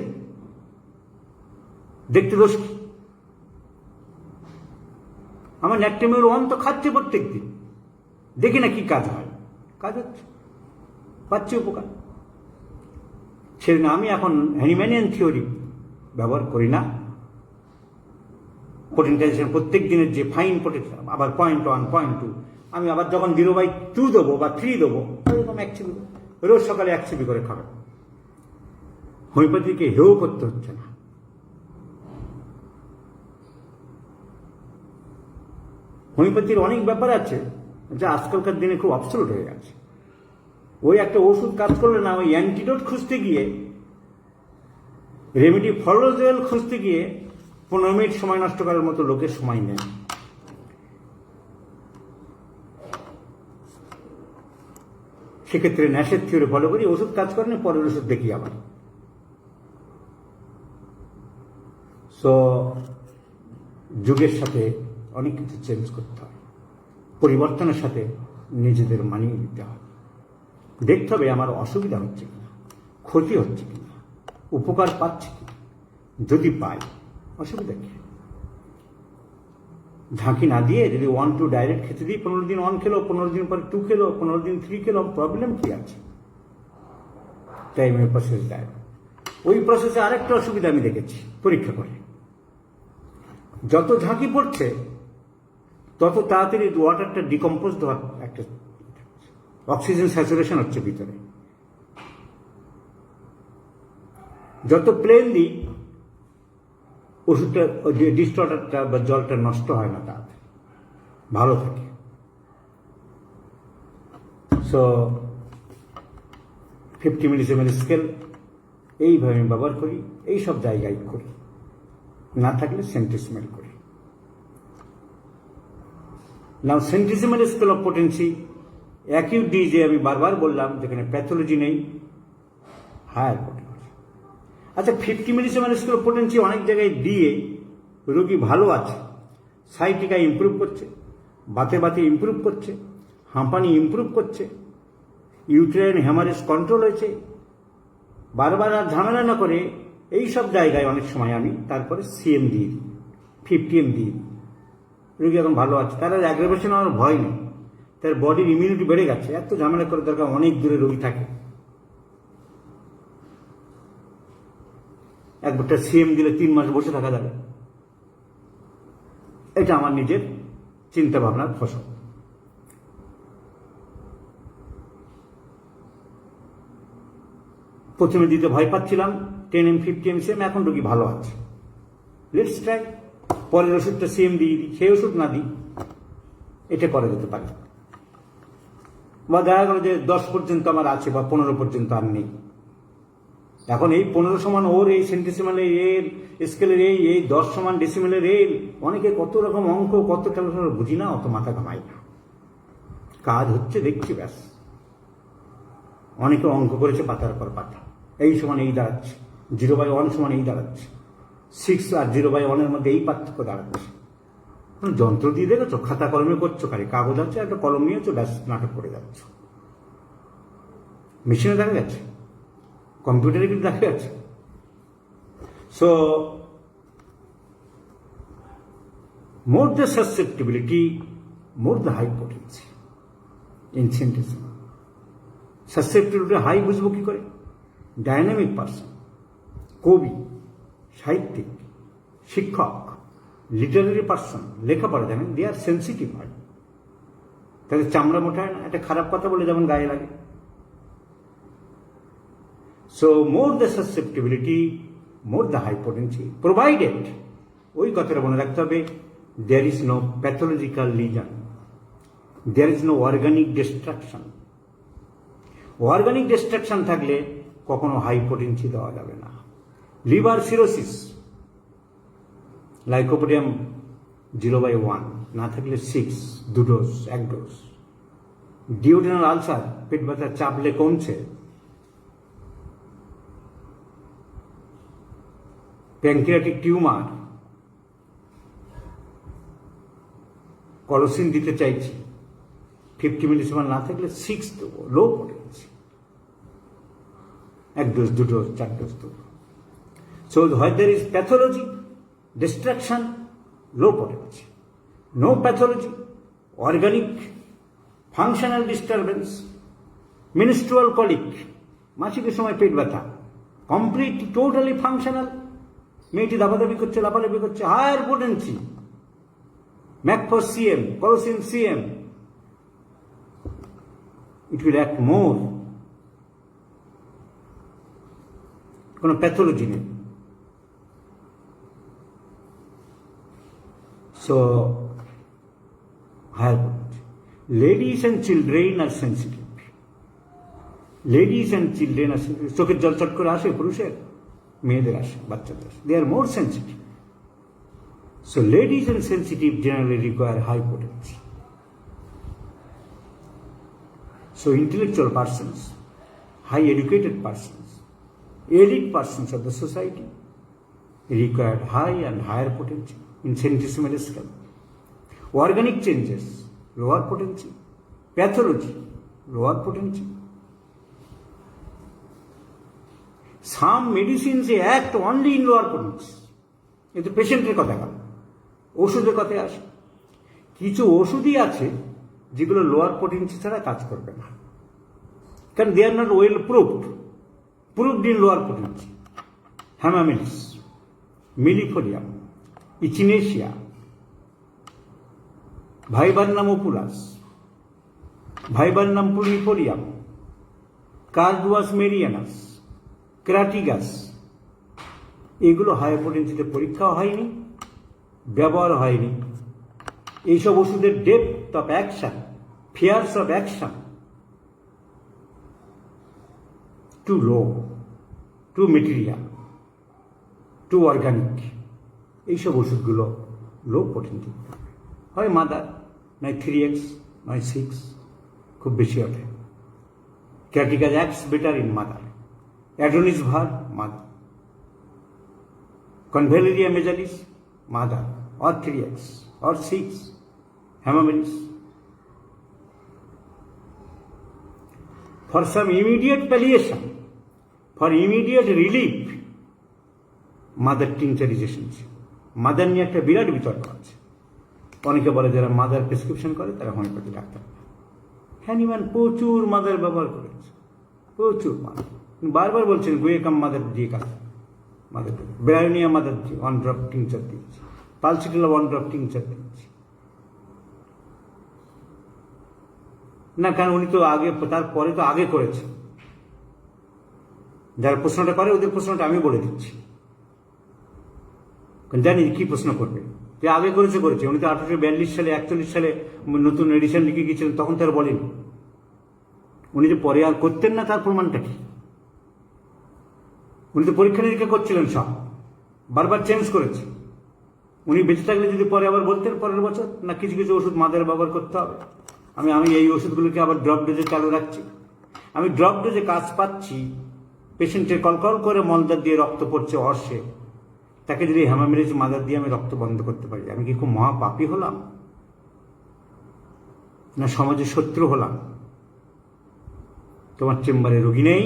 দেখতে দোষ কি? আমার ন্যাট্রামিওর 1 তো খাচ্ছে প্রত্যেক দিন, দেখি না কি কাজ হয়, কাজ হচ্ছে, পাচ্ছে উপকার। সেদিন আমি এখন হ্যানিম্যানিয়ান থিওরি ব্যবহার করি না। পোটেন্টাইজেশন প্রত্যেক দিনের যে ফাইন পোটেন্টাইজেশন, আবার 0.1, 0.2, আমি আবার যখন 0/2 দেবো বা 3 দেবো, এরকম 1 ছিপি, রোজ সকালে 1 ছিপি করে খাবেন। হোমিওপ্যাথিকে হেও করতে হচ্ছে না। হোমিওপ্যাথির অনেক ব্যাপার আছে যা আজকালকার দিনে খুব অবসলুট হয়ে গেছে। ওই একটা ওষুধ কাজ করলে না, ওই অ্যান্টিডোট খুঁজতে গিয়ে, রেমেডি ফলোজেল খুঁজতে গিয়ে 15 মিনিট সময় নষ্ট করার মতো লোকের সময় নেই। সেক্ষেত্রে ন্যাশের থিওরি ফলো করি, ওষুধ কাজ করে না, পরের ওষুধ দেখি আবার। সো যুগের সাথে অনেক কিছু চেঞ্জ করতে হয়, পরিবর্তনের সাথে নিজেদের মানিয়ে নিতে হয়। দেখতে হবে আমার অসুবিধা হচ্ছে কিনা, ক্ষতি হচ্ছে কিনা, উপকার পাচ্ছে কিনা। যদি পাই, অসুবিধা কি? ঝাঁকি না দিয়ে যদি 1-2 ডাইরেক্ট খেতে দিই, 15 দিন 1 খেলো, 15 দিন পরে 2 খেলো, 15 দিন 3 খেলো, প্রবলেম কি আছে? টাইমের প্রসেস দেয়। ওই প্রসেসে আরেকটা অসুবিধা আমি দেখেছি পরীক্ষা করে, যত ঝাঁকি পড়ছে তত তাড়াতাড়ি ওয়াটারটা ডিকম্পোজ হওয়ার একটা অক্সিজেন স্যাচুরেশন হচ্ছে ভিতরে। যত প্লেন দিই ওষুধটা, ডিস্ট ওয়াটারটা বা জলটা নষ্ট হয় না, তাড়াতাড়ি ভালো থাকে। সো 50 মিলিসিমেল স্কেল এইভাবে আমি ব্যবহার করি, এই সব জায়গায় করি, না থাকলে সেন্টিসিমেল করি। Now centesimal scale of potency, acute disease আমি বারবার বললাম যেখানে প্যাথোলজি নেই, হায়ার পোটেন্সি। আচ্ছা, 50 মিলিসিমেল স্কেল অফ পোটেন্সি অনেক জায়গায় দিয়ে রোগী ভালো আছে, সাইটিকা ইমপ্রুভ করছে, বাতে বাতে ইমপ্রুভ করছে, হাঁপানি ইমপ্রুভ করছে, ইউটেরাইন হ্যামারেজ কন্ট্রোল হয়েছে, বারবার আর ঝামেলা না করে এই সব জায়গায় অনেক সময় আমি তারপরে সিএম দিয়ে দিই, 50M দিয়ে দিই। রোগী এখন ভালো আছে, তার আর অ্যাগ্রাভেশন আমার ভয় নেই, তার বডির ইমিউনিটি বেড়ে গেছে, এত ঝামেলা করে দরকার, অনেক দূরে রোগী থাকে, একবারটা সিএম দিলে 3 মাস বসে থাকা যাবে। এটা আমার নিজের চিন্তা ভাবনার ফসল। প্রথমে দিতে ভয় পাচ্ছিলাম 10M 50M সিএম, এখন রোগী ভালো আছে, লেটস ট্রাই। পরের ওষুধটা সিএম দিয়ে দিই, সেই ওষুধ না দিই, এটা করা যেতে পারে। বা দেখা গেল যে 10 পর্যন্ত আমার আছে বা 15 পর্যন্ত আর নেই, এখন এই 15 সমান ওর, এই সেন্টিসিমেলের এর স্কেলের এই 10 সমান ডেসিমেলের এর, অনেকে কত রকম অঙ্ক, কত ক্যালকুলেশন বুঝি না, অত মাথা ঘামাই না, কাজ হচ্ছে দেখছি ব্যাস। অনেকে অঙ্ক করেছে পাতার পর পাতা, এই সমান এই দাঁড়াচ্ছে, 0/1 সমান এই দাঁড়াচ্ছে, 6 আর 0/1 মধ্যে এই পার্থক্য দাঁড়াচ্ছে। যন্ত্র দিয়ে দেখেছো, খাতা কলমে করছো, খালি কাগজ আছে, একটা কলম নিয়েছো, ব্যাস নাটক করে যাচ্ছ। মেশিনে দেখা যাচ্ছে, কম্পিউটারে কিন্তু দেখা যাচ্ছে। So more the susceptibility, more the high potency in synthesis. Susceptibility high বুঝবো কি করে? ডাইনামিক পার্সন, কবি, সাহিত্যিক, শিক্ষক, লিটারারি পার্সন, লেখাপড়া জানেন, দে আর সেন্সিটিভ হয়, তাদের চামড়া মোটা হয় না, একটা খারাপ কথা বলে যেমন গায়ে লাগে। So more the susceptibility, more the high potency, provided, ওই কথাটা মনে রাখতে হবে, there is no pathological lesion, there is no organic destruction. Organic destruction থাকলে কখনো হাই পোটেন্সি দেওয়া যাবে না। লিভার সিরোসিস, লাইকোপোডিয়াম 0/1 না থাকলে 6, 2 ডোজ, 1 ডোজ। ডিওডেনাল আলসার, পেট ব্যথা চাপলে কমছে। প্যানক্রিয়াটিক টিউমার, কলোসিন দিতে চাইছি, 50 মিলিসিমেল না থাকলে 6 দেবো, low potency, 1 dose, 2 dose, 4 dose দেবো। So where there is pathology, destruction, low potency. No pathology, organic, functional disturbance, menstrual colic, মাসিকের সময় পেট ব্যথা, কমপ্লিট টোটালি ফাংশনাল, মেয়েটি দাবাদাবি করছে, লাফালাফি করছে, higher potency, mag phos CM, colocynth CM, it will act more. কোনো pathology নেই। So higher potency. Ladies and children are sensitive. Ladies and children are sensitive. চোখের জল চট করে আসে পুরুষের, মেয়েদের আসে, বাচ্চাদের আসে. They are more sensitive. So ladies and sensitive generally require high potency. So intellectual persons, high educated persons, elite persons of the society required high and higher potency in centesimal scale. Organic changes, lower potency. Pathology, lower potency. Some medicines act only in lower potency. কিন্তু পেশেন্টের কথা গেল, ওষুধের কথায় আসে। কিছু ওষুধই আছে যেগুলো লোয়ার পোটেন্সি ছাড়া কাজ করবে না, কারণ they are not well proved in lower potency. Hamamelis, millefolium, echinacea, viburnum opulus, viburnum prunifolium, carduus marianus, crataegus, এগুলো হাই পোটেন্সিতে পরীক্ষা হয়নি, ব্যবহার হয়নি। এইসব ওষুধের depth of action, fierce of action too low, too material, too organic. এইসব ওষুধগুলো লো পোটেন্সি, হয় মাদার, নয় 3x, নয় 6, খুব বেশি ওঠে। Cactus acts better in mother, adonis ver mother, convallaria majalis mother, or 3x or 6, hemamelis. For some immediate palliation, for immediate relief, mother tincture is essential. Mother নিয়ে একটা বিরাট বিতর্ক আছে। অনেকে বলে যারা মাদার প্রেসক্রিপশন করে তারা হোমিওপ্যাথি ডাক্তার। হ্যানিম্যান প্রচুর মাদার ব্যবহার করেছে, প্রচুর মাদার। বারবার বলছেন গুয়ে কাম মাদার দিয়ে কাজ, মাদার ব্রায়োনিয়া মাদার দিয়ে 1 ড্রপ টিংচার দিয়েছে, পালসিটিলা 1 ড্রপ টিংচার দিয়েছে না, কারণ উনি তো আগে, তারপরে তো আগে করেছে। যারা প্রশ্নটা করে ওদের প্রশ্নটা আমি বলে দিচ্ছি, জানি কি প্রশ্ন করবে। যে আগে করেছে, উনি তো 1842 সালে 41 সালে নতুন এডিশন লিখে গিয়েছিলেন, তখন তার বলেন। উনি যে পরে আর করতেন না তার প্রমাণটা কি? উনি তো পরীক্ষা নিরীক্ষা করছিলেন, সব বারবার চেঞ্জ করেছে। উনি বেঁচে থাকলে যদি পরে আবার বলতেন পরের বছর, না কিছু কিছু ওষুধ মাদার ব্যবহার করতে হবে, আমি এই ওষুধগুলোকে আবার ড্রপ ডোজে চালু রাখছি। আমি ড্রপ ডোজে কাজ পাচ্ছি, পেশেন্টের কলকল করে মলদার দিয়ে রক্ত পড়ছে অর্শে, তাকে যদি হ্যামামেলিস মাদার দিয়ে আমি রক্ত বন্ধ করতে পারি, আমি কি খুব মহাপাপী হলাম, না সমাজের শত্রু হলাম? তোমার চেম্বারে রোগী নেই,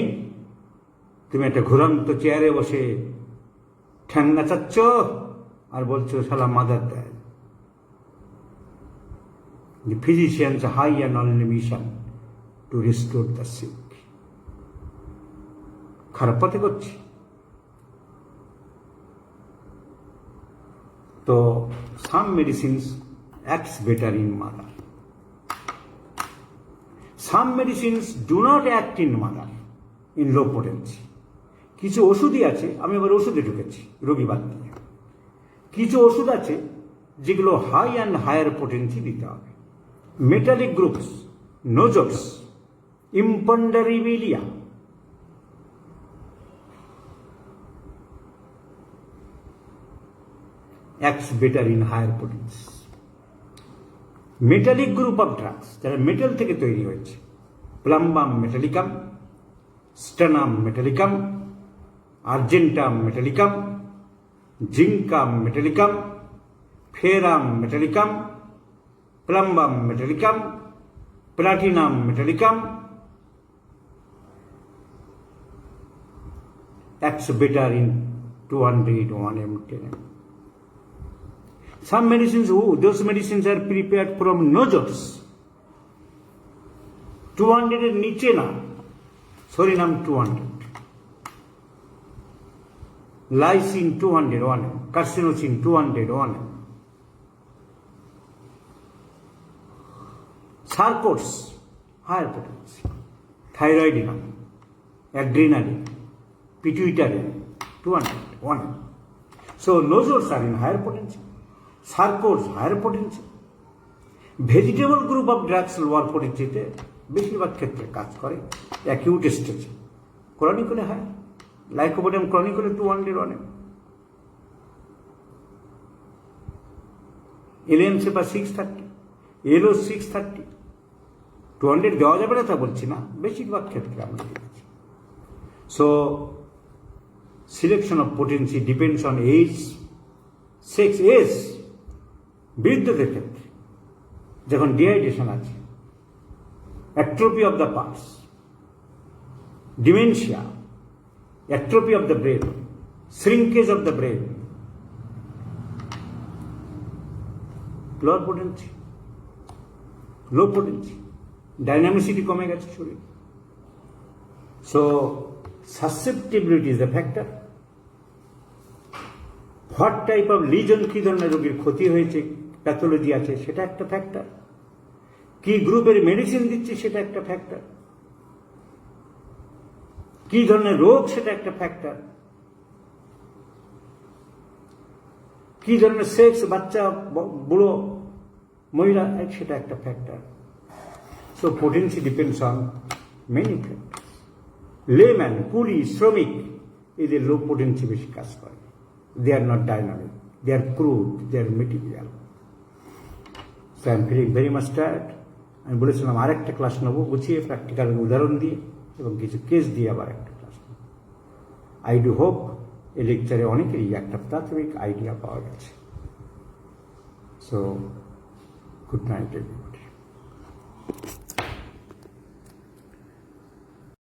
তুমি একটা ঘুরন্ত চেয়ারে বসে ঠ্যাং নাচাচ্ছ আর বলছো শালা মাদার দেয়। The physician's high and only mission to restore the sick. খারাপ পথে করছি তো। some medicines acts better in mother, some medicines do not act in mother in low potency. কিছু ওষুধই আছে, আমি আবার ওষুধে ঢুকেছি রোগী বাদ দিয়ে, কিছু ওষুধ আছে যেগুলো হাই অ্যান্ড হায়ার পোটেন্সি দিতে হবে। Metallic groups, nosodes, imponderabilia, acts better in higher potency. Metallic group of drugs, যারা মেটাল থেকে তৈরি হয়েছে, plumbum metallicum, stannum metallicum, argentum metallicum, zincum metallicum, ferrum metallicum, plumbum metallicum, platinum metallicum, acts better in 200, 1 mg. Some medicines, those medicines are prepared from nodules, 200 এর নিচে না, psorinum 200, lyssin 200, 1 mg, carcinosin 200, 1 mg, sarcodes higher potency, thyroidinum, adrenalin, pituitary 200, 1 mg. So nodules are in higher potency, sarcodes higher potency. Vegetable group of drugs lower পরিচিতে বেশিরভাগ ক্ষেত্রে কাজ করে acute স্টেজে। Chronic হলে হয়, লাইকোপোডিয়াম ক্রনিক হলে 200 এলএমসি বা 630, এলও 630, 200 দেওয়া যাবে না তা বলছি না, বেশিরভাগ ক্ষেত্রে আমরা দেখেছি। So selection of potency depends on age, sex, age. বৃদ্ধদের ক্ষেত্রে যখন ডিহাইড্রেশন আছে, atrophy of the parts, dementia, atrophy of the brain, shrinkage of the brain, lower potency, low potency, dynamicity কমে গেছে শরীর। So susceptibility is a factor. What type of lesion, কি ধরনের রোগীর ক্ষতি হয়েছে, প্যাথোলজি আছে, সেটা একটা ফ্যাক্টর। কি গ্রুপের মেডিসিন দিচ্ছে সেটা একটা ফ্যাক্টর। কি ধরনের রোগ সেটা একটা ফ্যাক্টর। কি ধরনের সেক্স, বাচ্চা, বুড়ো, মহিলা, সেটা একটা factor. So potency depends on many factor. Layman, coolie, শ্রমিক, এদের লো পোটেন্সি বেশি কাজ করে। They are not dynamic, they are crude, they are material. So I am feeling very much tired. আমি বলেছিলাম আরেকটা ক্লাস নেবো গুছিয়ে, প্র্যাকটিক্যাল উদাহরণ দিয়ে এবং কিছু কেস দিয়ে আবার একটা ক্লাস নেব। আই ডু হোপ এই লেকচারে অনেকেরই একটা প্রাথমিক আইডিয়া পাওয়া গেছে। So good night everyone.